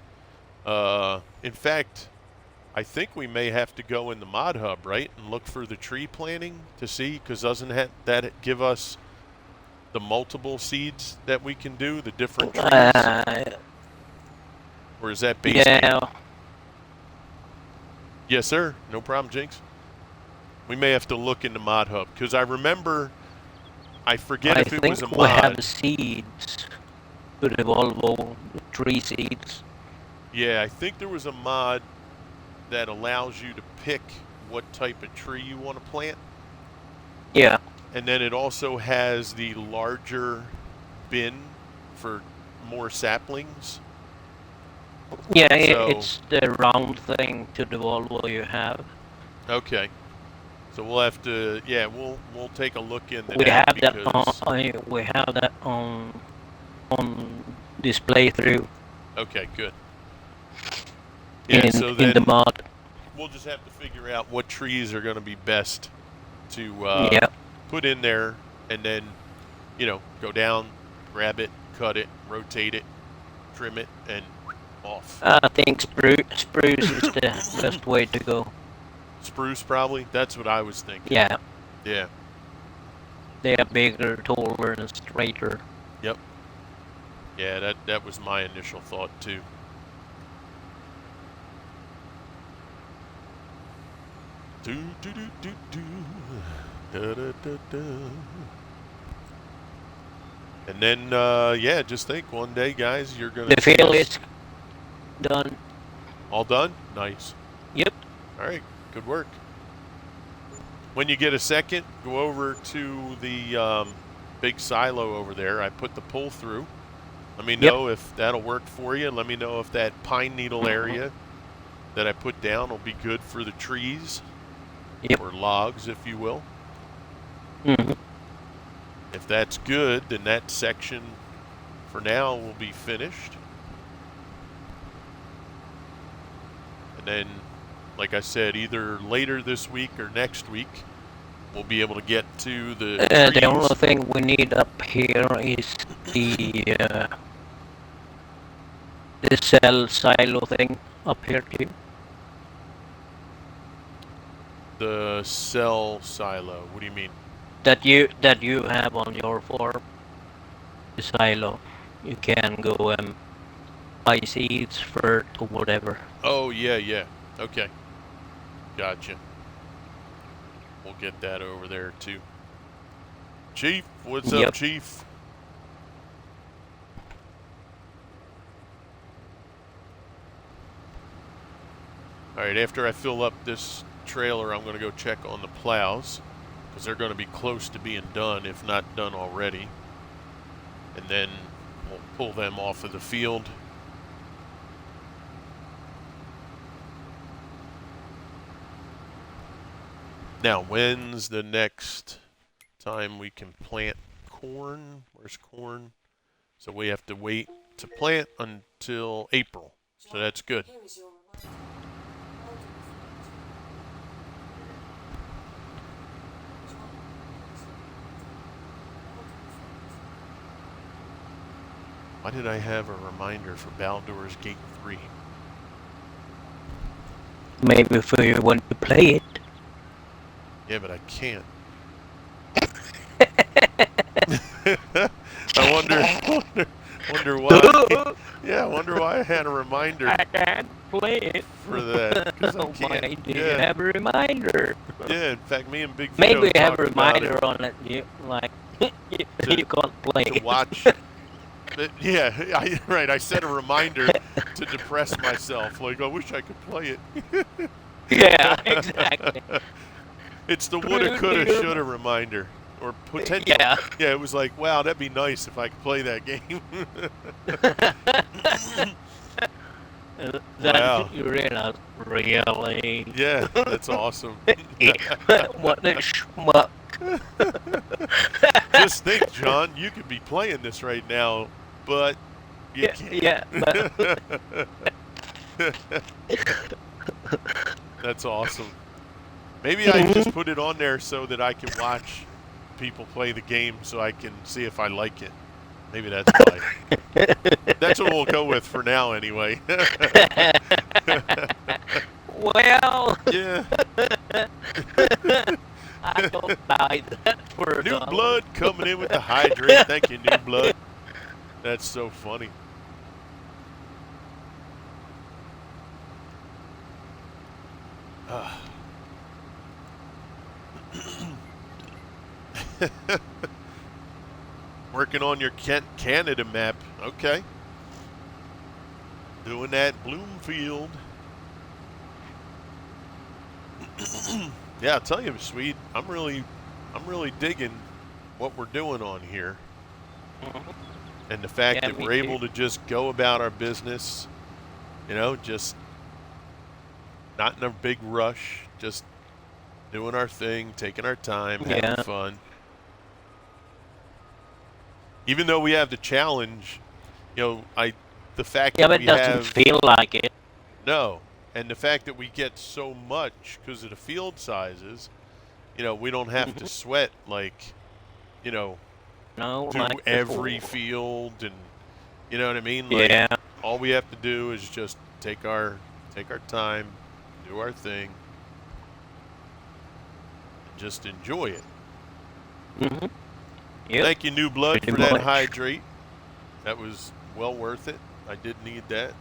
In fact, I think we may have to go in the mod hub, right, and look for the tree planting to see, because doesn't that give us the multiple seeds that we can do, the different trees? Or is that base game? Yes, sir. No problem, Jinx. We may have to look into mod hub, because I remember, I forget if it was a mod. We have seeds to develop tree seeds. Yeah, I think there was a mod that allows you to pick what type of tree you want to plant. Yeah. And then it also has the larger bin for more saplings. Yeah, it's the round thing to develop you have. Okay. So we'll have to, we'll take a look into we that. We have that on this playthrough. Okay, good. In the mod. We'll just have to figure out what trees are going to be best to put in there, and then, go down, grab it, cut it, rotate it, trim it, and off. I think spruce is the best way to go. Spruce, probably? That's what I was thinking. Yeah. Yeah. They are bigger, taller, and straighter. Yep. Yeah, that was my initial thought, too. Do do do do do. Da, da, da, da. And then, just think one day, guys, you're going to... The field is done. All done? Nice. Yep. All right. Good work. When you get a second, go over to the big silo over there. I put the pull through. Let me know if that'll work for you. Let me know if that pine needle area that I put down will be good for the trees. Or logs, if you will. Mm-hmm. If that's good, then that section for now will be finished. And then, like I said, either later this week or next week, we'll be able to get to the trees. The only thing we need up here is the cell silo thing up here too. The cell silo. What do you mean? That you have on your farm. The silo. You can go buy seeds, fert, or whatever. Oh, yeah. Okay. Gotcha. We'll get that over there, too. Chief, what's up, Chief? Alright, after I fill up this trailer, I'm going to go check on the plows, because they're going to be close to being done, if not done already. And then we'll pull them off of the field. Now, when's the next time we can plant corn? Where's corn? So we have to wait to plant until April. So that's good. Why did I have a reminder for Baldur's Gate 3? Maybe if you want to play it. Yeah, but I can't. I wonder why. Yeah, I wonder why I had a reminder. I can't play it For that. Why do you have a reminder? Yeah, in fact, me and Big Vito Maybe have a talked about reminder on it. You can't play to it. watch. But yeah, right. I set a reminder to depress myself. Like, I wish I could play it. Yeah, exactly. It's the woulda, coulda, shoulda reminder. Or potential. Yeah. Yeah, it was like, wow, that'd be nice if I could play that game. Wow. You realize, really? Yeah, that's awesome. What a schmuck. Just think, John, you could be playing this right now, but you can't. Yeah, but That's awesome. Maybe I just put it on there so that I can watch people play the game so I can see if I like it. Maybe that's why. That's what we'll go with for now anyway. well, Yeah. I don't buy that for New blood coming in with the hydrate. Thank you, New Blood. That's so funny. Working on your Canada map. Okay. Doing that Bloomfield. Yeah, I'll tell you, Swede, I'm really digging what we're doing on here. And the fact that we're able to just go about our business, you know, just not in a big rush, just doing our thing, taking our time, having fun. Even though we have the challenge, you know, the fact that but we it doesn't feel like it. No. And the fact that we get so much because of the field sizes, you know, we don't have to sweat like, you know, do like every field and, you know what I mean? Like, all we have to do is just take our time, do our thing, and just enjoy it. Yep. Thank you, New Blood, for that hydrate. That was well worth it. I did need that.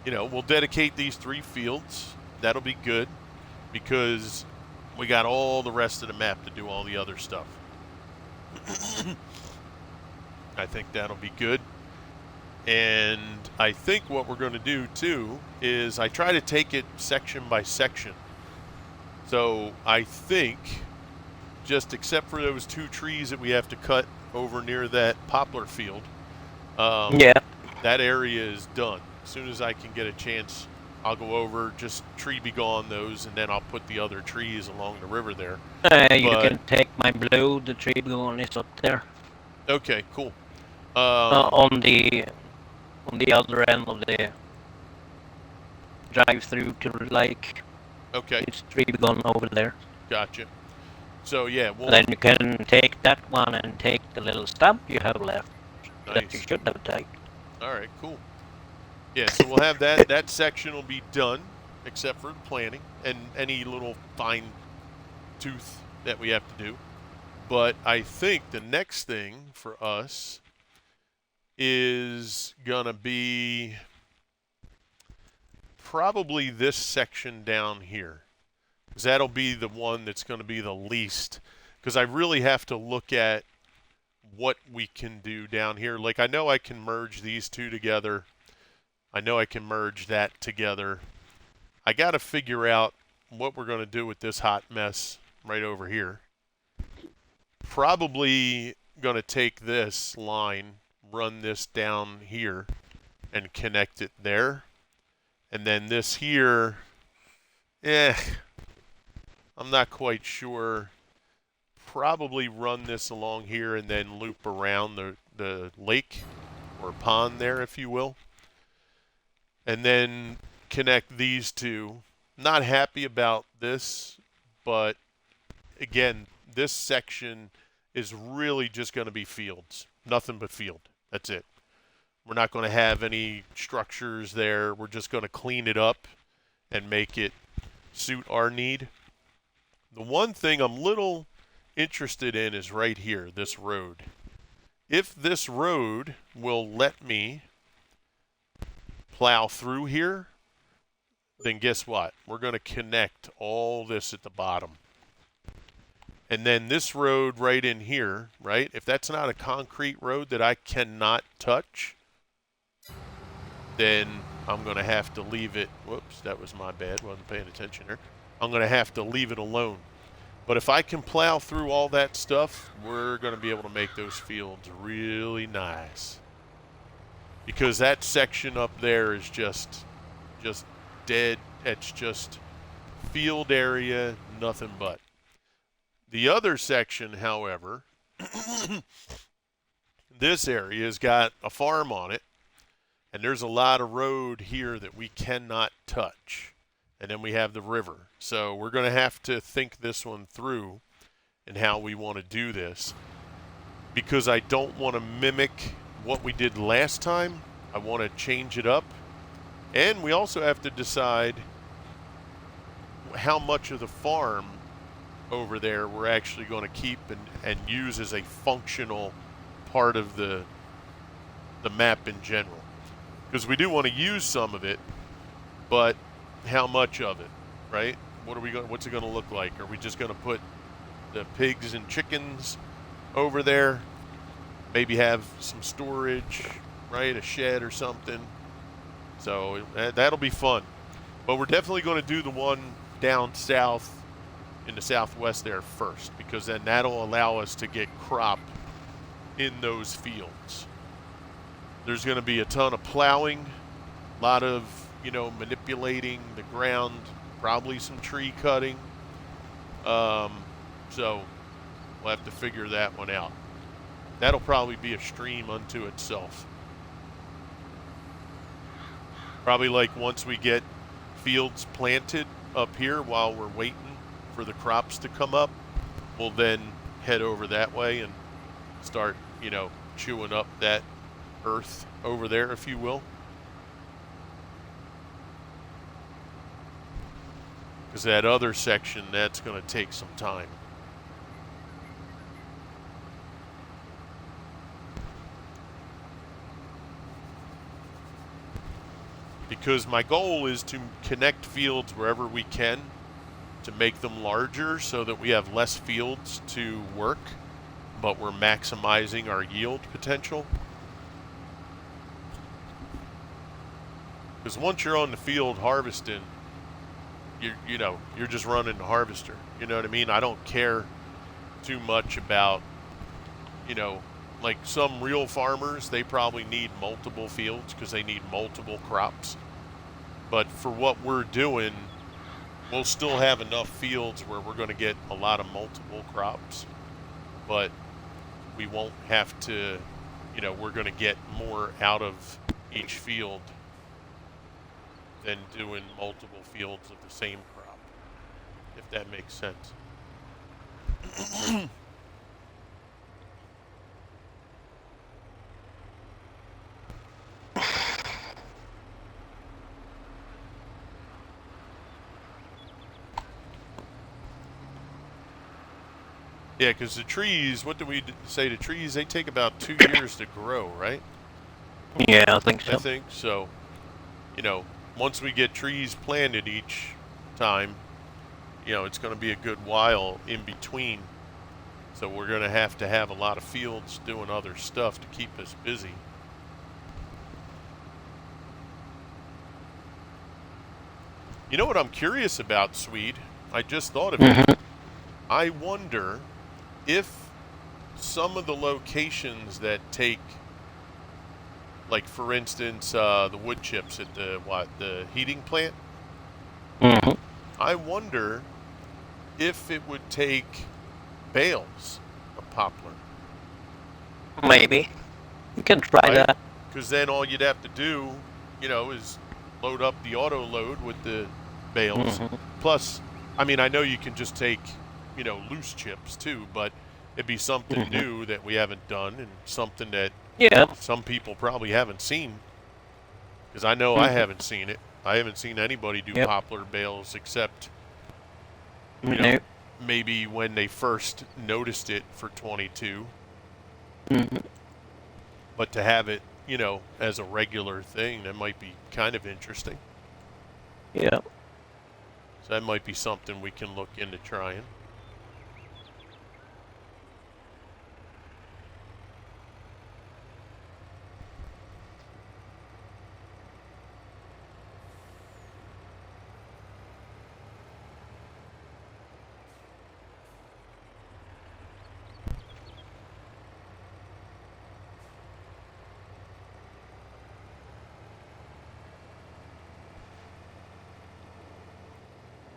You know, we'll dedicate these 3 fields. That'll be good because we got all the rest of the map to do all the other stuff. I think that'll be good. And I think what we're going to do, too, is I try to take it section by section. So I think, just except for those 2 trees that we have to cut over near that poplar field, that area is done. As soon as I can get a chance, I'll go over, just tree be gone those, and then I'll put the other trees along the river there. You can take my blue, the tree be gone is up there. Okay, cool. Um, On the other end of the drive-through to the lake. okay, It's tree gone over there. gotcha. So yeah, Then you can take that one and take the little stump you have left that you nice. should have taken. All right, cool. Yeah, so we'll have that section will be done, except for the planting and any little fine tooth that we have to do. But I think the next thing for us is gonna be probably this section down here, because that'll be the one that's going to be the least. Because I really have to look at what we can do down here. Like, I know I can merge these two together. I know I can merge that together. I got to figure out what we're going to do with this hot mess right over here. Probably going to take this line, run this down here, and connect it there. And then this here, I'm not quite sure. Probably run this along here and then loop around the lake or pond there, if you will. And then connect these two. Not happy about this, but again, this section is really just going to be fields. Nothing but field. That's it. We're not going to have any structures there. We're just going to clean it up and make it suit our need. The one thing I'm little interested in is right here, this road. If this road will let me plow through here, then guess what? We're going to connect all this at the bottom. And then this road right in here, right? If that's not a concrete road that I cannot touch, then I'm going to have to leave it. Whoops, that was my bad. Wasn't paying attention there. I'm going to have to leave it alone. But if I can plow through all that stuff, we're going to be able to make those fields really nice. Because that section up there is just dead. It's just field area, nothing but. The other section, however, this area has got a farm on it. And there's a lot of road here that we cannot touch. And then we have the river. So we're going to have to think this one through and how we want to do this. Because I don't want to mimic what we did last time. I want to change it up. And we also have to decide how much of the farm over there we're actually going to keep and use as a functional part of the map in general. Because we do want to use some of it, but how much of it, right? What's it going to look like? Are we just going to put the pigs and chickens over there? Maybe have some storage, right? A shed or something. So that'll be fun. But we're definitely going to do the one down south in the southwest there first, because then that'll allow us to get crop in those fields. There's going to be a ton of plowing, a lot of, manipulating the ground, probably some tree cutting. So we'll have to figure that one out. That'll probably be a stream unto itself. Probably like once we get fields planted up here while we're waiting for the crops to come up, we'll then head over that way and start, chewing up that earth over there, if you will. Because that other section, that's going to take some time. Because my goal is to connect fields wherever we can to make them larger so that we have less fields to work, but we're maximizing our yield potential. Because once you're on the field harvesting, you're just running the harvester. You know what I mean? I don't care too much about, like some real farmers, they probably need multiple fields because they need multiple crops. But for what we're doing, we'll still have enough fields where we're going to get a lot of multiple crops, but we won't have to we're going to get more out of each field than doing multiple fields of the same crop, if that makes sense. Yeah, because the trees, what do we say? The trees, they take about 2 years to grow, right? Yeah, I think I so. think so. Once we get trees planted each time, it's going to be a good while in between. So we're going to have a lot of fields doing other stuff to keep us busy. You know what I'm curious about, Swede? I just thought of it. Mm-hmm. I wonder if some of the locations that take, like for instance, the wood chips at the heating plant. Mm-hmm. I wonder if it would take bales of poplar, Maybe. You can try right? that. Because then all you'd have to do, is load up the auto load with the bales. Mm-hmm. Plus, I mean, I know you can just take, loose chips too, but it'd be something Mm-hmm. new that we haven't done and something that Yeah. some people probably haven't seen. Because I know I Mm-hmm. haven't seen it. I haven't seen anybody do Yep. poplar bales except, you know, No. maybe when they first noticed it for 22. Mm-hmm. But to have it, as a regular thing, that might be kind of interesting. Yeah. So that might be something we can look into trying.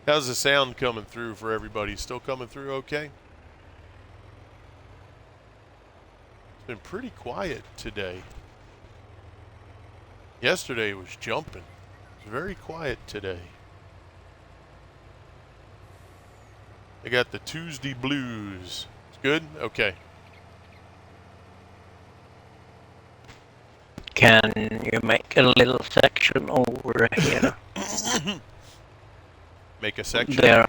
How's the sound coming through for everybody? Still coming through okay? It's been pretty quiet today. Yesterday was jumping. It's very quiet today. I got the Tuesday blues. It's good? Okay. Can you make a little section over here? Make a section. There.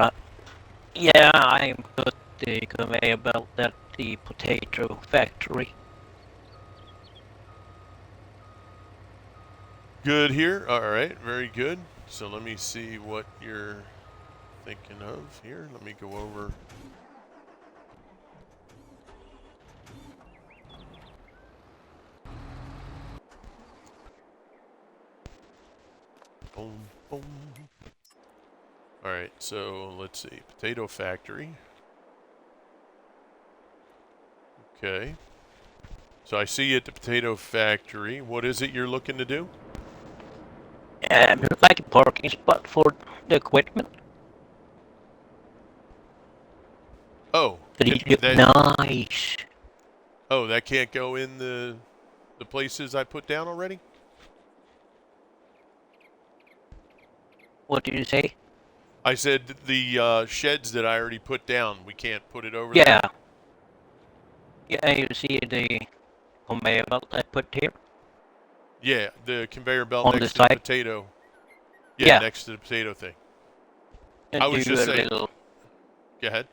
Yeah, I put the conveyor belt at the potato factory. Good here. All right, very good. So let me see what you're thinking of here. Let me go over. Boom, boom. All right, so let's see. Potato factory. Okay. So I see you at the potato factory. What is it you're looking to do? Like a parking spot for the equipment. Oh, that. Nice. Oh, that can't go in the places I put down already. What did you say? I said the sheds that I already put down. We can't put it over there. Yeah. Yeah, you see the conveyor belt I put here Yeah, the conveyor belt on the next to the side. potato. Yeah, Yeah, next to the potato thing. and I do was just a saying. little. Go ahead.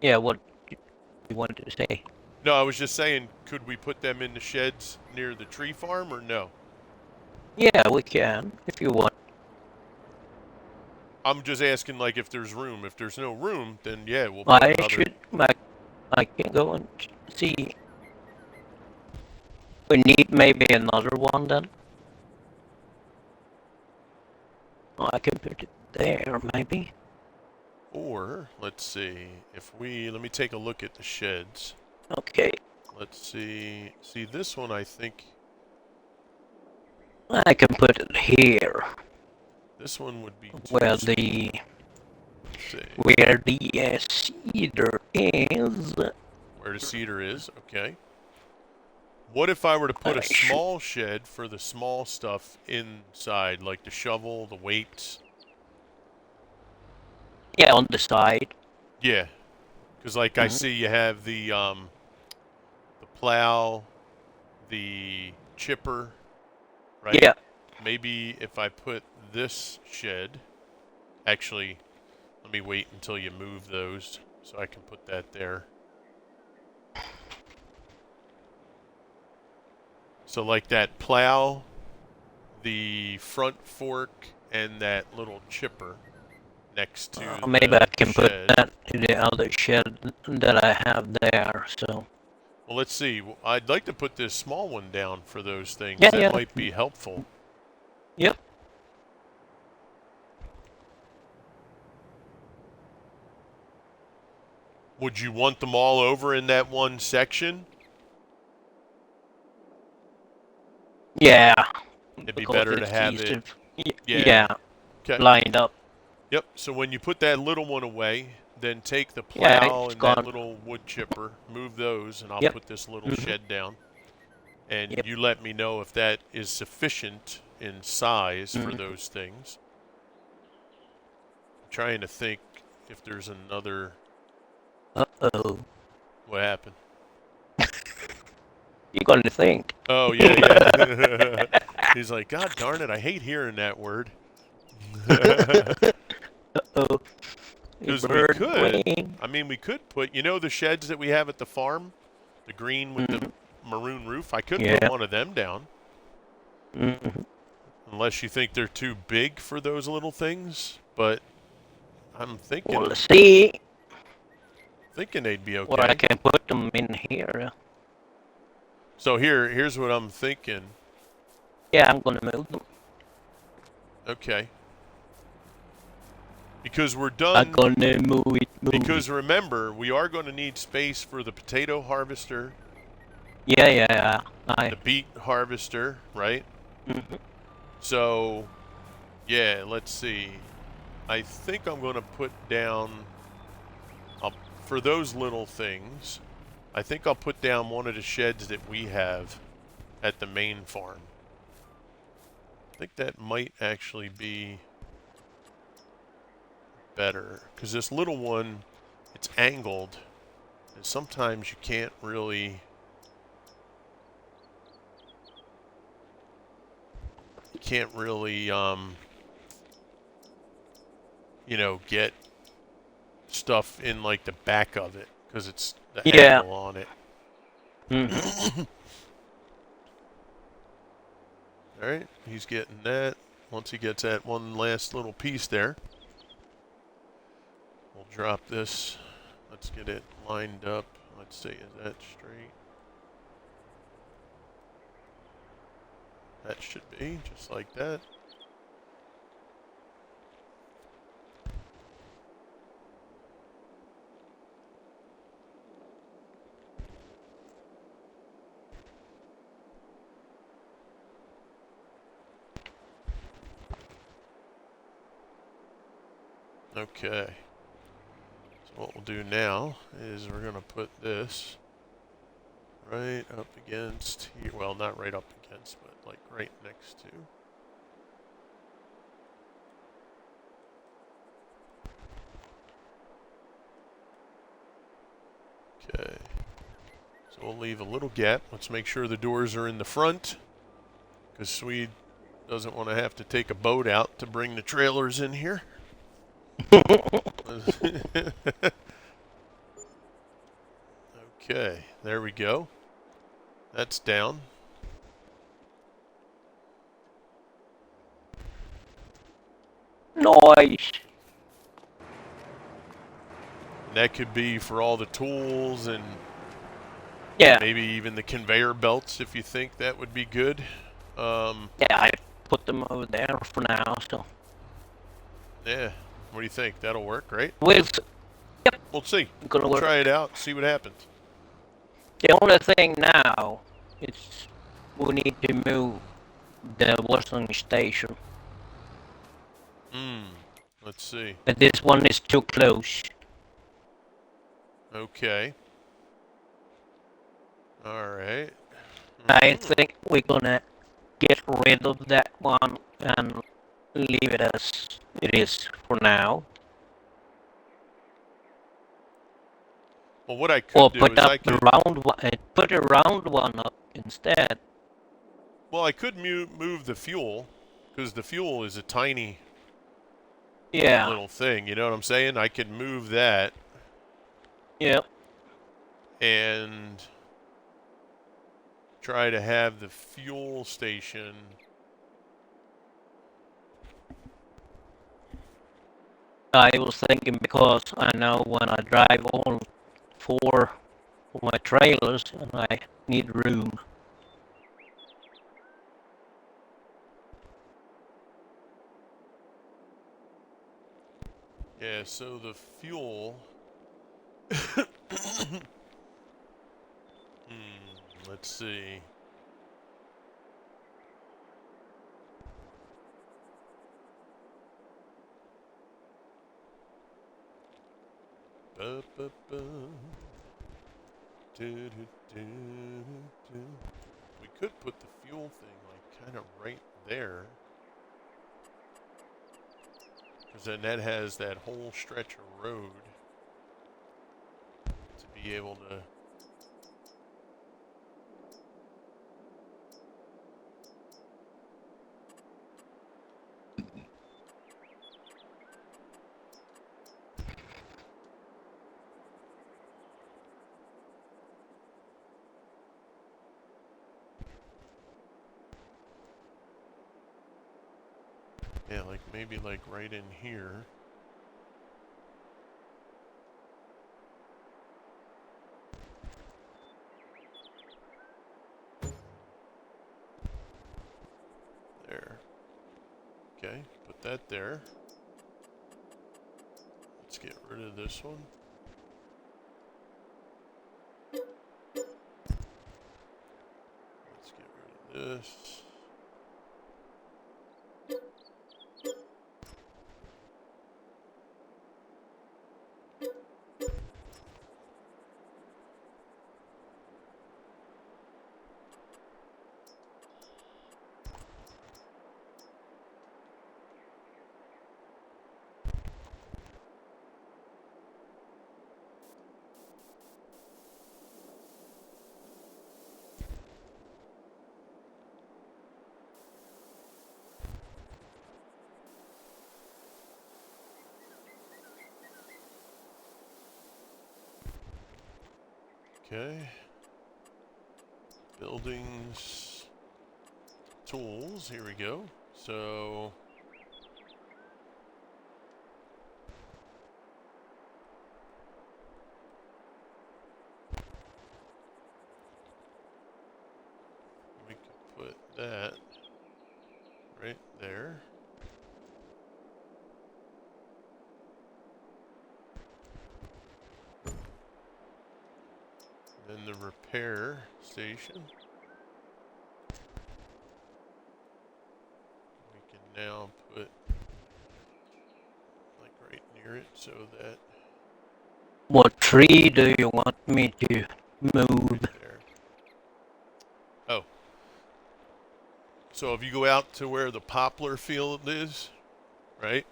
Yeah, what you wanted to say? No, I was just saying, could we put them in the sheds near the tree farm or no? Yeah, we can if you want. I'm just asking, like, if there's room. If there's no room, then yeah, we'll put I another. should. I can go and see. We need maybe another one then. I can put it there maybe. Or let's see if let me take a look at the sheds. Okay. Let's see. See this one, I think. I can put it here. This one would be too Where small. the Let's see. where the cedar is. Where the cedar is. Okay. What if I were to put a Shoot. small shed for the small stuff inside, like the shovel, the weights? Yeah, on the side. Yeah, because like I Hmm. see you have the plow, the chipper, right? Yeah. Maybe if I put this shed, actually, let me wait until you move those so I can put that there. So like that plow, the front fork, and that little chipper next to Maybe I the can put shed. that in the other shed that I have there. So Well, let's see. I'd like to put this small one down for those things. yeah, That yeah, might be helpful. yep, Would you want them all over in that one section? yeah. It'd be Because better to it's have it. easy. Yeah. Yeah, Okay. lined up. Yep. So when you put that little one away, then take the Yeah, plow it's and that gone. little wood chipper, move those, and I'll Yep. put this little Hmm. shed down. And Yep. you let me know if that is sufficient in size for Hmm. those things. I'm trying to think if there's another. Uh-oh. What happened? You got to think. Oh, yeah, yeah. He's like, God darn it, I hate hearing that word. Uh-oh. A Because we bird could, brain. I mean, we could put, the sheds that we have at the farm, the green with the Hmm. maroon roof, I could put Yeah. one of them down. Hmm. Unless you think they're too big for those little things. But I'm We'll thinking, see thinking they'd be where I okay. can put them in here. So here's what I'm thinking. Yeah, I'm gonna move them. Okay. Because we're I'm done. gonna move it, move it. Because remember, we are going to need space for the potato harvester, Yeah, yeah. the beet harvester, right? Mhm. So, yeah, let's see. I think I'm going to put down, for those little things, I think I'll put down one of the sheds that we have at the main farm. I think that might actually be better. Because this little one, it's angled, and sometimes you can't really get stuff in like the back of it because it's the Yeah. angle on it. Hmm. All right, he's getting that. Once he gets that one last little piece there, we'll drop this. Let's get it lined up. Let's see, is that straight? That should be just like that. Okay. So what we'll do now is we're going to put this right up against here. Well, not right up against, but like right next to. Okay. So we'll leave a little gap. Let's make sure the doors are in the front because Swede doesn't want to have to take a boat out to bring the trailers in here. Okay, there we go. That's down. Noise. And that could be for all the tools and Yeah. maybe even the conveyor belts if you think that would be good. Yeah, I put them over there for now. So Yeah. What do you think? That'll work, right? we'll We'll see. gonna We'll work. try it out, see what happens. The only thing now is we need to move the washing station. Let's see. But this one is too close. Okay. All right. I think we're gonna get rid of that one and leave it as it is for now. Well, what I Or could do put is up I the could, round one, put a round one up instead. well, I could move the fuel, because the fuel is a tiny Yeah, little thing. You know what I'm saying? I could move that yep. and try to have the fuel station. I was thinking because I know when I drive all four of my trailers and I need room. Yeah, so the fuel. Let's see. Ba, ba, ba. Do, do, do, do. We could put the fuel thing like kind of right there, because then that has that whole stretch of road to be able to. Yeah, like maybe like right in here. There. Okay, put that there. Let's get rid of this one. Let's get rid of this. Okay. Buildings, tools, here we go. So we could put that right there. Then the repair station. We can now put like right near it so that What tree do you want me to move? right there. Oh, so if you go out to where the poplar field is, right?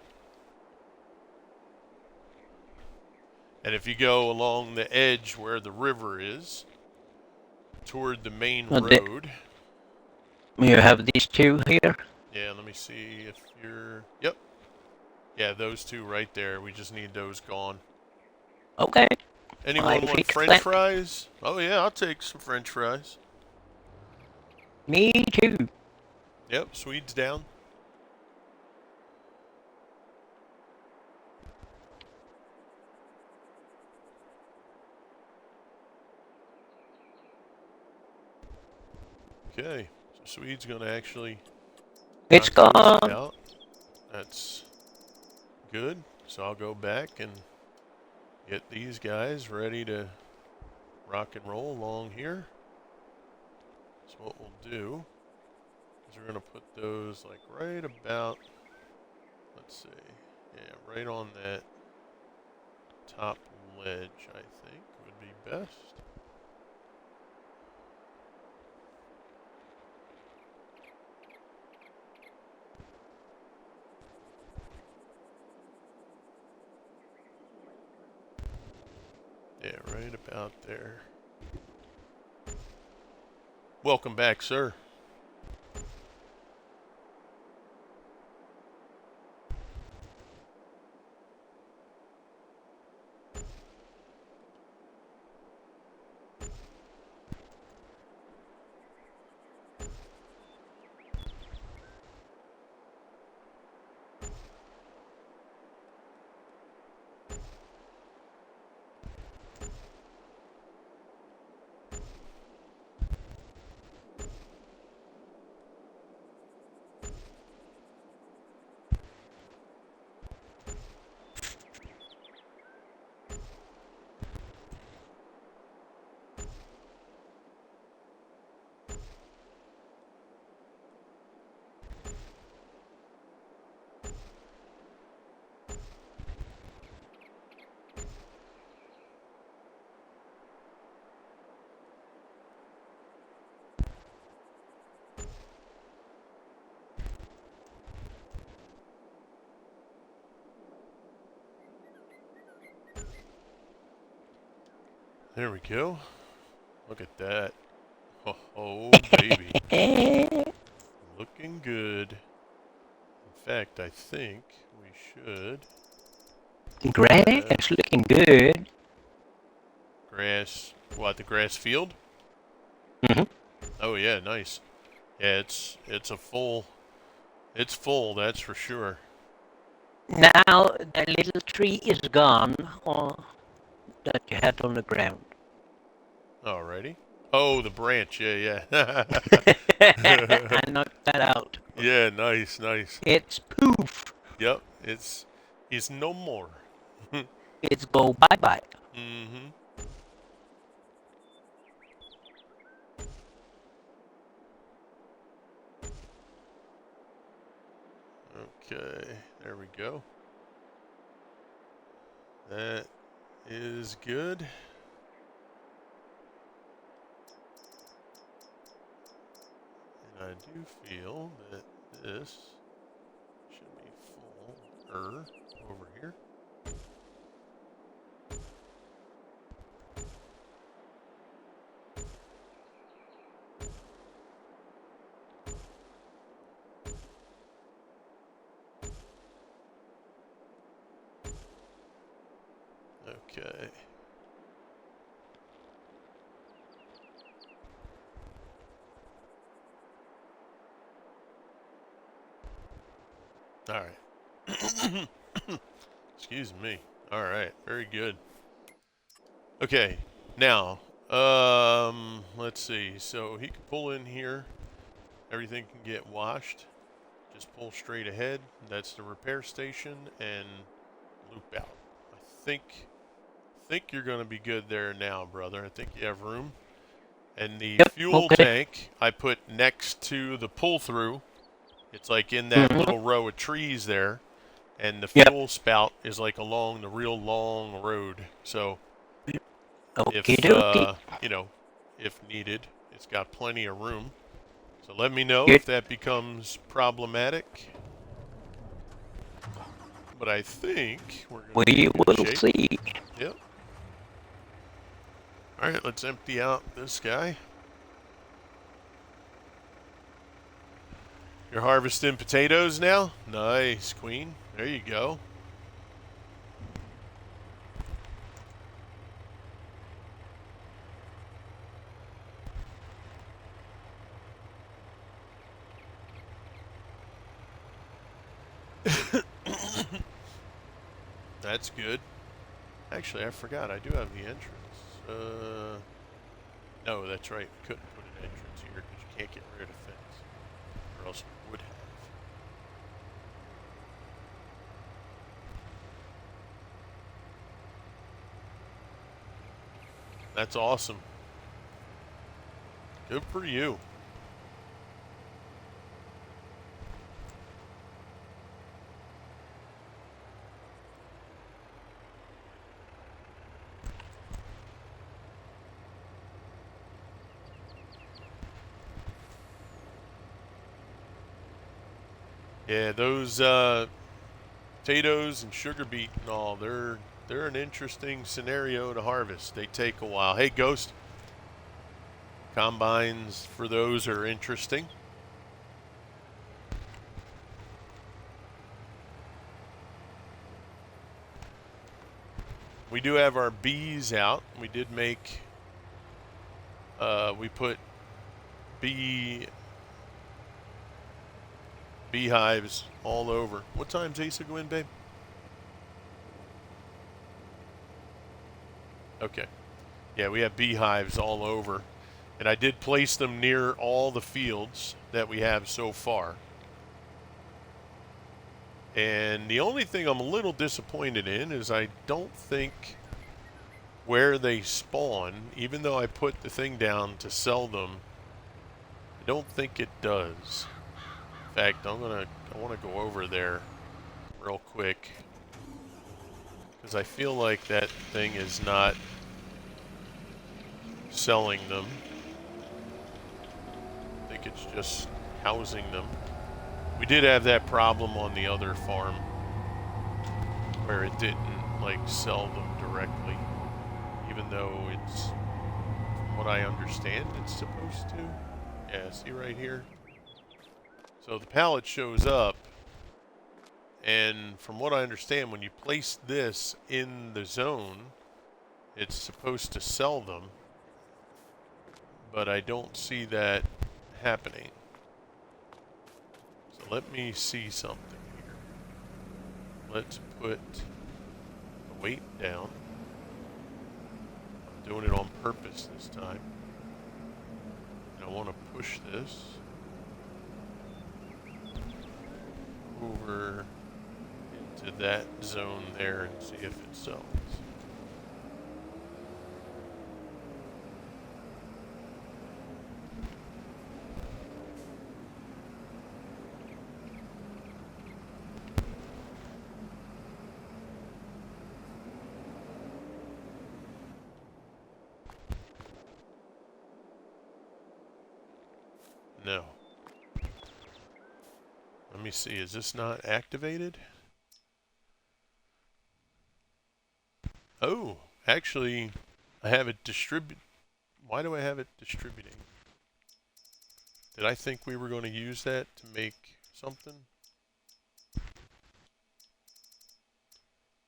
And if you go along the edge where the river is, toward the main road. You have these two here? Yeah, let me see if you're. Yep. Yeah, those two right there. We just need those gone. Okay, I Anyone want fix French that. fries? Oh yeah, I'll take some French fries. Me too. Yep, Swede's down. Okay, so Swede's gonna actually It's knock those gone. out. That's good. So I'll go back and get these guys ready to rock and roll along here. So what we'll do is we're gonna put those like right about, let's see, yeah, right on that top ledge, I think would be best. Yeah, right about there. Welcome back, sir. There we go. Look at that. Oh, baby. Looking good. In fact, I think we should Grass looking good. grass. What, the grass field? Hmm. Oh yeah, nice. Yeah, it's a full. It's full, that's for sure. Now the little tree is gone that you had on the ground. Alrighty. Oh, the branch. Yeah, I yeah. knocked that out. Yeah, nice, nice. It's poof. Yep, it's no more. It's go bye bye. Mm-hmm. Okay, there we go. That is good. And I do feel that this should be full over here. Okay. All right. Excuse me. All right. Very good. Okay. Now, let's see. So he can pull in here. Everything can get washed. Just pull straight ahead. That's the repair station and loop out. I think you're going to be good there now, brother. I think you have room. And the Yep. fuel Okay. tank I put next to the pull through. It's like in that Hmm. little row of trees there. And the Yep. fuel spout is like along the real long road. So Okie if dokie. if needed, it's got plenty of room. So let me know Good. if that becomes problematic. But I think we're going to be We in good will shape. see. Yep. All right, let's empty out this guy. You're harvesting potatoes now? Nice, Queen. There you go. That's good. Actually, I forgot. I do have the entrance. No, that's right. We couldn't put an entrance here because you can't get rid of the fence. Or else we would have. That's awesome. Good for you. Yeah, those potatoes and sugar beet and all, they're They're an interesting scenario to harvest. They take a while. Hey, Ghost. Combines for those are interesting. We do have our bees out. We did make, we put beehives all over. What time's Asa go in, babe? Okay. Yeah, we have beehives all over. And I did place them near all the fields that we have so far. And the only thing I'm a little disappointed in is I don't think where they spawn, even though I put the thing down to sell them, I don't think it does. In fact, I want to go over there real quick because I feel like that thing is not selling them. I think it's just housing them. We did have that problem on the other farm where it didn't like sell them directly, even though it's, from what I understand, it's supposed to. Yeah, see right here? So the pallet shows up, and from what I understand, when you place this in the zone, it's supposed to sell them, but I don't see that happening. So let me see something here. Let's put the weight down. I'm doing it on purpose this time. And I want to push this over into that zone there and see if it sells. No. Let me see, is this not activated? Oh, actually, I have it distribute. Why do I have it distributing? Did I think we were going to use that to make something?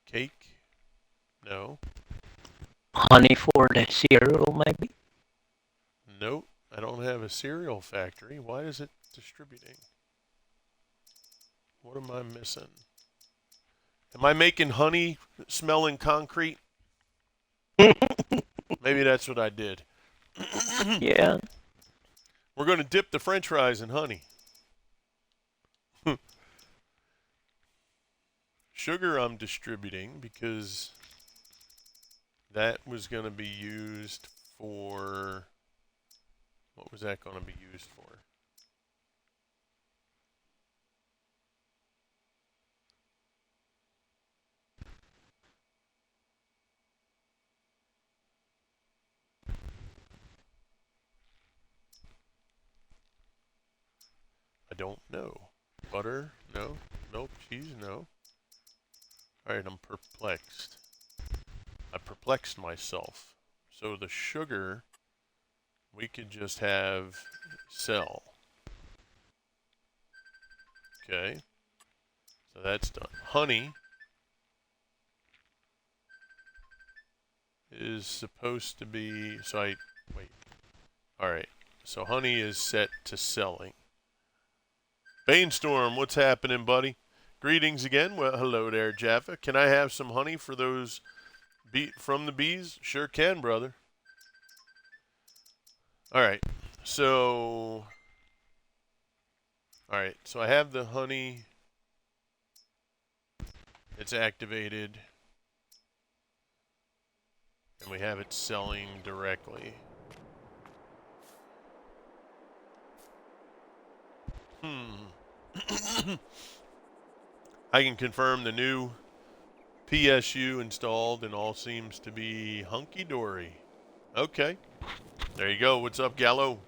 Cake? No. Honey for the cereal, maybe? Nope. I don't have a cereal factory. Why is it distributing? What am I missing? Am I making honey smelling concrete? Maybe that's what I did. Yeah. We're going to dip the french fries in honey. Sugar I'm distributing because that was going to be used for... What was that going to be used for? I don't know. Butter? No. Milk, cheese? No. Alright, I'm perplexed. I perplexed myself. So the sugar, we could just have sell. Okay. So that's done. Honey is supposed to be... So I... Wait. Alright. So honey is set to selling. Bainstorm, what's happening, buddy? Greetings again. Well, hello there, Jaffa. Can I have some honey for those from the bees? Sure can, brother. All right. So I have the honey. It's activated. And we have it selling directly. I can confirm the new PSU installed and all seems to be hunky-dory. Okay. There you go. What's up, Gallo?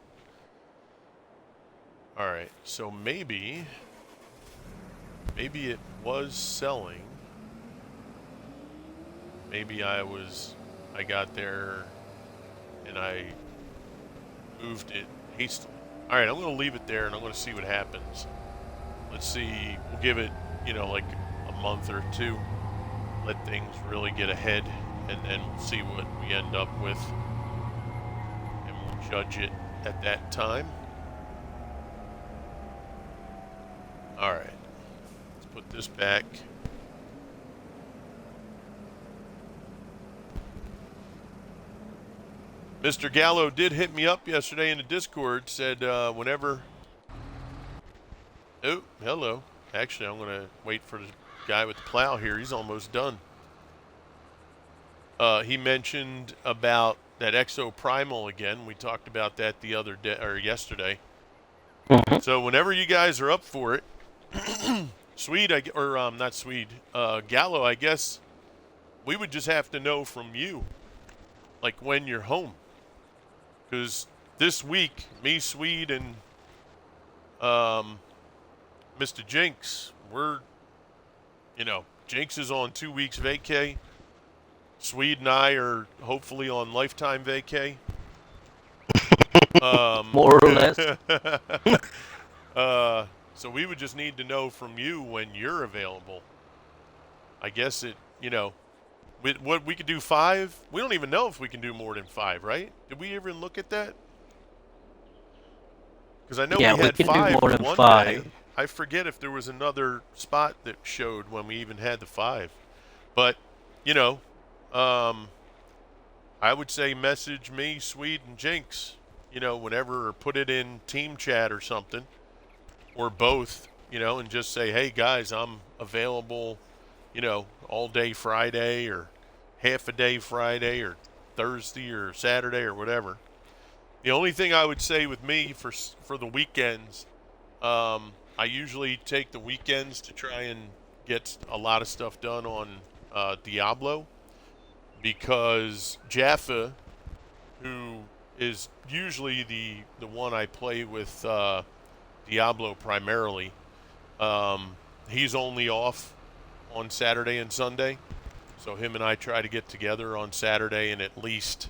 Alright, so maybe it was selling. Maybe I got there and I moved it hastily. All right, I'm going to leave it there and I'm going to see what happens. Let's see. We'll give it, like a month or two. Let things really get ahead, and then we'll see what we end up with, and we'll judge it at that time. All right. Let's put this back. Mr. Gallo did hit me up yesterday in the Discord, said whenever... Oh, hello. Actually, I'm going to wait for the guy with the plow here. He's almost done. He mentioned about that Exo Primal again. We talked about that the other day, or yesterday. Mm-hmm. So whenever you guys are up for it, Gallo, I guess we would just have to know from you, like when you're home. Because this week, me, Swede, and Mr. Jinx, Jinx is on 2 weeks vacay. Swede and I are hopefully on lifetime vacay. More or less. So we would just need to know from you when you're available. I guess what we could do 5. We don't even know if we can do more than 5, right? Did we even look at that? Because I know we had can 5 do more than one 5. day. I forget if there was another spot that showed when we even had the 5. But, I would say message me, Swede, and Jinx, whenever, or put it in team chat or something, or both, and just say, hey, guys, I'm available, all day Friday, or half a day Friday, or Thursday, or Saturday, or whatever. The only thing I would say with me for the weekends, I usually take the weekends to try and get a lot of stuff done on Diablo, because Jaffa, who is usually the one I play with Diablo primarily, he's only off on Saturday and Sunday. So him and I try to get together on Saturday and at least,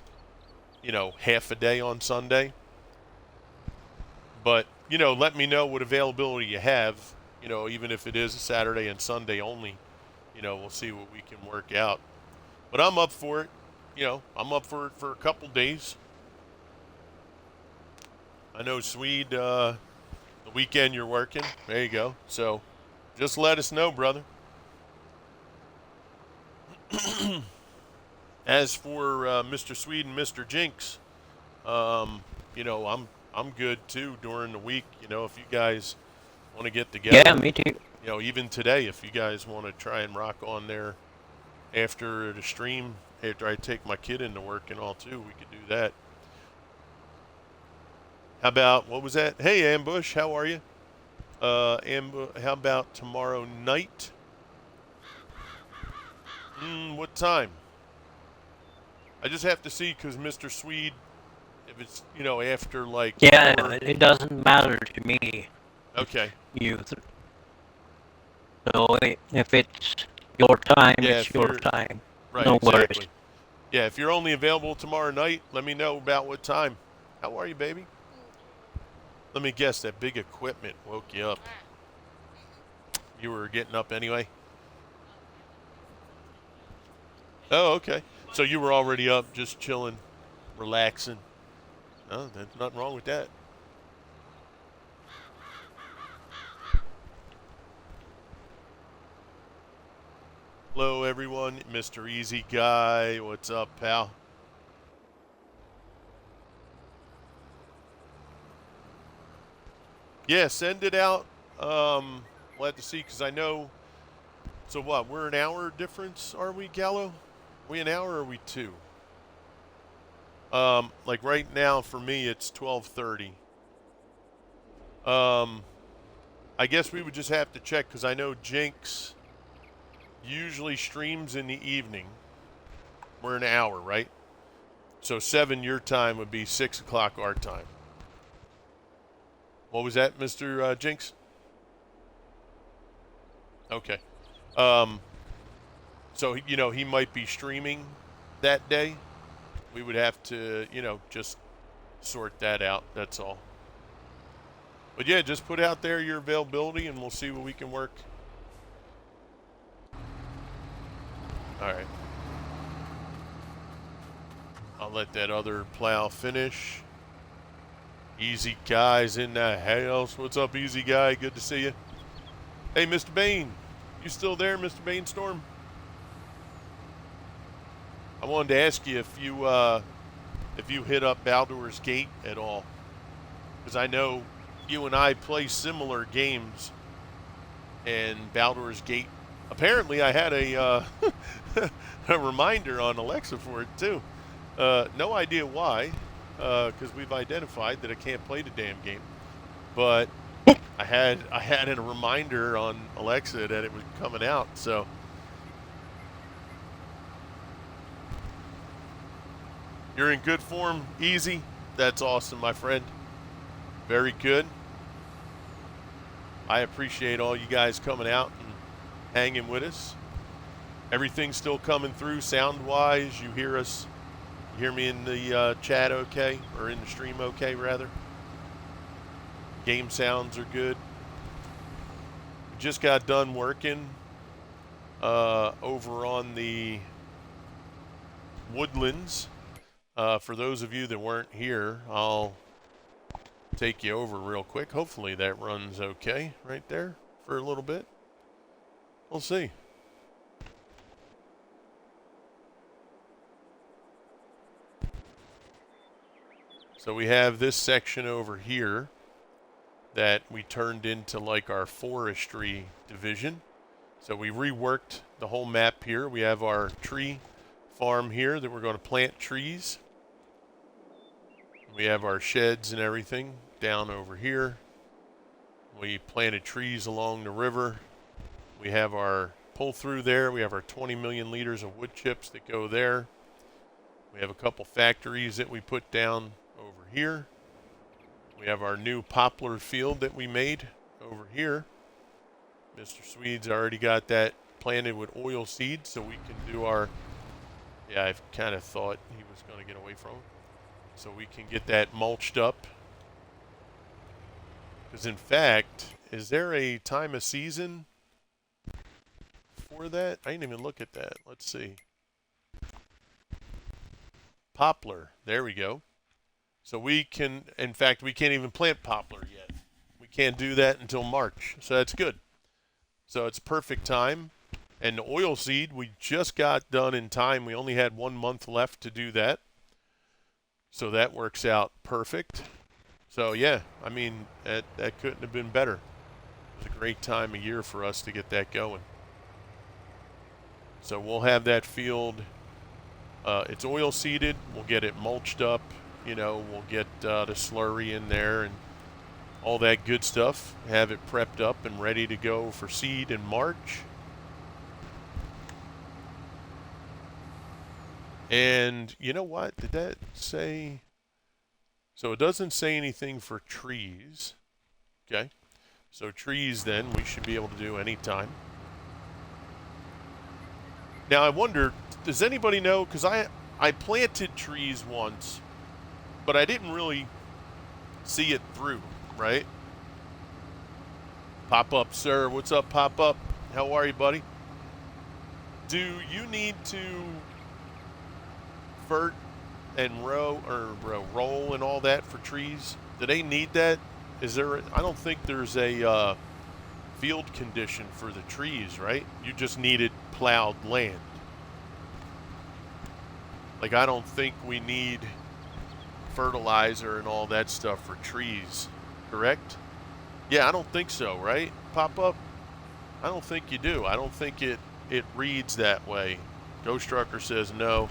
half a day on Sunday. But, let me know what availability you have, even if it is a Saturday and Sunday only. We'll see what we can work out. But I'm up for it. I'm up for it for a couple days. I know, Swede, the weekend you're working. There you go. So just let us know, brother. As for Mr. Swede and Mr. Jinx, I'm good too during the week. If you guys want to get together. Yeah, me too. Even today, if you guys want to try and rock on there after the stream, after I take my kid into work and all too, we could do that. How about, what was that? Hey, Ambush, how are you? How about tomorrow night? What time? I just have to see, because Mr. Swede, if it's, after like... Yeah, it doesn't matter to me. Okay. So if it's your time, Yeah, it's your time. Right, no exactly. worries. Yeah, if you're only available tomorrow night, let me know about what time. How are you, baby? Let me guess, that big equipment woke you up. You were getting up anyway? Oh, okay. So you were already up, just chilling, relaxing. Oh, there's nothing wrong with that. Hello, everyone. Mr. Easy Guy. What's up, pal? Yeah, send it out. We'll have to see, because I know... So what, we're an hour difference, are we, Gallo? Are we an hour or are we 2? Like right now, for me, it's 12:30. I guess we would just have to check, because I know Jinx usually streams in the evening. We're an hour, right? So 7 your time would be 6 o'clock our time. What was that, Mr. Jinx? Okay. So So, you know, he might be streaming that day. We would have to, you know, just sort that out. That's all. But yeah, just put out there your availability and we'll see what we can work. All right. I'll let that other plow finish. Easy Guy's in the house. What's up, Easy Guy? Good to see you. Hey, Mr. Bain. You still there, Mr. Bainstorm? I wanted to ask you if you hit up Baldur's Gate at all. Because I know you and I play similar games. And Baldur's Gate, apparently I had a, a reminder on Alexa for it too. No idea why, because we've identified that I can't play the damn game. But I had a reminder on Alexa that it was coming out, so. You're in good form, Easy. That's awesome, my friend. Very good. I appreciate all you guys coming out and hanging with us. Everything's still coming through sound-wise. You hear us. You hear me in the chat okay? Or in the stream okay, rather. Game sounds are good. Just got done working over on the Woodlands. For those of you that weren't here, I'll take you over real quick. Hopefully that runs okay right there for a little bit. We'll see. So we have this section over here that we turned into like our forestry division. So we reworked the whole map here. We have our tree farm here that we're going to plant trees. We have our sheds and everything down over here. We planted trees along the river. We have our pull through there. We have our 20 million liters of wood chips that go there. We have a couple factories that we put down over here. We have our new poplar field that we made over here. Mr. Swede's already got that planted with oil seeds, so we can do our... Yeah, I've kind of thought he was going to get away from it. So we can get that mulched up. Because in fact, is there a time of season for that? I didn't even look at that. Let's see. Poplar. There we go. So we can, in fact, we can't even plant poplar yet. We can't do that until March. So that's good. So it's perfect time. And the oil seed, we just got done in time. We only had 1 month left to do that. So that works out perfect. So yeah, I mean, that couldn't have been better. It was a great time of year for us to get that going. So we'll have that field, it's oil seeded. We'll get it mulched up. You know, we'll get the slurry in there and all that good stuff. Have it prepped up and ready to go for seed in March. And you know what? Did that say? So it doesn't say anything for trees. Okay. So trees then we should be able to do anytime. Now I wonder, does anybody know? Because I planted trees once, but I didn't really see it through, right? Pop up, sir. What's up, Pop up? How are you, buddy? Do you need to fert and roll and all that for trees? Do they need that? Is there? I don't think there's a field condition for the trees, right? You just needed plowed land. Like I don't think we need fertilizer and all that stuff for trees, correct? Yeah, I don't think so, right? Pop up. I don't think you do. I don't think it reads that way. Ghost Trucker says no.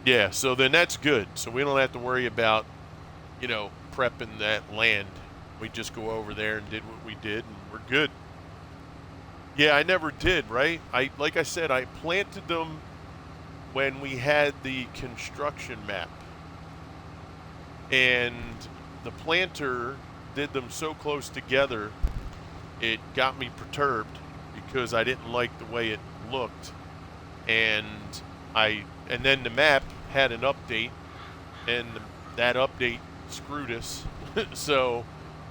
Yeah, so then that's good. So we don't have to worry about, you know, prepping that land. We just go over there and did what we did, and we're good. Yeah, I never did, right? Like I said, I planted them when we had the construction map. And the planter did them so close together, it got me perturbed because I didn't like the way it looked. and and then the map had an update, and that update screwed us. So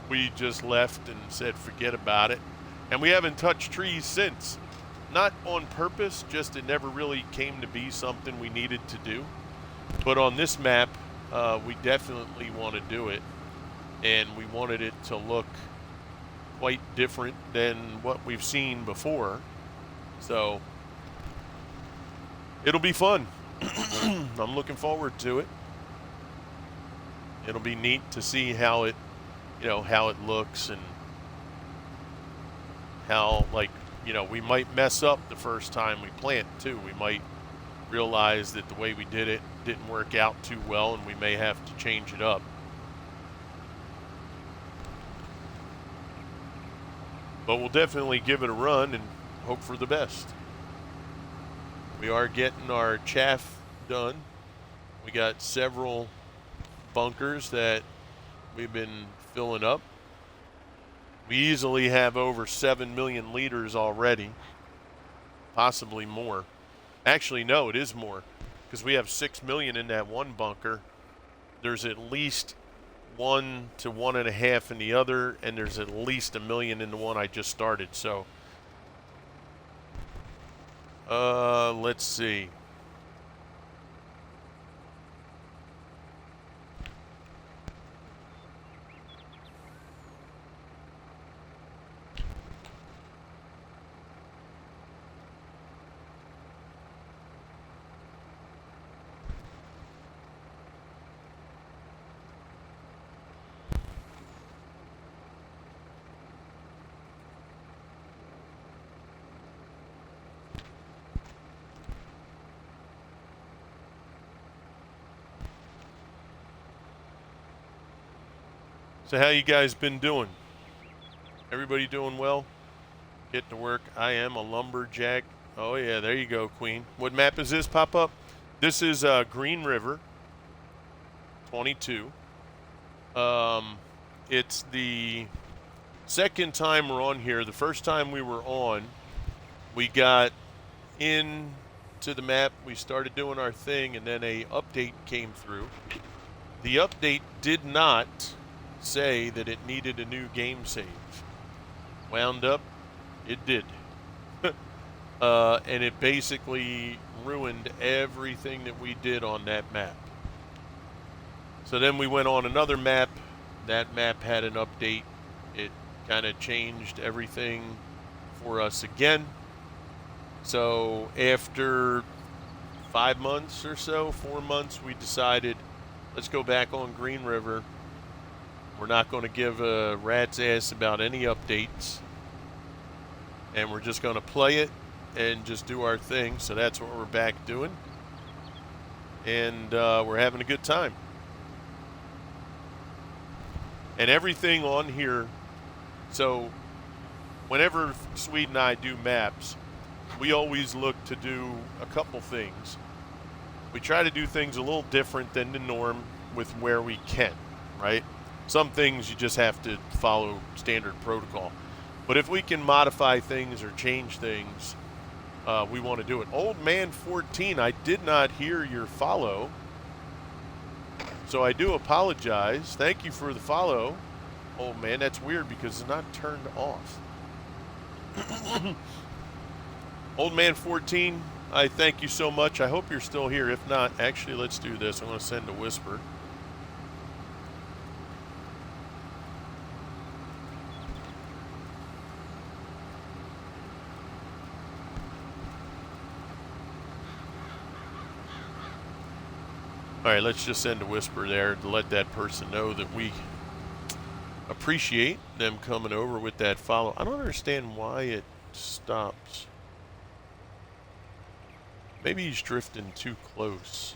we just left and said forget about it, and we haven't touched trees since. Not on purpose, just it never really came to be something we needed to do. But on this map, we definitely want to do it, and we wanted it to look quite different than what we've seen before. So it'll be fun. I'm looking forward to it. It'll be neat to see how it, how it looks, and how, like, we might mess up the first time we plant too. We might realize that the way we did it didn't work out too well, and we may have to change it up. But we'll definitely give it a run and hope for the best. We are getting our chaff done. We got several bunkers that we've been filling up. We easily have over 7 million liters already, possibly more. Actually, no, it is more, because we have 6 million in that one bunker. There's at least 1 to 1.5 in the other, and there's at least 1 million in the one I just started. So, let's see. So how you guys been doing? Everybody doing well? Getting to work. I am a lumberjack. Oh yeah, there you go, Queen. What map is this? Pop up. This is Greenriver 22. It's the second time we're on here. The first time we were on, we got in to the map, we started doing our thing, and then a update came through. The update did not say that it needed a new game save. Wound up, it did. And it basically ruined everything that we did on that map. So then we went on another map. That map had an update. It kind of changed everything for us again. So after 5 months or so, 4 months, we decided, let's go back on Greenriver. We're not going to give a rat's ass about any updates, and we're just going to play it and just do our thing. So that's what we're back doing, and we're having a good time. And everything on here, so whenever Swede and I do maps, we always look to do a couple things. We try to do things a little different than the norm with where we can, right? Some things you just have to follow standard protocol. But if we can modify things or change things, we want to do it. Old Man 14, I did not hear your follow, so I do apologize. Thank you for the follow, old man. That's weird because it's not turned off. Old Man 14, I thank you so much. I hope you're still here. If not, actually, let's do this. I'm going to send a whisper. All right, let's just send a whisper there to let that person know that we appreciate them coming over with that follow. I don't understand why it stops. Maybe he's drifting too close.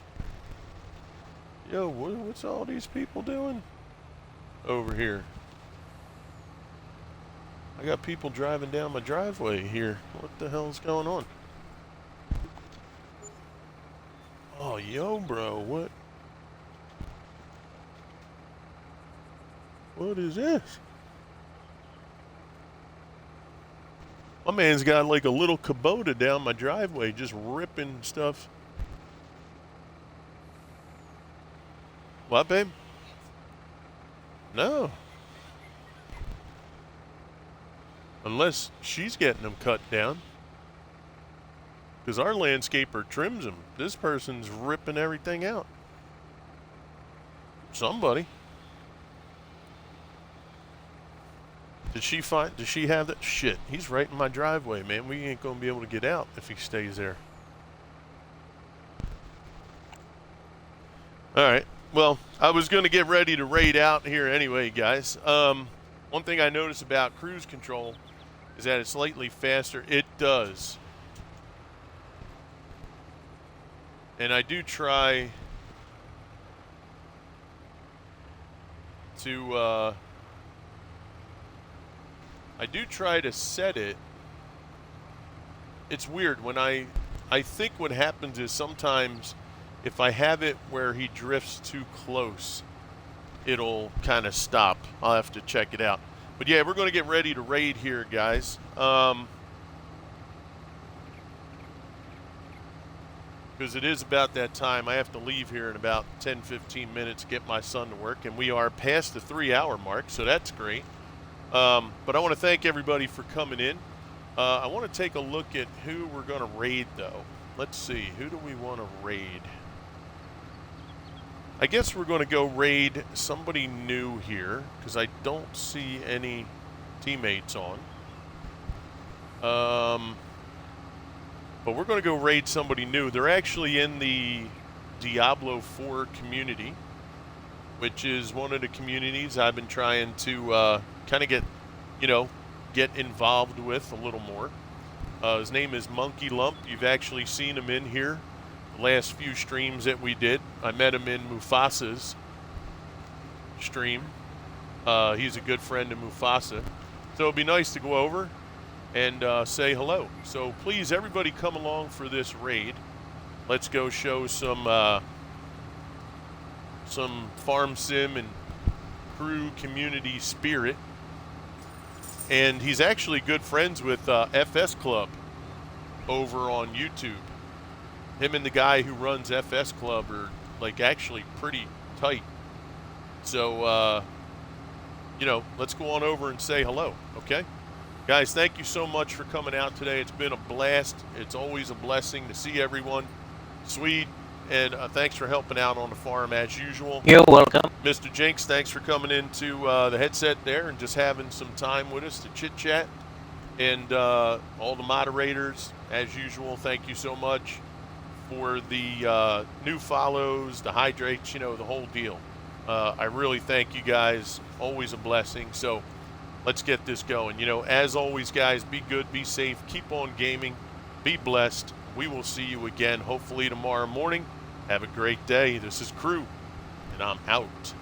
Yo, what's all these people doing over here? I got people driving down my driveway here. What the hell's going on? Oh, yo, bro, what? What is this? My man's got like a little Kubota down my driveway just ripping stuff. What, babe? No. Unless she's getting them cut down. Because our landscaper trims them. This person's ripping everything out. Somebody. Does she have that? Shit, he's right in my driveway, man. We ain't gonna be able to get out if he stays there. Alright, well, I was gonna get ready to raid out here anyway, guys. One thing I noticed about cruise control is that it's slightly faster. It does. And I do try to, set it. It's weird when I think what happens is sometimes if I have it where he drifts too close, it'll kind of stop. I'll have to check it out. But yeah, we're going to get ready to raid here, guys. Because it is about that time. I have to leave here in about 10-15 minutes to get my son to work, and we are past the 3-hour mark, so that's great. But I want to thank everybody for coming in. I want to take a look at who we're going to raid, though. Let's see. Who do we want to raid? I guess we're going to go raid somebody new here, because I don't see any teammates on. But we're going to go raid somebody new. They're actually in the Diablo 4 community, which is one of the communities I've been trying to kind of get involved with a little more. His name is Monkey Lump. You've actually seen him in here the last few streams that we did. I met him in Mufasa's stream. He's a good friend of Mufasa. So it'd be nice to go over and say hello. So please, everybody come along for this raid. Let's go show some farm sim and crew community spirit. And he's actually good friends with FS Club over on YouTube. Him and the guy who runs FS Club are like actually pretty tight. So, let's go on over and say hello, okay? Guys, thank you so much for coming out today. It's been a blast. It's always a blessing to see everyone. Swede, and thanks for helping out on the farm as usual. You're welcome. Mr. Jinx, thanks for coming into the headset there and just having some time with us to chit-chat. And all the moderators, as usual, thank you so much for the new follows, the hydrates, the whole deal. I really thank you guys. Always a blessing. So let's get this going. As always, guys, be good, be safe, keep on gaming, be blessed. We will see you again, hopefully tomorrow morning. Have a great day. This is Crew, and I'm out.